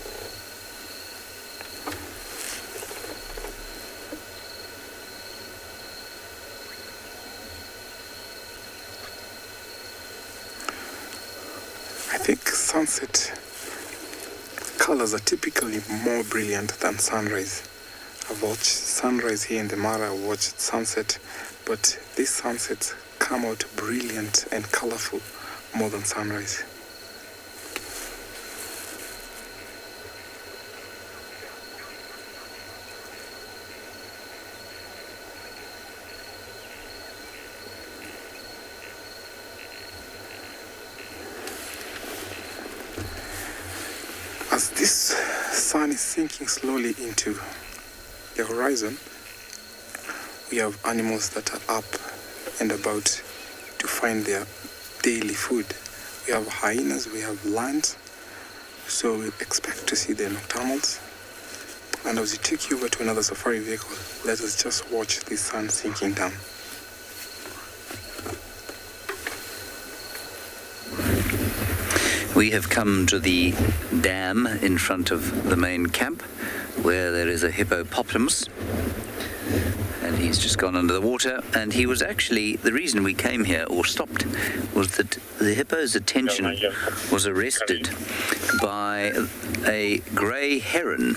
I think sunset colors are typically more brilliant than sunrise. I've watched sunrise here in the Mara, I've watched sunset, but these sunsets come out brilliant and colorful more than sunrise. As this sun is sinking slowly into the horizon, we have animals that are up and about to find their daily food. We have hyenas, we have lions, so we expect to see the nocturnals. And as we take you over to another safari vehicle, let us just watch the sun sinking down. We have come to the dam in front of the main camp where there is a hippopotamus, and he's just gone under the water. And he was actually, the reason we came here or stopped was that the hippo's attention was arrested by a grey heron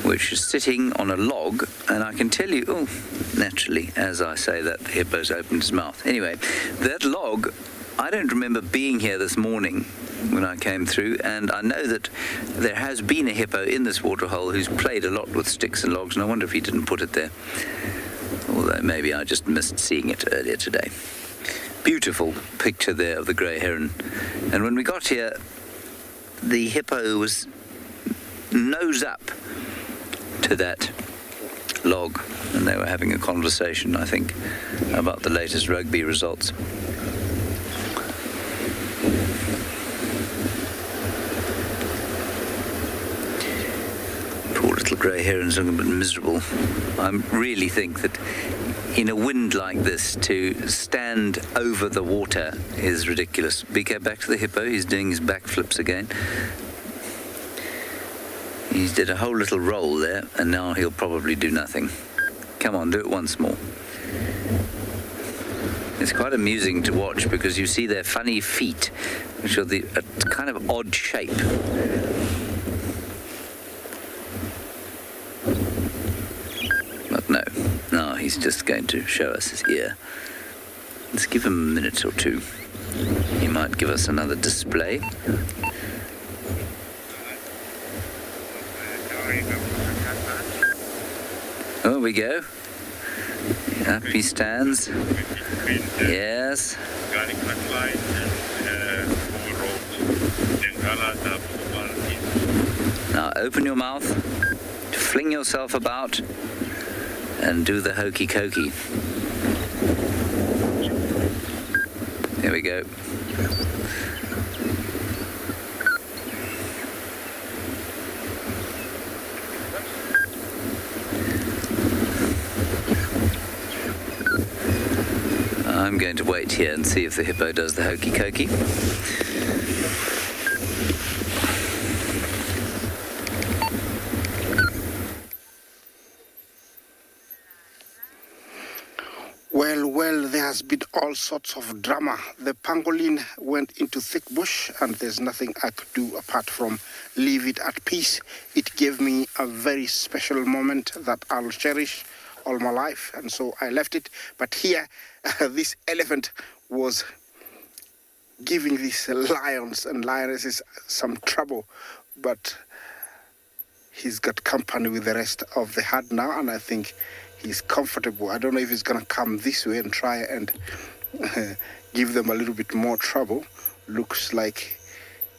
which is sitting on a log, and I can tell you, naturally, as I say that, the hippo's opened his mouth. Anyway, that log, I don't remember being here this morning when I came through, and I know that there has been a hippo in this waterhole who's played a lot with sticks and logs, and I wonder if he didn't put it there. Although maybe I just missed seeing it earlier today. Beautiful picture there of the grey heron. And when we got here, the hippo was nose up to that log, and they were having a conversation, I think, about the latest rugby results. Little grey herons looking a bit miserable. I really think that in a wind like this to stand over the water is ridiculous. BK, back to the hippo. He's doing his backflips again. He's did a whole little roll there, and now he'll probably do nothing. Come on, do it once more. It's quite amusing to watch because you see their funny feet, which are a kind of odd shape. But no, he's just going to show us his ear. Let's give him a minute or two. He might give us another display. Oh, we go. Up he stands. Yes. Now open your mouth, fling yourself about, and do the hokey cokey. Here we go. I'm going to wait here and see if the hippo does the hokey cokey. Well, there has been all sorts of drama. The pangolin went into thick bush, and there's nothing I could do apart from leave it at peace. It gave me a very special moment that I'll cherish all my life, and so I left it. But here, this elephant was giving these lions and lionesses some trouble, but he's got company with the rest of the herd now, and I think he's comfortable. I don't know if he's going to come this way and try and give them a little bit more trouble. Looks like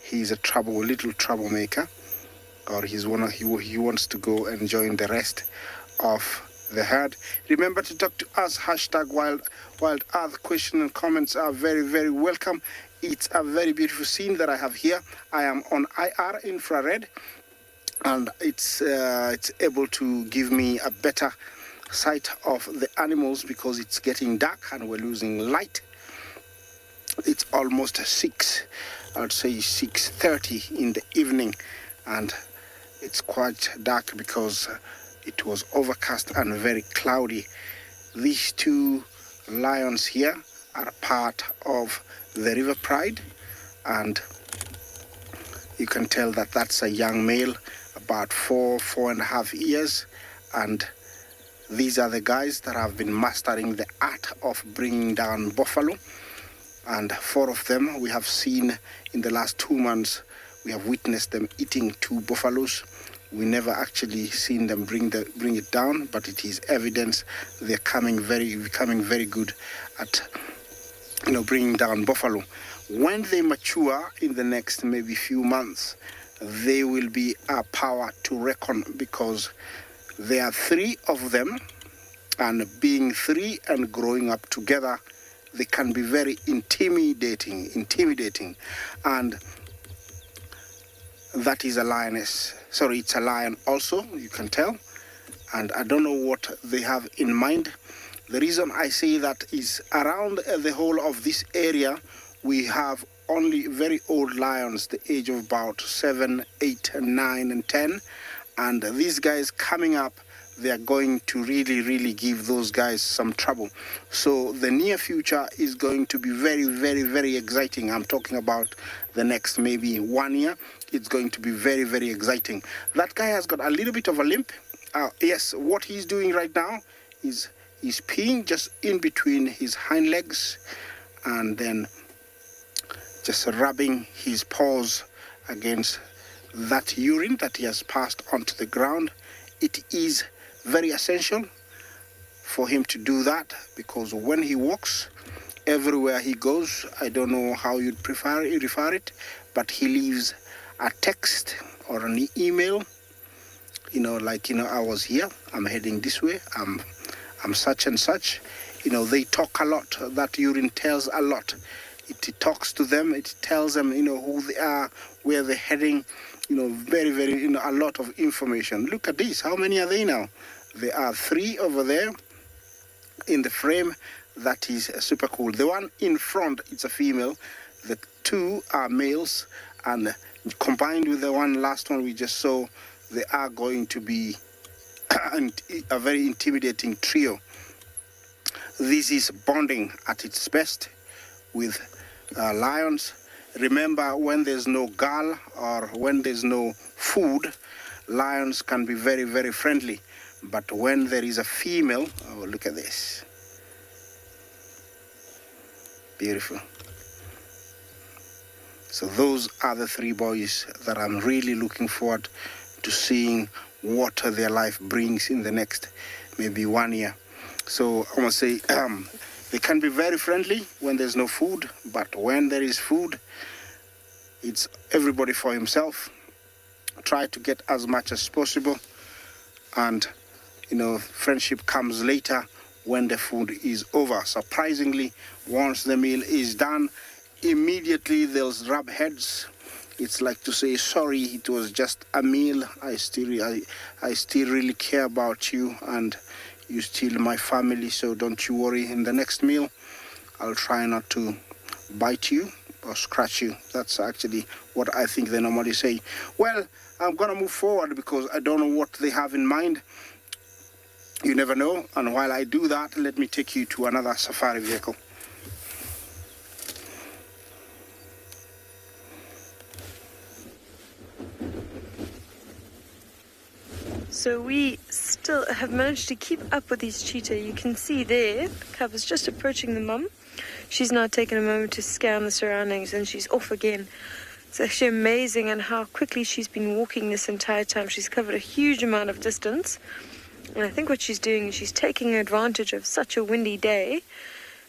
he's a little troublemaker, or he wants to go and join the rest of the herd. Remember to talk to us. Hashtag Wild Earth. Question and comments are very, very welcome. It's a very beautiful scene that I have here. I am on IR infrared, and it's able to give me a better sight of the animals because it's getting dark and we're losing light. It's almost 6, I'd say 6:30 in the evening, and it's quite dark because it was overcast and very cloudy. These two lions here are part of the River Pride, and You can tell that that's a young male, about 4.5 years, and these are the guys that have been mastering the art of bringing down buffalo. And 4 of them we have seen in the last 2 months. We have witnessed them eating 2 buffaloes. We never actually seen them bring it down, but it is evidence they're becoming very good at bringing down buffalo. When they mature in the next maybe few months, they will be a power to reckon, because there are 3 of them, and being 3 and growing up together, they can be very intimidating, and that is a lioness. Sorry, it's a lion also, you can tell, and I don't know what they have in mind. The reason I say that is around the whole of this area, we have only very old lions, the age of about 7, 8, 9, and 10, and these guys coming up, they are going to really give those guys some trouble. So the near future is going to be very exciting. I'm talking about the next maybe 1 year. It's going to be very exciting. That guy has got a little bit of a limp. Yes, what he's doing right now is he's peeing just in between his hind legs, and then just rubbing his paws against that urine that he has passed onto the ground. It is very essential for him to do that, because when he walks, everywhere he goes, I don't know how you'd refer it, but he leaves a text or an email, like, I was here, I'm heading this way, I'm such and such. They talk a lot. That urine tells a lot. It talks to them, it tells them, who they are, where they're heading, very, a lot of information. Look at this. How many are they now? There are 3 over there in the frame. That is super cool. The one in front, it's a female. The 2 are males, and combined with the last one we just saw, they are going to be a very intimidating trio. This is bonding at its best with lions. Remember, when there's no girl or when there's no food, lions can be very friendly. But when there is a female, oh, look at this. Beautiful. So those are the 3 boys that I'm really looking forward to seeing what their life brings in the next maybe 1 year. So I want to say they can be very friendly when there's no food, but when there is food, it's everybody for himself. Try to get as much as possible, and friendship comes later when the food is over. Surprisingly, once the meal is done, immediately they'll rub heads. It's like to say, sorry, it was just a meal. I still really care about you, and you still my family, so don't you worry. In the next meal, I'll try not to bite you or scratch you. That's actually what I think they normally say. Well, I'm gonna move forward because I don't know what they have in mind. You never know. And while I do that, let me take you to another safari vehicle. So we still have managed to keep up with these cheetah. You can see there, the cub is just approaching the mum. She's now taken a moment to scan the surroundings and she's off again. It's actually amazing and how quickly she's been walking this entire time. She's covered a huge amount of distance. And I think what she's doing is she's taking advantage of such a windy day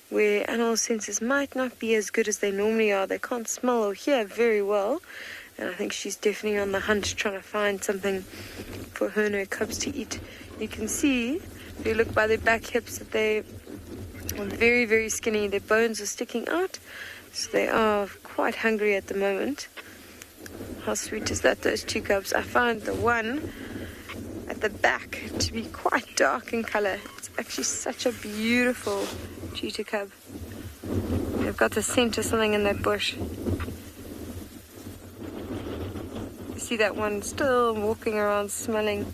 where animal senses might not be as good as they normally are. They can't smell or hear very well. And I think she's definitely on the hunt trying to find something for her and her cubs to eat. You can see, if you look by their back hips, that they are very, very skinny. Their bones are sticking out. So they are quite hungry at the moment. How sweet is that, those 2 cubs? I found the one at the back to be quite dark in color. It's actually such a beautiful cheetah cub. They've got the scent of something in that bush. You see that one still walking around smelling.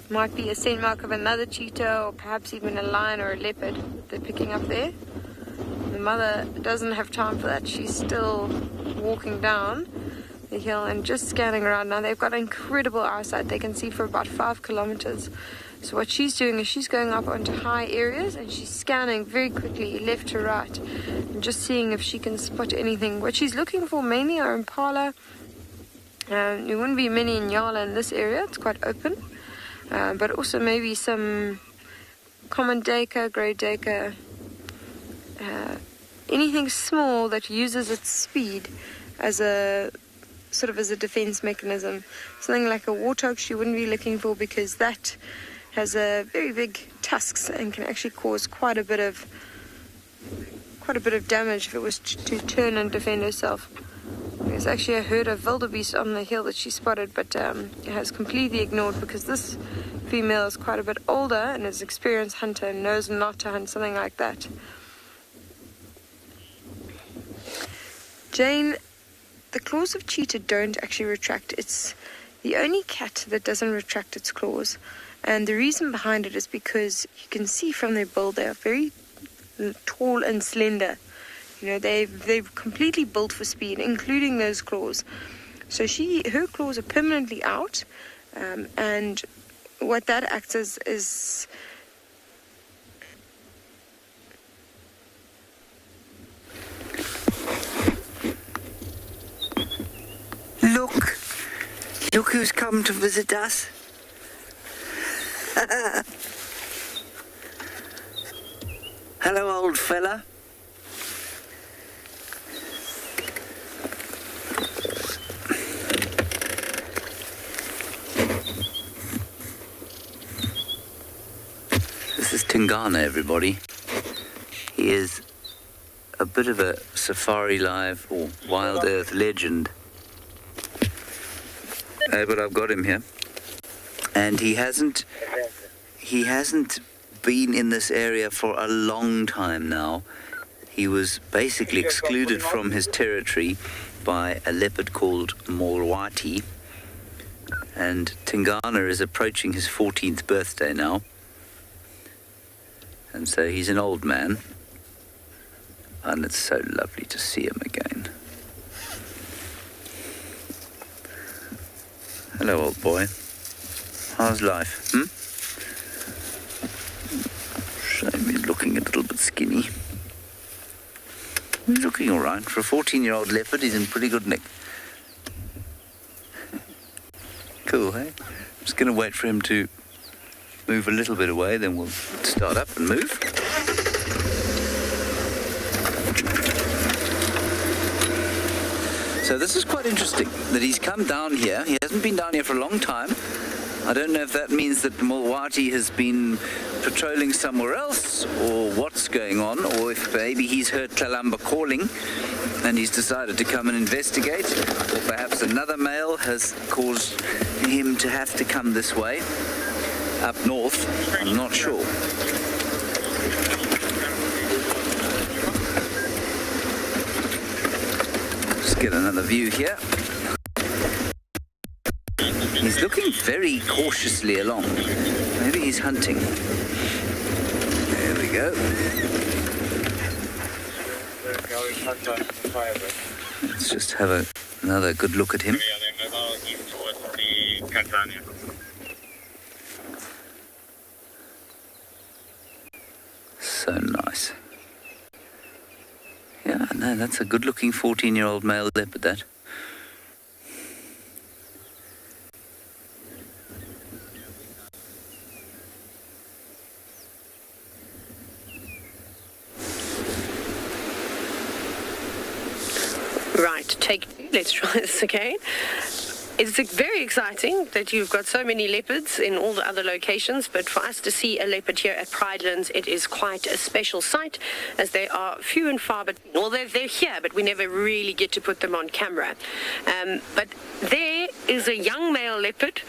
Might be a scent mark of another cheetah or perhaps even a lion or a leopard they're picking up there. The mother doesn't have time for that. She's still walking down. the hill and just scanning around. Now they've got incredible eyesight. They can see for about 5 kilometers. So what she's doing is she's going up onto high areas and she's scanning very quickly left to right and just seeing if she can spot anything. What she's looking for mainly are impala. There wouldn't be many in Yala in this area. It's quite open. But also maybe some common duiker, grey duiker, anything small that uses its speed as a sort of as a defense mechanism. Something like a warthog she wouldn't be looking for because that has a very big tusks and can actually cause quite a bit of damage if it was to turn and defend herself. There's actually a herd of wildebeest on the hill that she spotted, but it has completely ignored because this female is quite a bit older and is an experienced hunter and knows not to hunt something like that. Jane, the claws of cheetah don't actually retract. It's the only cat that doesn't retract its claws. And the reason behind it is because you can see from their build they are very tall and slender. You know, they've completely built for speed, including those claws. So her claws are permanently out, and what that acts as is Look who's come to visit us. Hello, old fella. This is Tingana, everybody. He is a bit of a safari live or wild earth legend. But I've got him here. And he hasn't been in this area for a long time now. He was basically excluded from his territory by a leopard called Morwati. And Tingana is approaching his 14th birthday now. And so he's an old man. And it's so lovely to see him again. Hello, old boy. How's life, Shame he's looking a little bit skinny. He's looking all right. For a 14-year-old leopard, he's in pretty good nick. Cool, hey? I'm just going to wait for him to move a little bit away, then we'll start up and move. So this is quite interesting that he's come down here. He hasn't been down here for a long time. I don't know if that means that Mulwati has been patrolling somewhere else or what's going on, or if maybe he's heard Kalamba calling and he's decided to come and investigate, or perhaps another male has caused him to have to come this way, up north. I'm not sure. Let's get another view here. He's looking very cautiously along. Maybe he's hunting. There we go. Let's just have another good look at him. So nice. Yeah, no, that's a good-looking 14-year-old male leopard, that. Right, let's try this again. It's very exciting that you've got so many leopards in all the other locations, but for us to see a leopard here at Pridelands, it is quite a special sight, as they are few and far, but well, they're here, but we never really get to put them on camera. But there is a young male leopard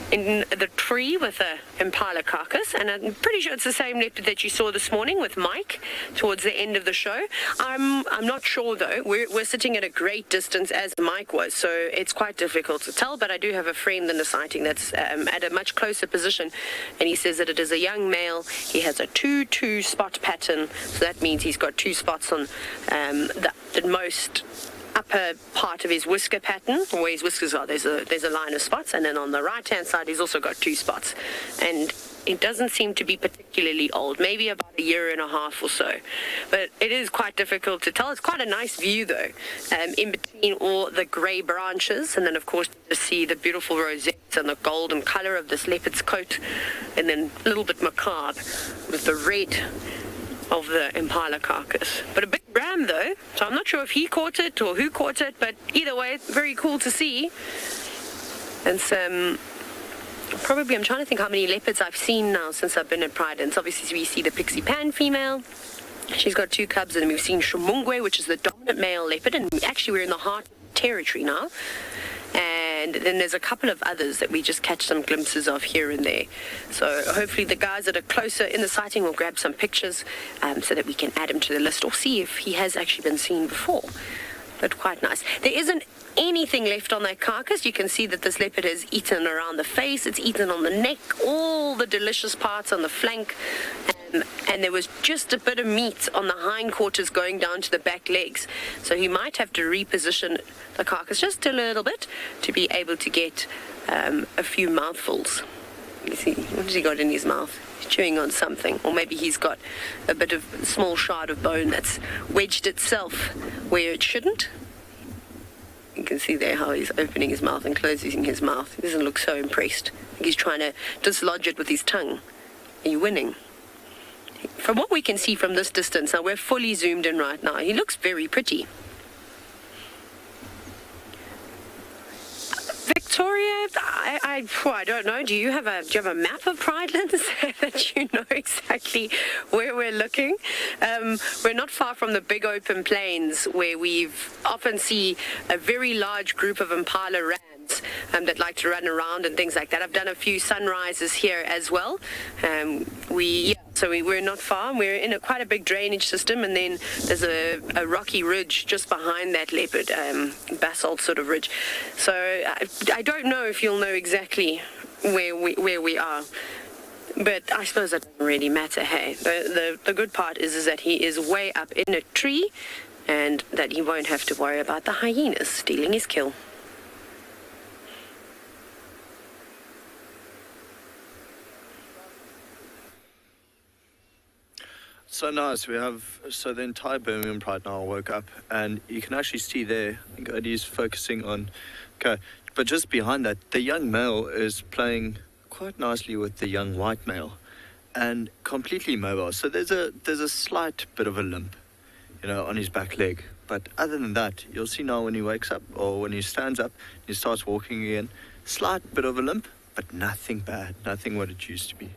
in the tree with a impala carcass, and I'm pretty sure it's the same leopard that you saw this morning with Mike towards the end of the show. I'm not sure though. We're sitting at a great distance as Mike was, so it's quite difficult to tell, but I do have a friend in the sighting that's at a much closer position, and he says that it is a young male. He has a 2-2 spot pattern, so that means he's got 2 spots on the most upper part of his whisker pattern, where his whiskers are. There's a line of spots, and then on the right-hand side, he's also got 2 spots. And it doesn't seem to be particularly old, maybe about a year and a half or so. But it is quite difficult to tell. It's quite a nice view, though, in between all the grey branches. And then, of course, you just see the beautiful rosettes and the golden colour of this leopard's coat. And then a little bit macabre with the red of the impala carcass. But a big ram, though, so I'm not sure if he caught it or who caught it, but either way, it's very cool to see. And some... Probably, I'm trying to think how many leopards I've seen now since I've been at Pride. And obviously we see the Pixie Pan female. She's got 2 cubs, and we've seen Shumungwe, which is the dominant male leopard. And actually we're in the heart territory now. And then there's a couple of others that we just catch some glimpses of here and there. So hopefully the guys that are closer in the sighting will grab some pictures so that we can add him to the list or see if he has actually been seen before. But quite nice. There isn't anything left on that carcass. You can see that this leopard has eaten around the face, it's eaten on the neck, all the delicious parts on the flank, and there was just a bit of meat on the hindquarters going down to the back legs. So he might have to reposition the carcass just a little bit to be able to get a few mouthfuls. You see, what has he got in his mouth? He's chewing on something, or maybe he's got a bit of small shard of bone that's wedged itself where it shouldn't. You can see there how he's opening his mouth and closing his mouth. He doesn't look so impressed. I think he's trying to dislodge it with his tongue. Are you winning? From what we can see from this distance, now we're fully zoomed in right now, he looks very pretty. Victoria, I don't know. Do you have a map of Pridelands that you know exactly where we're looking? We're not far from the big open plains where we've often see a very large group of impala rams that like to run around and things like that. I've done a few sunrises here as well. So we're not far. We're in quite a big drainage system, and then there's a rocky ridge just behind that leopard, basalt sort of ridge. So I don't know if you'll know exactly where we are, but I suppose that doesn't really matter. Hey, the good part is that he is way up in a tree, and that he won't have to worry about the hyenas stealing his kill. So nice. So the entire Birmingham Pride now woke up, and you can actually see there, I think Odie's focusing on, okay, but just behind that, the young male is playing quite nicely with the young white male, and completely mobile. So there's a slight bit of a limp, on his back leg. But other than that, you'll see now when he wakes up, or when he stands up, he starts walking again, slight bit of a limp, but nothing bad, nothing what it used to be.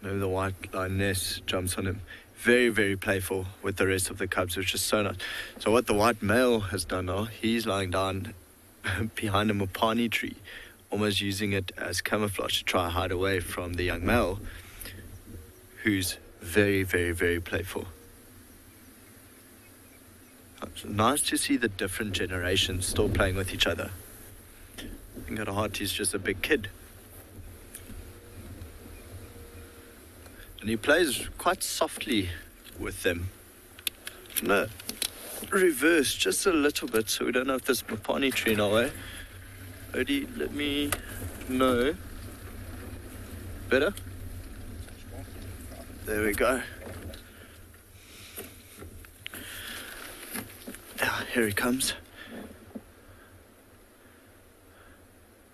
Maybe the white lioness jumps on him. Very, very playful with the rest of the cubs, which is so nice. So what the white male has done now, he's lying down behind a mopani tree, almost using it as camouflage to try to hide away from the young male, who's very, very, very playful. It's nice to see the different generations still playing with each other. I think at heart he's just a big kid. And he plays quite softly with them. No, reverse just a little bit so we don't have this mopani tree in our way. Odie, let me know. Better? There we go. Ah, here he comes.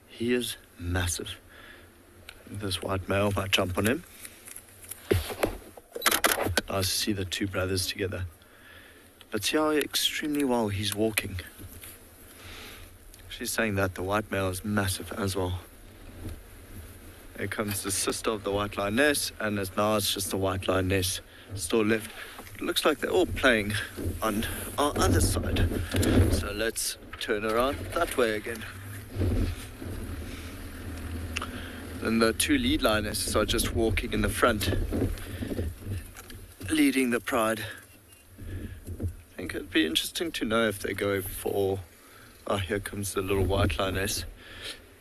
He is massive. This white male might jump on him. Nice to see the two brothers together. But see how extremely well he's walking. She's saying that the white male is massive as well. Here comes the sister of the white lioness, and now it's just the white lioness still left. It looks like they're all playing on our other side. So let's turn around that way again. And the two lead lionesses are just walking in the front, leading the pride. I think it'd be interesting to know if they go for... Oh, here comes the little white lioness.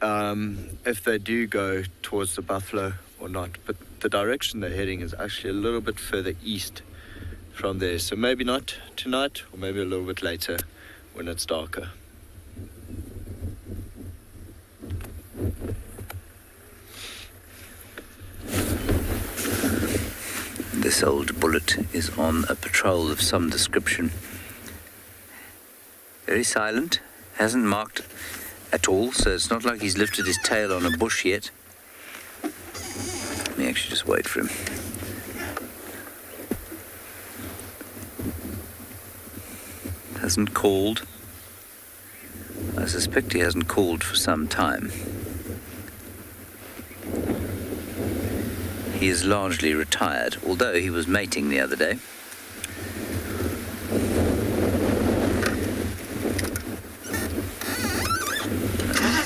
If they do go towards the buffalo or not, but the direction they're heading is actually a little bit further east from there. So maybe not tonight, or maybe a little bit later when it's darker. This old bullet is on a patrol of some description. Very silent, hasn't marked at all, so it's not like he's lifted his tail on a bush yet. Let me actually just wait for him. Hasn't called. I suspect he hasn't called for some time. He is largely retired, although he was mating the other day.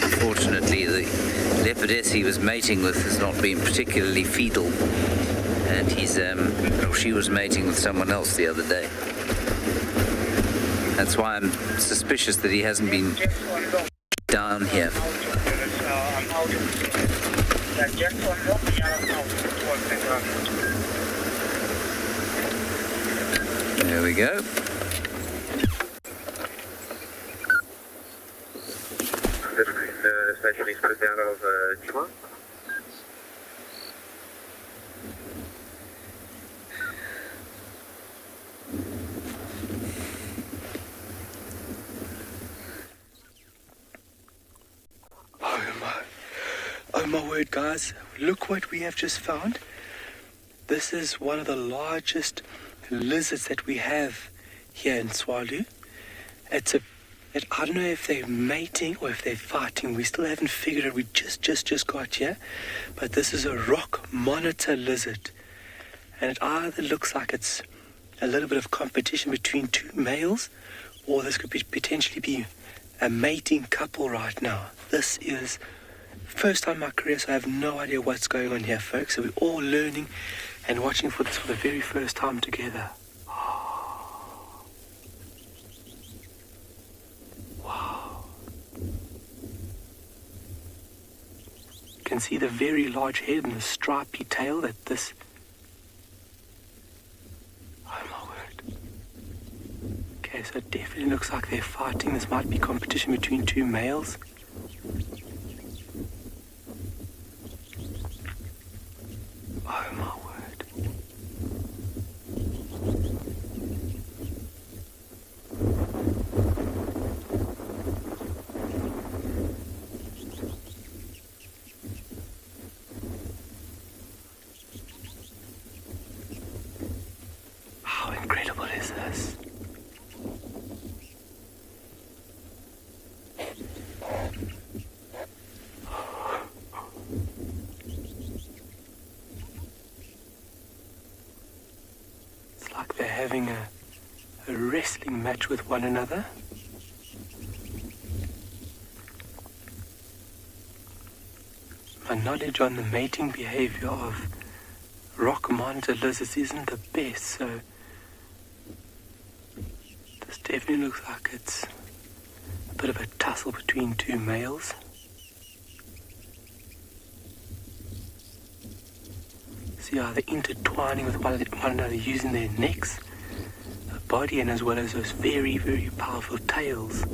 Unfortunately, the leopardess he was mating with has not been particularly fetal, and she was mating with someone else the other day. That's why I'm suspicious that he hasn't been down here. There we go. Specialist out of Tswalu. Oh my word, guys, look what we have just found. This is one of the largest lizards that we have here in Tswalu. I don't know if they're mating or if they're fighting. We still haven't figured it. We just got here. But this is a rock monitor lizard. And it either looks like it's a little bit of competition between two males, or this could potentially be a mating couple right now. This is first time in my career, so I have no idea what's going on here, folks. So we're all learning and watching for this for the very first time together. Wow. You can see the very large head and the stripy tail that this... Oh my word. Okay, so it definitely looks like they're fighting. This might be competition between two males. Oh my word. How incredible is this? They're having a wrestling match with one another. My knowledge on the mating behavior of rock monitor lizards isn't the best, so this definitely looks like it's a bit of a tussle between two males. See how they're intertwining with one another using their necks, the body, and as well as those very, very powerful tails.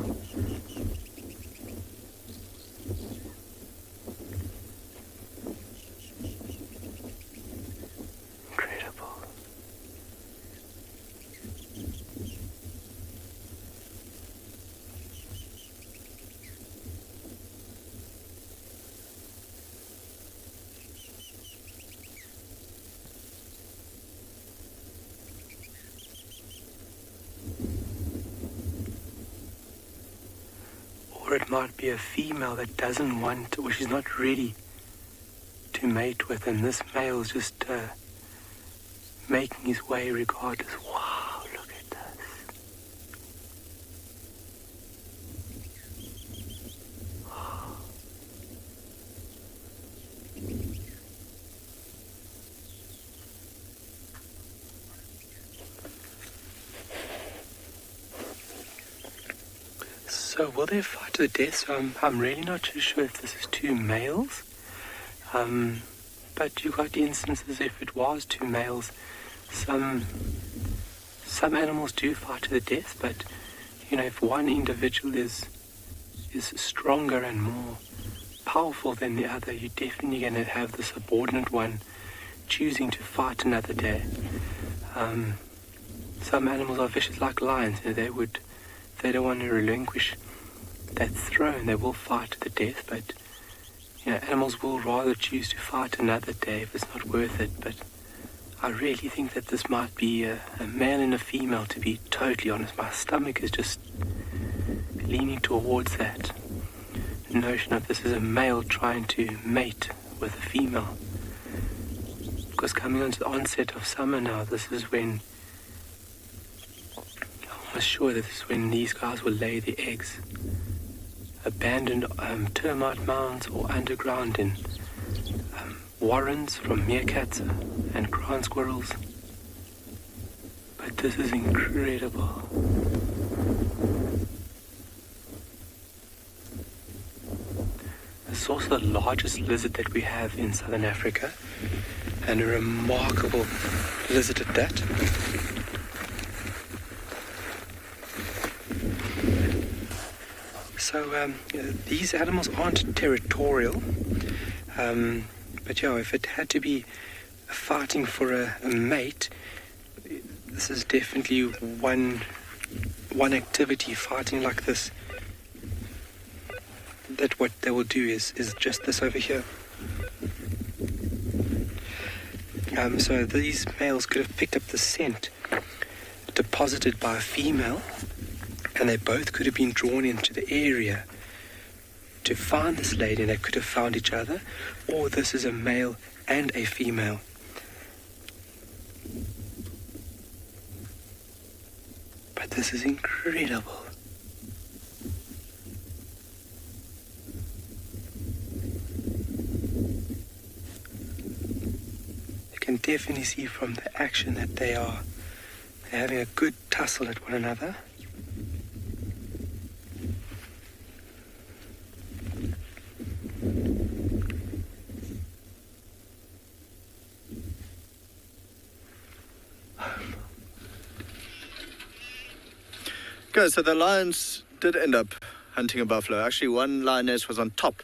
Incredible. Or it might be a female that doesn't want, or she's not ready to mate with, and this male's just making his way regardless. Wow, look at this. So will they fight to the death? So I'm really not too sure if this is two males. but you got instances if it was two males. Some animals do fight to the death, but you know, if one individual is stronger and more powerful than the other, you're definitely going to have the subordinate one choosing to fight another day. Some animals are vicious like lions. You know, they don't want to relinquish that throne. They will fight to the death, but you know, animals will rather choose to fight another day if it's not worth it. But I really think that this might be a male and a female, to be totally honest. My stomach is just leaning towards that notion of this is a male trying to mate with a female. Because coming on to the onset of summer now, this is when, I'm almost sure that this is when these guys will lay the eggs. Abandoned termite mounds or underground in warrens from meerkats and ground squirrels. But this is incredible. This is also the largest lizard that we have in southern Africa, and a remarkable lizard at that. So these animals aren't territorial, but yeah, if it had to be fighting for a mate, this is definitely one activity, fighting like this. That what they will do is just this over here. So these males could have picked up the scent deposited by a female, and they both could have been drawn into the area to find this lady, and they could have found each other, or this is a male and a female. But this is incredible. You can definitely see from the action that they're having a good tussle at one another. Okay, so the lions did end up hunting a buffalo. Actually, one lioness was on top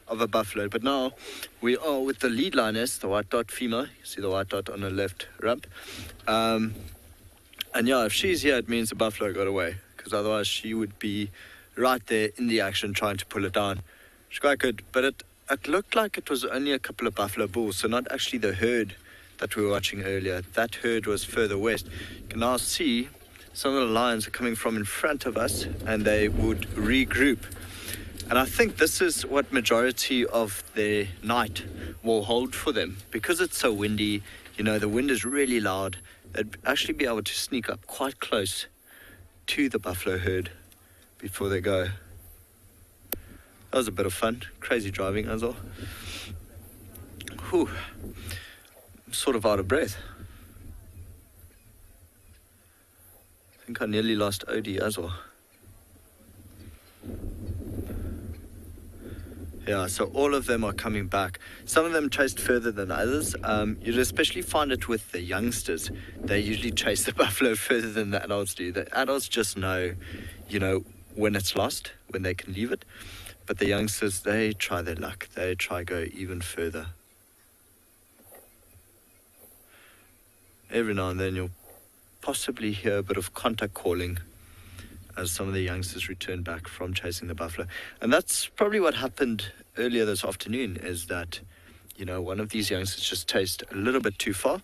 of a buffalo, but now we are with the lead lioness, the white dot female. You see the white dot on her left rump. And yeah, if she's here, it means the buffalo got away, because otherwise she would be right there in the action trying to pull it down. She's quite good, but it looked like it was only a couple of buffalo bulls, so not actually the herd that we were watching earlier. That herd was further west. You can now see some of the lions are coming from in front of us, and they would regroup. And I think this is what majority of their night will hold for them. Because it's so windy, you know, the wind is really loud, they'd actually be able to sneak up quite close to the buffalo herd before they go. That was a bit of fun. Crazy driving as well. Whew. I'm sort of out of breath. I think I nearly lost Odie as well. Yeah, so all of them are coming back. Some of them chased further than others. You'll especially find it with the youngsters. They usually chase the buffalo further than the adults do. The adults just know, you know, when it's lost, when they can leave it. But the youngsters, they try their luck. They try go even further. Every now and then you'll possibly hear a bit of contact calling as some of the youngsters return back from chasing the buffalo. And that's probably what happened earlier this afternoon, is that, you know, one of these youngsters just chased a little bit too far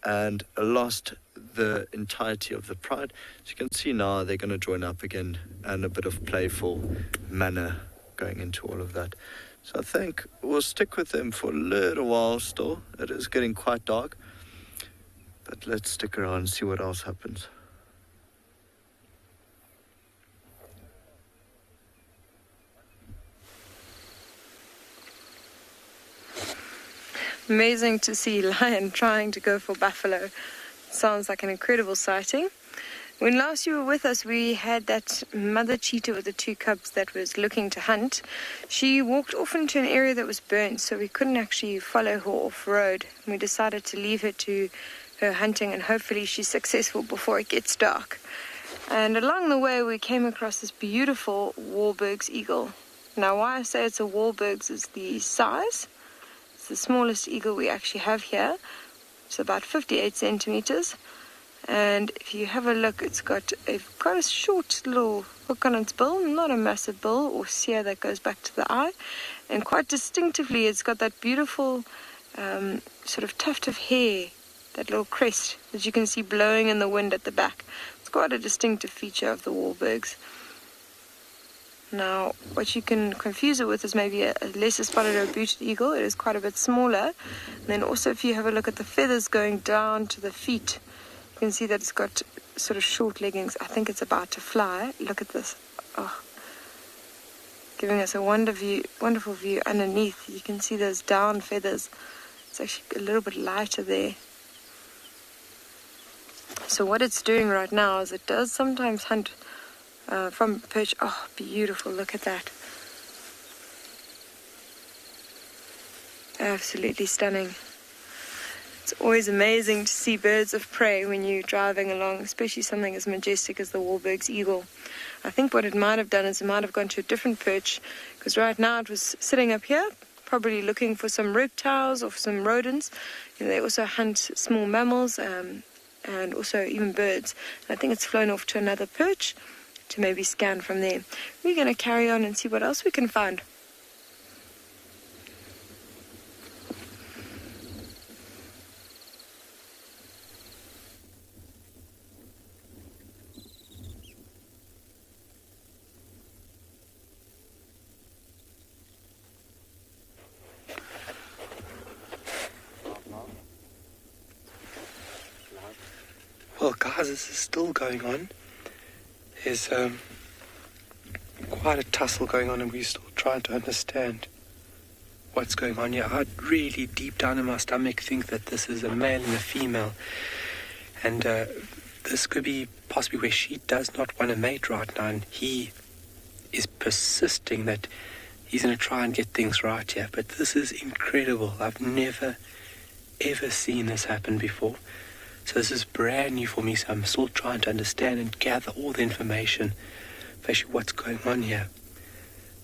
and lost the entirety of the pride. As you can see now, they're going to join up again, and a bit of playful manner going into all of that. So I think we'll stick with them for a little while still. It is getting quite dark, but let's stick around and see what else happens. Amazing to see lion trying to go for buffalo. Sounds like an incredible sighting. When last you were with us, we had that mother cheetah with the 2 cubs that was looking to hunt. She walked off into an area that was burnt, so we couldn't actually follow her off-road. We decided to leave her to her hunting, and hopefully she's successful before it gets dark. And along the way, we came across this beautiful Wahlberg's eagle. Now, why I say it's a Wahlberg's is the size. It's the smallest eagle we actually have here. It's about 58 centimeters. And if you have a look, it's got a short little hook on its bill, not a massive bill or sear that goes back to the eye. And quite distinctively, it's got that beautiful sort of tuft of hair, that little crest that you can see blowing in the wind at the back. It's quite a distinctive feature of the Wahlberg's. Now, what you can confuse it with is maybe a lesser spotted or booted eagle. It is quite a bit smaller. And then also, if you have a look at the feathers going down to the feet, you can see that it's got sort of short leggings. I think it's about to fly. Look at this. Oh, giving us a wonderful view underneath. You can see those down feathers. It's actually a little bit lighter there. So what it's doing right now is it does sometimes hunt from perch. Oh, beautiful. Look at that. Absolutely stunning. It's always amazing to see birds of prey when you're driving along, especially something as majestic as the Wahlberg's eagle. I think what it might have done is it might have gone to a different perch, because right now it was sitting up here, probably looking for some reptiles or some rodents. They also hunt small mammals and also even birds. And I think it's flown off to another perch to maybe scan from there. We're going to carry on and see what else we can find. Well, guys, this is still going on. There's quite a tussle going on, and we're still trying to understand what's going on here. I really, deep down in my stomach, think that this is a male and a female. And this could be possibly where she does not want to mate right now, and he is persisting that he's going to try and get things right here. But this is incredible. I've never, ever seen this happen before. So this is brand new for me, so I'm still trying to understand and gather all the information of actually what's going on here.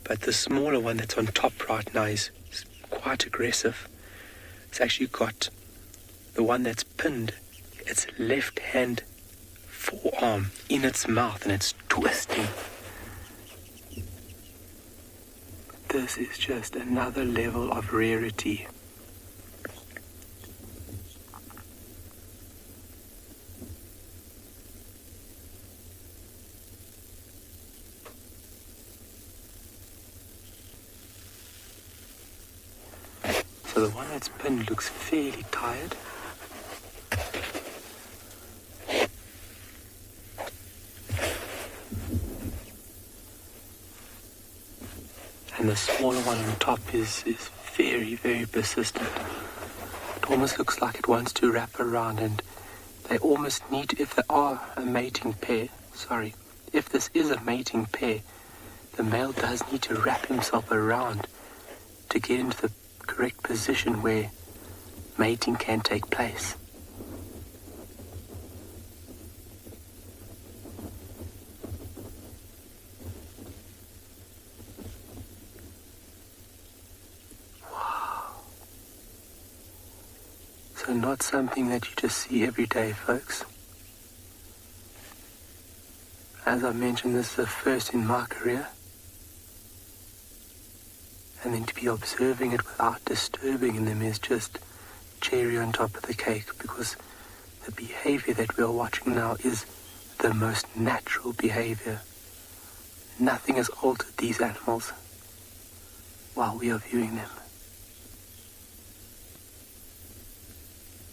But the smaller one that's on top right now is quite aggressive. It's actually got the one that's pinned, its left hand forearm in its mouth, and it's twisting. This is just another level of rarity. So the one that's pinned looks fairly tired. And the smaller one on top is very, very persistent. It almost looks like it wants to wrap around, and they almost need to, if they are a mating pair, if this is a mating pair, the male does need to wrap himself around to get into the correct position where mating can take place. Wow. So not something that you just see every day, folks. As I mentioned, this is the first in my career. And then to be observing it without disturbing them is just cherry on top of the cake, because the behavior that we are watching now is the most natural behavior. Nothing has altered these animals while we are viewing them.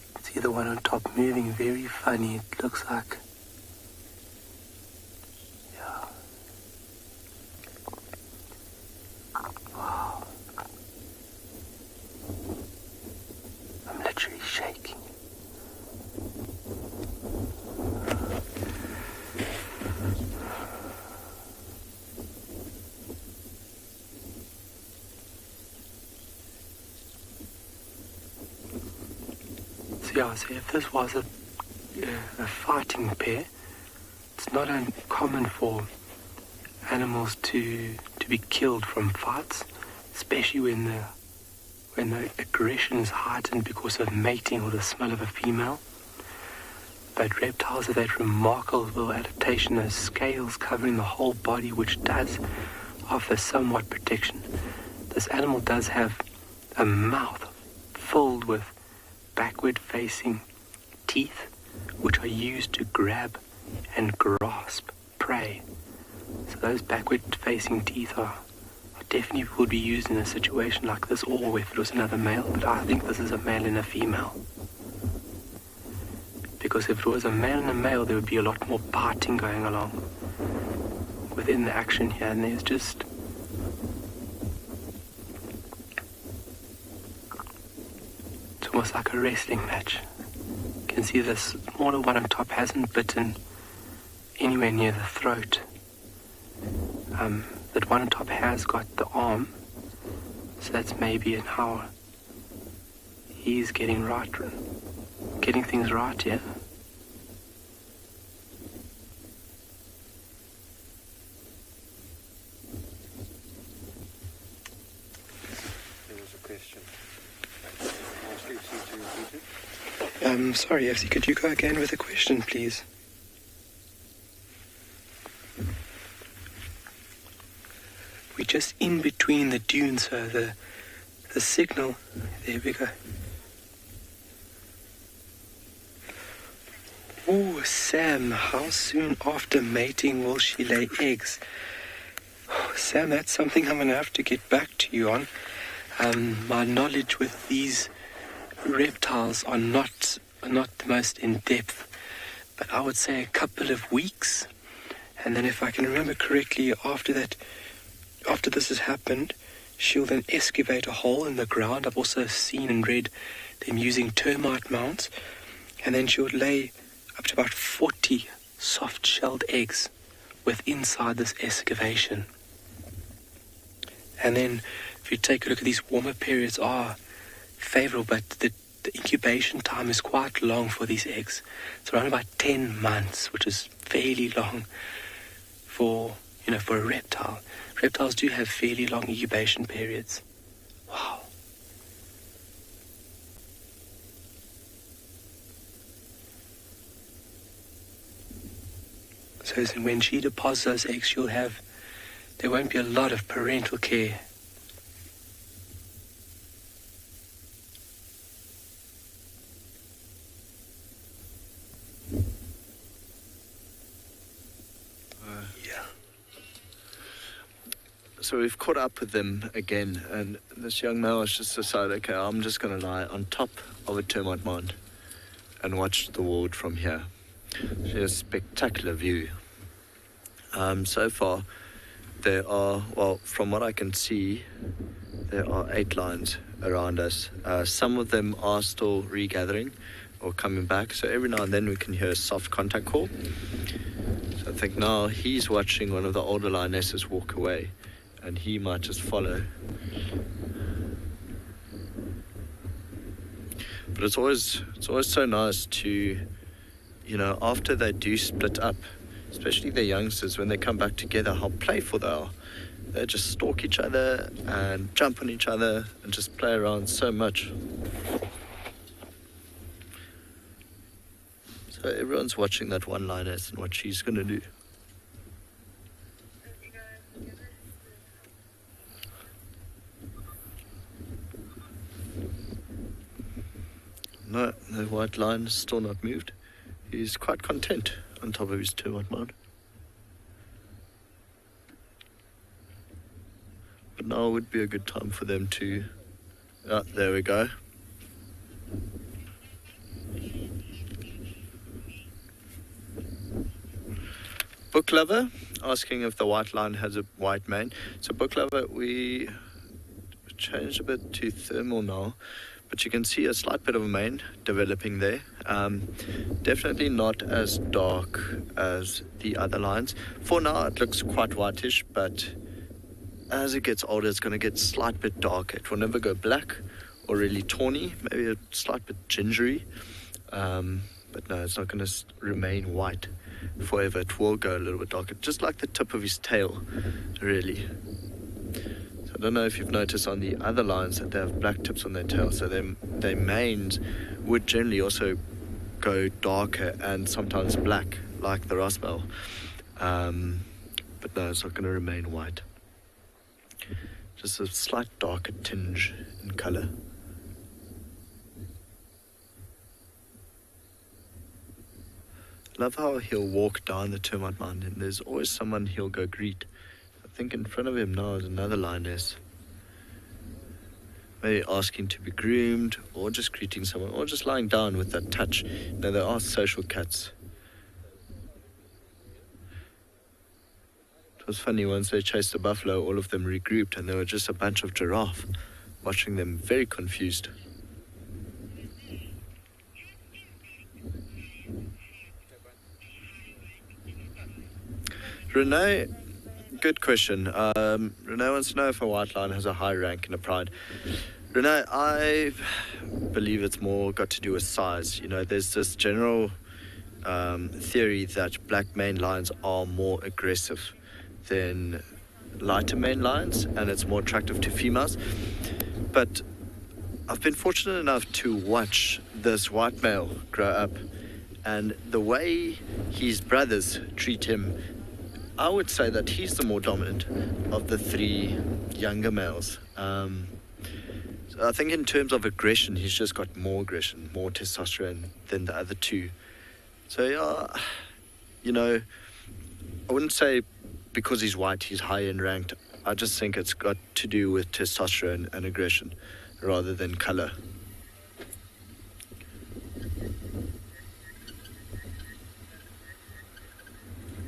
You can see the one on top moving very funny. It looks like... Wow. I'm literally shaking. So if this was a fighting pair, it's not uncommon for animals to be killed from fights, especially when the aggression is heightened because of mating or the smell of a female. But reptiles have that remarkable adaptation of scales covering the whole body, which does offer somewhat protection. This animal does have a mouth filled with backward-facing teeth, which are used to grab and grasp prey. So those backward-facing teeth are definitely would be used in a situation like this, or if it was another male, but I think this is a male and a female. Because if it was a male and a male, there would be a lot more biting going along within the action here, and there's just... it's almost like a wrestling match. You can see the smaller one on top hasn't bitten anywhere near the throat. That one on top has got the arm, so that's maybe in how he's getting things right here. There was a question. Sorry, FC, could you go again with a question, please? We're just in between the dunes, so the signal... There we go. Oh, Sam, how soon after mating will she lay eggs? Oh, Sam, that's something I'm going to have to get back to you on. My knowledge with these reptiles are not the most in-depth, but I would say a couple of weeks. And then if I can remember correctly, after this has happened, she'll then excavate a hole in the ground. I've also seen and read them using termite mounds. And then she'll lay up to about 40 soft-shelled eggs inside this excavation. And then if you take a look at these warmer periods are favorable, but the incubation time is quite long for these eggs. It's around about 10 months, which is fairly long for a reptile. Reptiles do have fairly long incubation periods. Wow. So when she deposits those eggs, there won't be a lot of parental care. So we've caught up with them again, and this young male has just decided, okay, I'm just going to lie on top of a termite mound and watch the ward from here. She has a spectacular view. So far, there are, well, from what I can see, there are 8 lines around us. Some of them are still regathering or coming back, so every now and then we can hear a soft contact call. So I think now he's watching one of the older lionesses walk away, and he might just follow. But it's always so nice to, after they do split up, especially the youngsters, when they come back together, how playful they are. They just stalk each other and jump on each other and just play around so much. So everyone's watching that one lioness and what she's going to do. No, the white lion is still not moved. He's quite content on top of his termite mound. But now would be a good time for them to... Ah, there we go. Book lover asking if the white lion has a white mane. So book lover, we changed a bit to thermal now. But you can see a slight bit of a mane developing there. Definitely not as dark as the other lions. For now, it looks quite whitish, but as it gets older, it's going to get a slight bit darker. It will never go black or really tawny, maybe a slight bit gingery. But no, it's not going to remain white forever. It will go a little bit darker, just like the tip of his tail, really. So I don't know if you've noticed on the other lions that they have black tips on their tail, so their manes would generally also go darker and sometimes black, like the Rasmel. But no, it's not going to remain white. Just a slight darker tinge in colour. Love how he'll walk down the termite mound and there's always someone he'll go greet. I think in front of him now is another lioness. Maybe asking to be groomed, or just greeting someone, or just lying down with that touch. You know, they are social cats. It was funny, once they chased the buffalo, all of them regrouped and there were just a bunch of giraffe watching them, very confused. Renee, good question. Renee wants to know if a white lion has a high rank in a pride. Renee, I believe it's more got to do with size. You know, there's this general theory that black maned lions are more aggressive than lighter maned lions, and it's more attractive to females. But I've been fortunate enough to watch this white male grow up, and the way his brothers treat him, I would say that he's the more dominant of the three younger males. So I think in terms of aggression, he's just got more aggression, more testosterone than the other two. So yeah, you know, I wouldn't say because he's white he's high in ranked. I just think it's got to do with testosterone and aggression rather than color.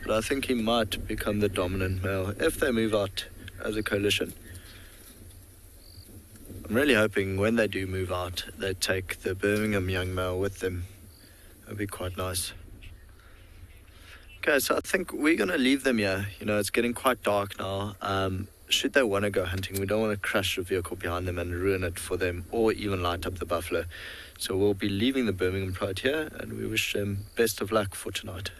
But I think he might become the dominant male if they move out as a coalition. I'm really hoping when they do move out, they take the Birmingham young male with them. That'd be quite nice. Okay, so I think we're going to leave them here. You know, it's getting quite dark now. Should they want to go hunting, we don't want to crash the vehicle behind them and ruin it for them, or even light up the buffalo. So we'll be leaving the Birmingham Pride here, and we wish them best of luck for tonight.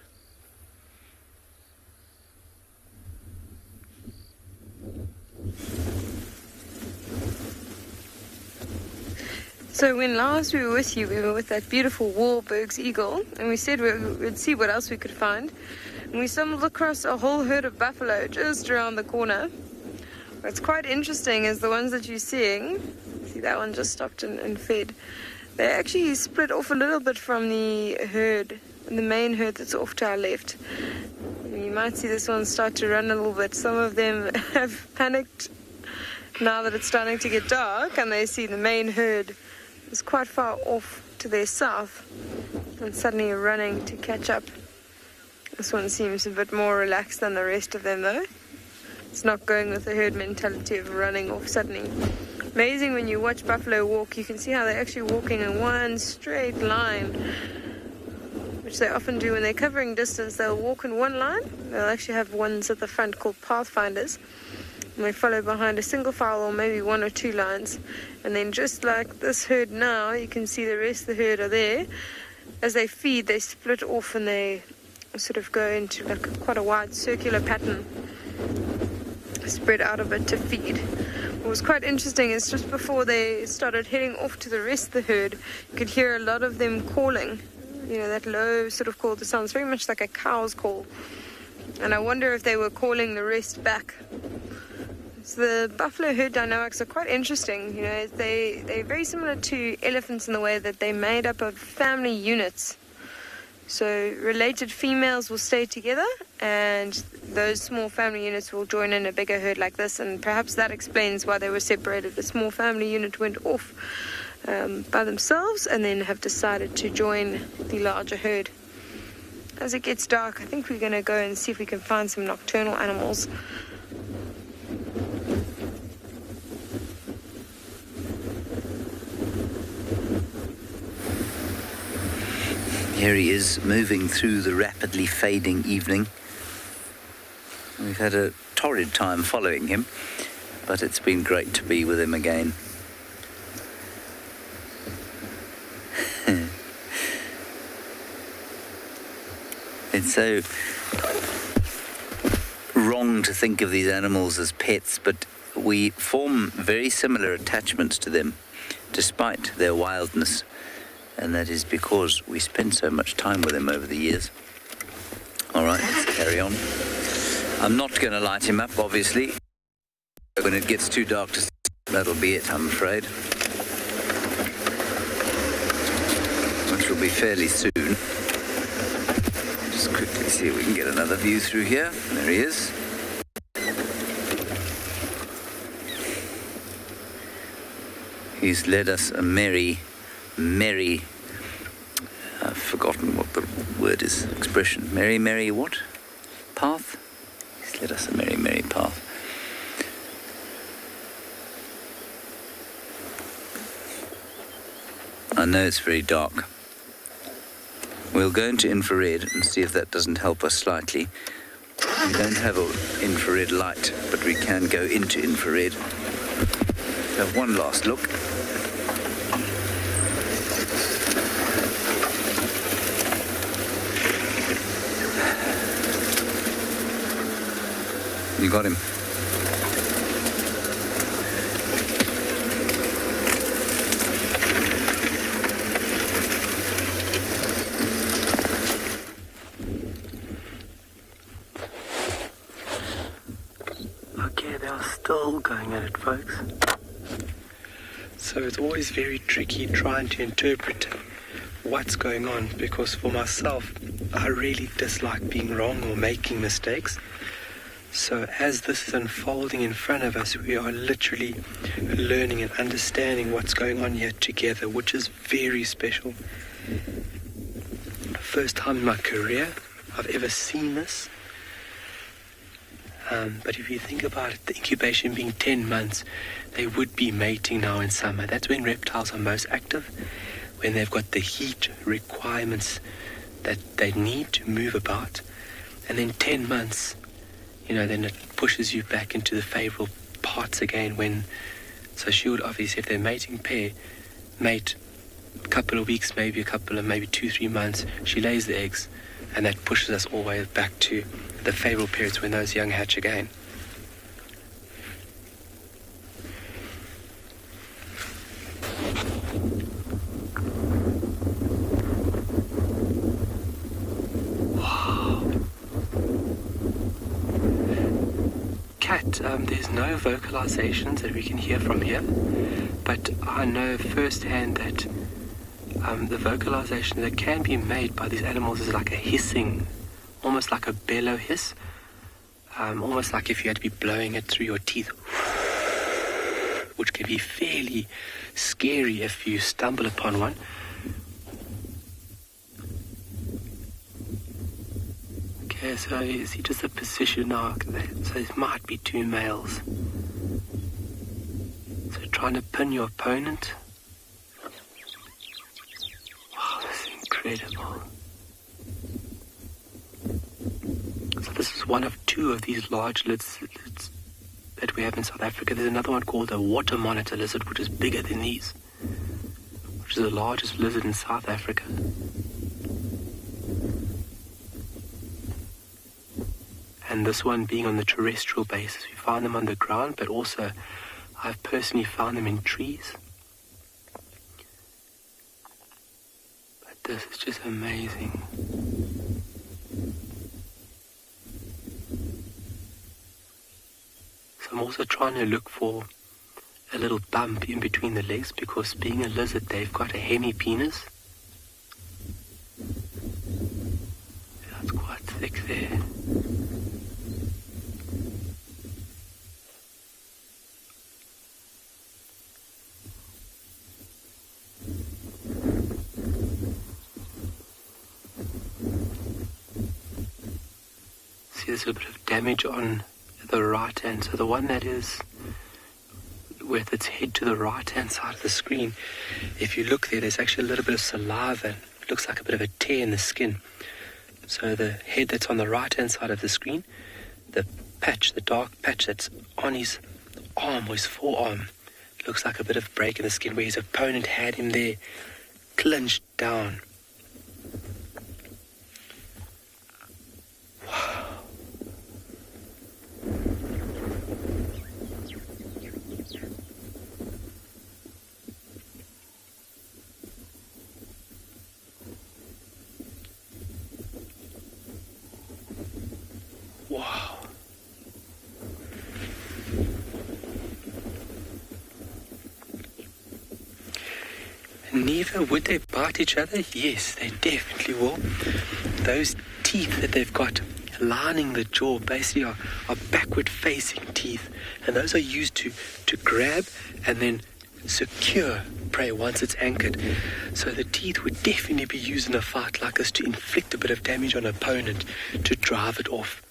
So when last we were with you, we were with that beautiful Wahlberg's eagle, and we said we'd see what else we could find. And we stumbled across a whole herd of buffalo just around the corner. What's quite interesting is the ones that you're seeing, see that one just stopped and fed, they actually split off a little bit from the herd, the main herd that's off to our left. You might see this one start to run a little bit. Some of them have panicked now that it's starting to get dark and they see the main herd is quite far off to their south and suddenly running to catch up. This one seems a bit more relaxed than the rest of them though. It's not going with the herd mentality of running off suddenly. Amazing when you watch buffalo walk, you can see how they're actually walking in one straight line, which they often do when they're covering distance. They'll walk in one line. They'll actually have ones at the front called pathfinders, and they follow behind a single file or maybe one or two lines. And then just like this herd now, you can see the rest of the herd are there. As they feed, they split off and they sort of go into like quite a wide circular pattern, spread out a bit to feed. What was quite interesting is just before they started heading off to the rest of the herd, you could hear a lot of them calling. You know, that low sort of call that sounds very much like a cow's call. And I wonder if they were calling the rest back. So the buffalo herd dynamics are quite interesting. You know, they're very similar to elephants in the way that they're made up of family units. So related females will stay together and those small family units will join in a bigger herd like this, and perhaps that explains why they were separated. The small family unit went off by themselves and then have decided to join the larger herd. As it gets dark, I think we're going to go and see if we can find some nocturnal animals. Here he is, moving through the rapidly fading evening. We've had a torrid time following him, but it's been great to be with him again. It's so wrong to think of these animals as pets, but we form very similar attachments to them despite their wildness, and that is because we spend so much time with them over the years. All right, let's carry on. I'm not going to light him up, obviously. When it gets too dark to see, that'll be it, I'm afraid. Which will be fairly soon. Just quickly see if we can get another view through here. There he is. He's led us a merry, I've forgotten what the word is, expression. Merry what? Path? He's led us a merry path. I know it's very dark. We'll go into infrared and see if that doesn't help us slightly. We don't have an infrared light, but we can go into infrared. Have one last look. You got him. Okay, they are still going at it, folks. So it's always very tricky trying to interpret what's going on, because for myself, I really dislike being wrong or making mistakes. So as this is unfolding in front of us, we are literally learning and understanding what's going on here together, which is very special. First time in my career I've ever seen this. But if you think about it, the incubation being 10 months, they would be mating now in summer. That's when reptiles are most active, when they've got the heat requirements that they need to move about. And then 10 months, then it pushes you back into the favorable parts again so she would obviously, if they're mating pair, mate a couple of weeks, maybe 2-3 months, she lays the eggs, and that pushes us all the way back to the favorable periods when those young hatch again. There's no vocalizations that we can hear from here, but I know firsthand that the vocalization that can be made by these animals is like a hissing, almost like a bellow hiss, almost like if you had to be blowing it through your teeth, which can be fairly scary if you stumble upon one. Okay, so you see just the position now, so this might be 2 males. So trying to pin your opponent. Wow, that's incredible. So this is one of 2 of these large lizards that we have in South Africa. There's another one called the water monitor lizard, which is bigger than these, which is the largest lizard in South Africa. And this one being on the terrestrial basis. We found them on the ground, but also I've personally found them in trees. But this is just amazing. So I'm also trying to look for a little bump in between the legs, because being a lizard, they've got a hemipenis. That's quite thick there. There's a bit of damage on the right hand. So the one that is with its head to the right hand side of the screen, if you look there's actually a little bit of saliva. It looks like a bit of a tear in the skin. So the head that's on the right hand side of the screen, the dark patch that's on his arm or his forearm, looks like a bit of break in the skin where his opponent had him there clinched down. Wow. Neither would they bite each other? Yes, they definitely will. Those teeth that they've got lining the jaw basically are backward facing teeth, and those are used to grab and then secure prey once it's anchored. So the teeth would definitely be used in a fight like this to inflict a bit of damage on an opponent, to drive it off.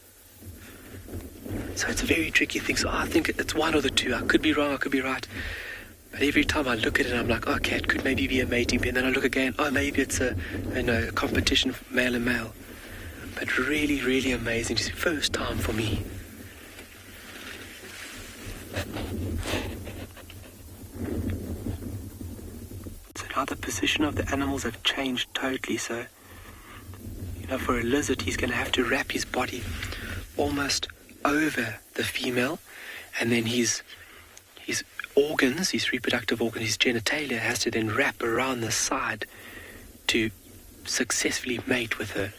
So it's a very tricky thing. So I think it's one or the two. I could be wrong, I could be right. But every time I look at it, I'm like, okay, it could maybe be a mating pair. And then I look again, maybe it's a competition, male and male. But really, really amazing. Just first time for me. So now the position of the animals have changed totally. So, for a lizard, he's going to have to wrap his body almost over the female, and then his organs, his reproductive organs, his genitalia has to then wrap around the side to successfully mate with her.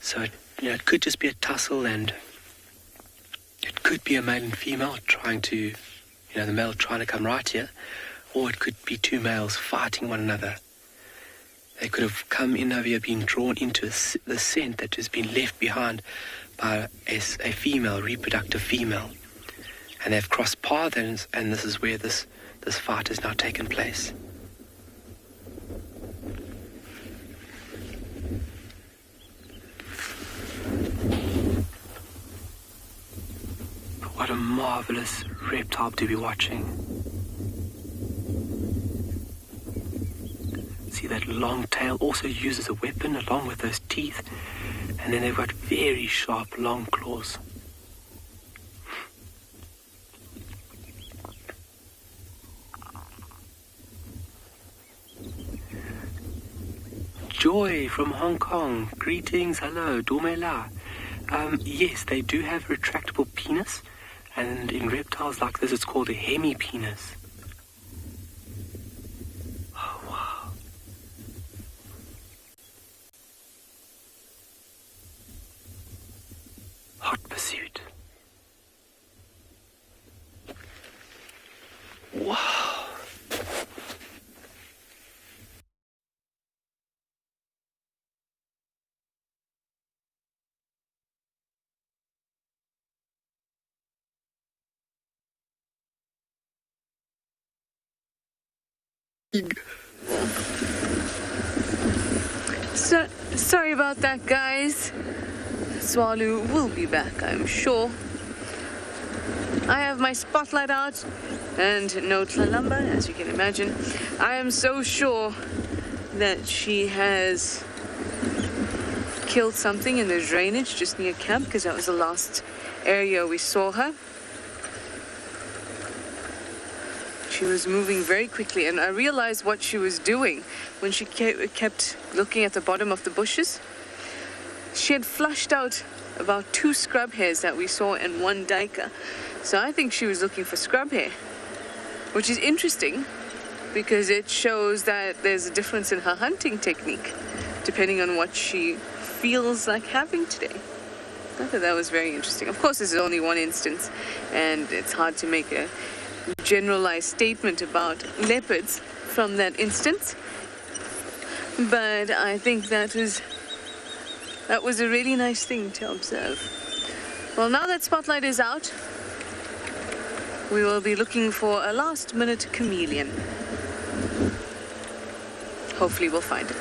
So, it could just be a tussle, and it could be a male and female trying to, the male trying to come right here, or it could be two males fighting one another. They could have come in over here, been drawn into the scent that has been left behind by a female, reproductive female. And they've crossed paths, and this is where this fight has now taken place. What a marvelous reptile to be watching. See that long tail also used as a weapon along with those teeth. And then they've got very sharp, long claws. Joy from Hong Kong. Greetings, hello, Domela. Yes, they do have a retractable penis, and in reptiles like this, it's called a hemipenis. Oh, wow. Hot pursuit. Wow. Sorry about that, guys. Tswalu will be back, I'm sure. I have my spotlight out and no Tlalamba, as you can imagine. I am so sure that she has killed something in the drainage just near camp, because that was the last area we saw her. She was moving very quickly, and I realized what she was doing when she kept looking at the bottom of the bushes. She had flushed out about 2 scrub hares that we saw in one duiker. So I think she was looking for scrub hare, which is interesting because it shows that there's a difference in her hunting technique depending on what she feels like having today. I thought that was very interesting. Of course, this is only one instance, and it's hard to make a generalized statement about leopards from that instance, but I think that was a really nice thing to observe. Well, now that spotlight is out, we will be looking for a last-minute chameleon. Hopefully we'll find it.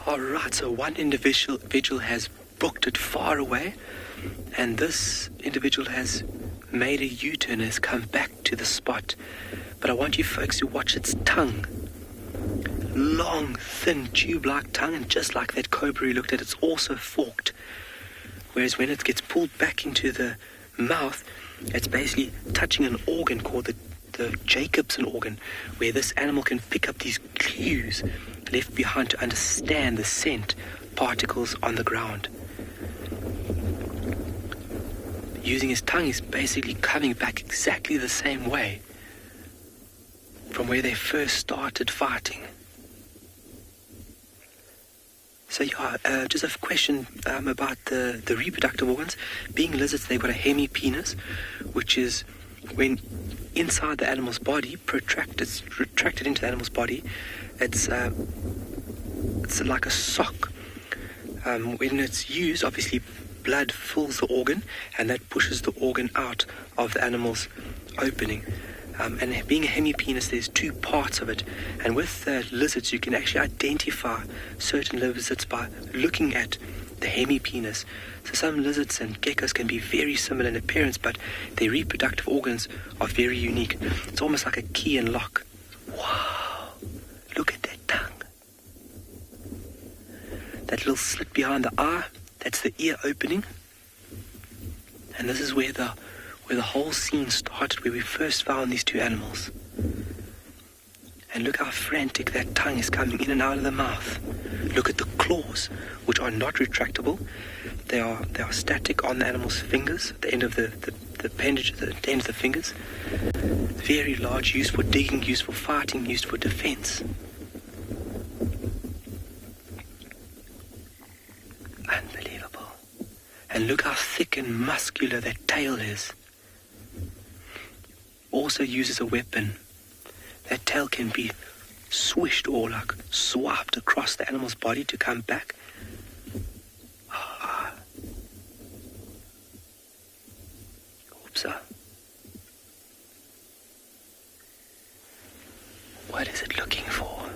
All right, so one individual has booked it far away, and this individual has made a U-turn and has come back to the spot. But I want you folks to watch its tongue. Long, thin, tube-like tongue, and just like that cobra we looked at, it's also forked. Whereas when it gets pulled back into the mouth, it's basically touching an organ called the Jacobson organ, where this animal can pick up these clues left behind to understand the scent particles on the ground. Using his tongue, he's basically coming back exactly the same way from where they first started fighting. So yeah, just a question about the reproductive organs. Being lizards, they've got a hemipenis, which is when inside the animal's body, retracted into the animal's body, it's like a sock. When it's used, obviously blood fills the organ, and that pushes the organ out of the animal's opening. And being a hemipenis, there's two parts of it. And with lizards, you can actually identify certain lizards by looking at the hemipenis. So some lizards and geckos can be very similar in appearance, but their reproductive organs are very unique. It's almost like a key and lock. Wow! Look at that tongue. That little slit behind the eye, that's the ear opening. And this is where the whole scene started, where we first found these two animals. And look how frantic that tongue is coming in and out of the mouth. Look at the claws, which are not retractable. They are static on the animal's fingers, at the end of the appendage, the end of the fingers. Very large, used for digging, used for fighting, used for defense. Unbelievable. And look how thick and muscular that tail is. Also uses a weapon. That tail can be swished or like swiped across the animal's body to come back. Oops. What is it looking for?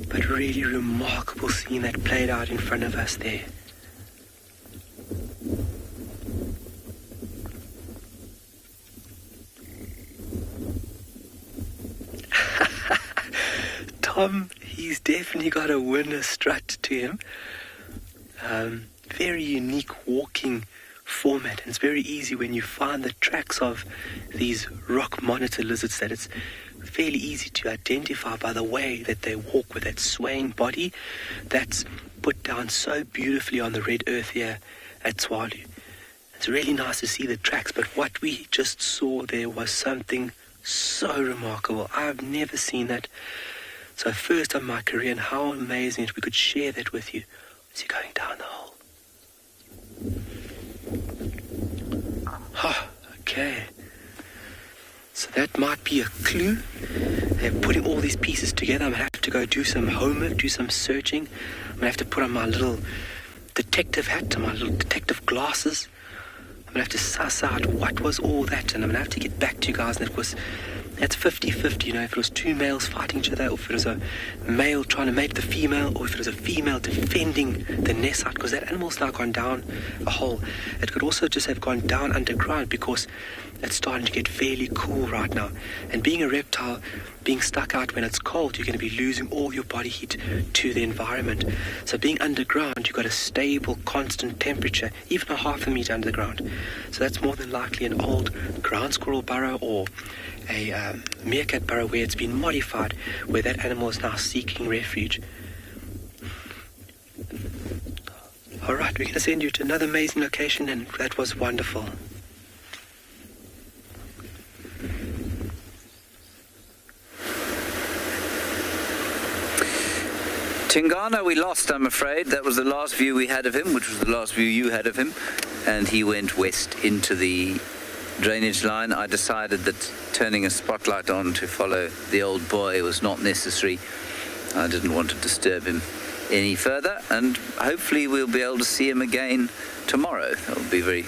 But really remarkable scene that played out in front of us there. Tom, he's definitely got a winner strut to him. Very unique walking format, and it's very easy when you find the tracks of these rock monitor lizards that it's fairly easy to identify by the way that they walk with that swaying body that's put down so beautifully on the red earth here at Tswalu. It's really nice to see the tracks, but what we just saw there was something so remarkable. I've never seen that. So first of my career, and how amazing that we could share that with you. Is he going down the hole? Oh, okay. So that might be a clue. They're putting all these pieces together. I'm going to have to go do some homework, do some searching. I'm going to have to put on my little detective hat and my little detective glasses. I'm going to have to suss out what was all that, and I'm going to have to get back to you guys. And that's 50-50, you know, if it was two males fighting each other, or if it was a male trying to mate the female, or if it was a female defending the nest site, because that animal's now gone down a hole. It could also just have gone down underground because it's starting to get fairly cool right now. And being a reptile, being stuck out when it's cold, you're going to be losing all your body heat to the environment. So being underground, you've got a stable, constant temperature, even a half a meter under the ground. So that's more than likely an old ground squirrel burrow or a meerkat burrow where it's been modified, where that animal is now seeking refuge. All right, we're going to send you to another amazing location, and that was wonderful. Tingana we lost, I'm afraid. That was the last view we had of him, which was the last view you had of him. And he went west into the drainage line. I decided that turning a spotlight on to follow the old boy was not necessary. I didn't want to disturb him any further, and hopefully we'll be able to see him again tomorrow. That will be very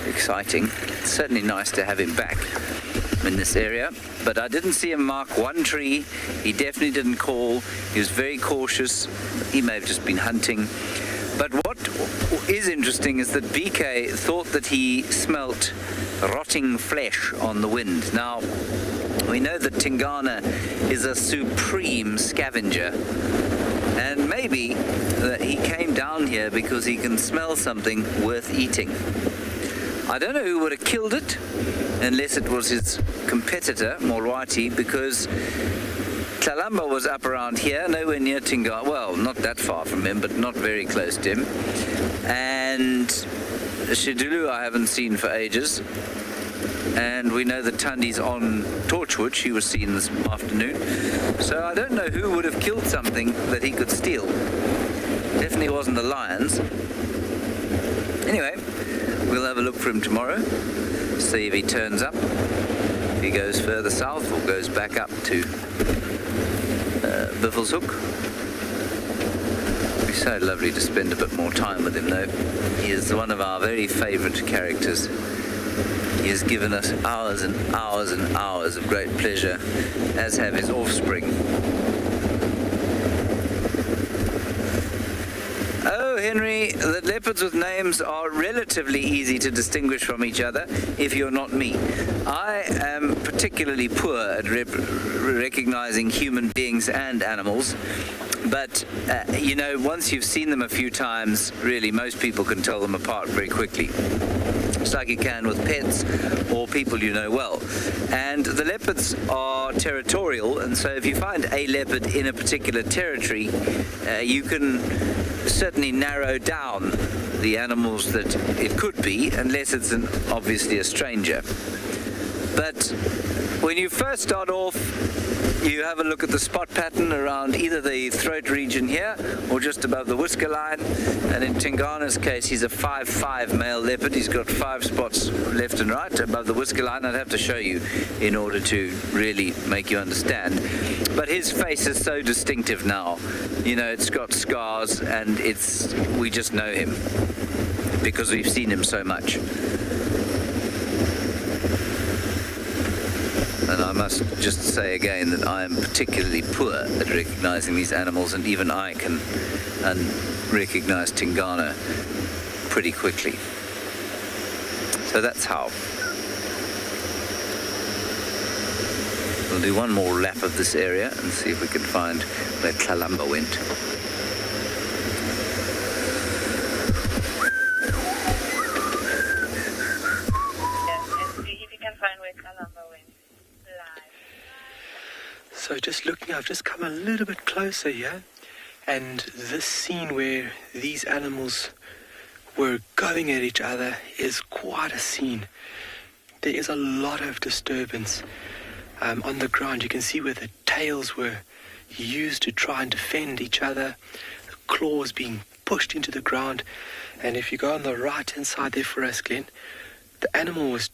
exciting. It's certainly nice to have him back in this area, but I didn't see him mark one tree. He definitely didn't call. He was very cautious. He may have just been hunting. But what is interesting is that BK thought that he smelt rotting flesh on the wind. Now, we know that Tingana is a supreme scavenger, and maybe that he came down here because he can smell something worth eating. I don't know who would have killed it, unless it was his competitor, Morwati, because Kalamba was up around here, nowhere near Tingana. Well, not that far from him, but not very close to him. And Shidulu I haven't seen for ages. And we know that Tandi's on Torchwood. She was seen this afternoon. So I don't know who would have killed something that he could steal. Definitely wasn't the lions. Anyway, we'll have a look for him tomorrow. See if he turns up. If he goes further south or goes back up to Buffelshoek. It'd be so lovely to spend a bit more time with him though. He is one of our very favourite characters. He has given us hours and hours and hours of great pleasure, as have his offspring. Oh, Henry, the leopards with names are relatively easy to distinguish from each other if you're not me. I am particularly poor at recognizing human beings and animals. But, you know, once you've seen them a few times, really, most people can tell them apart very quickly. Just like you can with pets or people you know well. And the leopards are territorial, and so if you find a leopard in a particular territory, you can certainly narrow down the animals that it could be, unless it's obviously a stranger. But when you first start off, you have a look at the spot pattern around either the throat region here or just above the whisker line. And in Tingana's case, he's a 5'5" male leopard. He's got 5 spots left and right above the whisker line. I'd have to show you in order to really make you understand. But his face is so distinctive now. You know, it's got scars, and we just know him because we've seen him so much. And I must just say again that I am particularly poor at recognizing these animals, and even I can recognize Tingana pretty quickly. So that's how. We'll do one more lap of this area and see if we can find where Kalamba went. So just looking, I've just come a little bit closer here, and this scene where these animals were going at each other is quite a scene. There is a lot of disturbance on the ground. You can see where the tails were used to try and defend each other, the claws being pushed into the ground. And if you go on the right-hand side there for us, Glenn, the animal was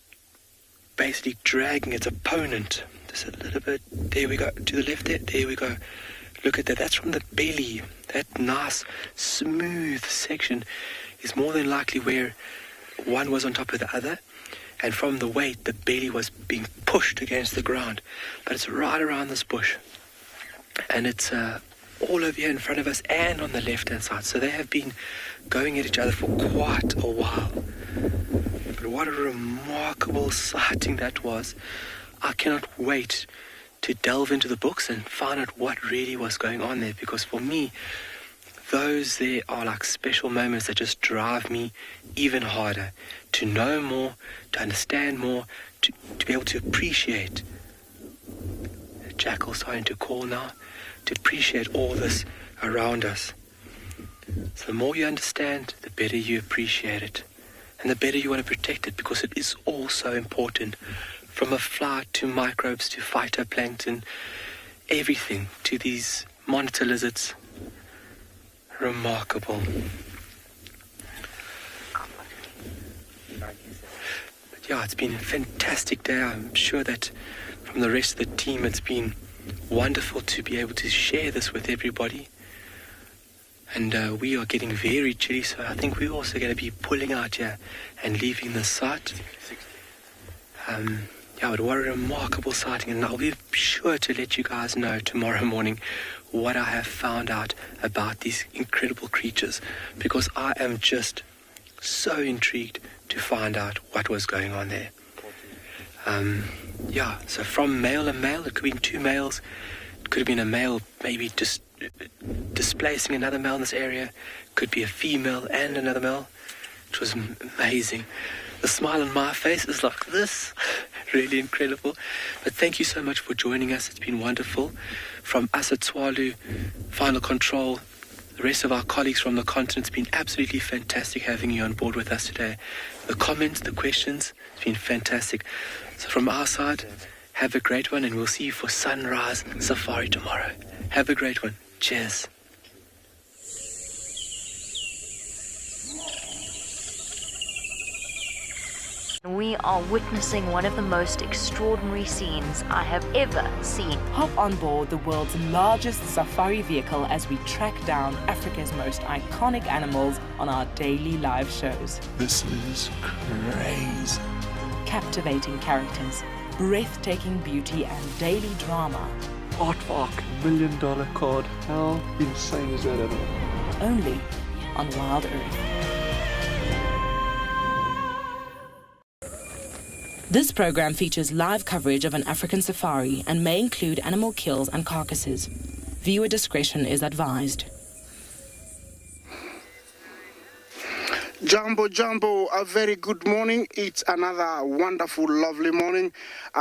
basically dragging its opponent. Just a little bit. There we go. To the left there. There we go. Look at that. That's from the belly. That nice, smooth section is more than likely where one was on top of the other. And from the weight, the belly was being pushed against the ground. But it's right around this bush. And it's all over here in front of us and on the left-hand side. So they have been going at each other for quite a while. But what a remarkable sighting that was. I cannot wait to delve into the books and find out what really was going on there, because for me, those there are like special moments that just drive me even harder to know more, to understand more, to be able to appreciate. The jackal's starting to call now, to appreciate all this around us. So the more you understand, the better you appreciate it, and the better you want to protect it, because it is all so important. From a fly to microbes to phytoplankton, everything to these monitor lizards. Remarkable. But yeah, it's been a fantastic day. I'm sure that from the rest of the team, it's been wonderful to be able to share this with everybody. And we are getting very chilly, so I think we're also going to be pulling out here and leaving the site. Yeah, but what a remarkable sighting, and I'll be sure to let you guys know tomorrow morning what I have found out about these incredible creatures, because I am just so intrigued to find out what was going on there. Yeah, so from male and male, it could have been 2 males, it could have been a male maybe just displacing another male in this area, could be a female and another male. It was amazing. The smile on my face is like this. Really incredible. But thank you so much for joining us. It's been wonderful. From us at Tswalu, Final Control, the rest of our colleagues from the continent. It's been absolutely fantastic having you on board with us today. The comments, the questions, it's been fantastic. So from our side, have a great one, and we'll see you for Sunrise Safari tomorrow. Have a great one. Cheers. We are witnessing one of the most extraordinary scenes I have ever seen. Hop on board the world's largest safari vehicle as we track down Africa's most iconic animals on our daily live shows. This is crazy. Captivating characters, breathtaking beauty, and daily drama. Artwork, $1 million card. How insane is that ever? Only on Wild Earth. This program features live coverage of an African safari and may include animal kills and carcasses. Viewer discretion is advised. Jumbo, a very good morning. It's another wonderful, lovely morning.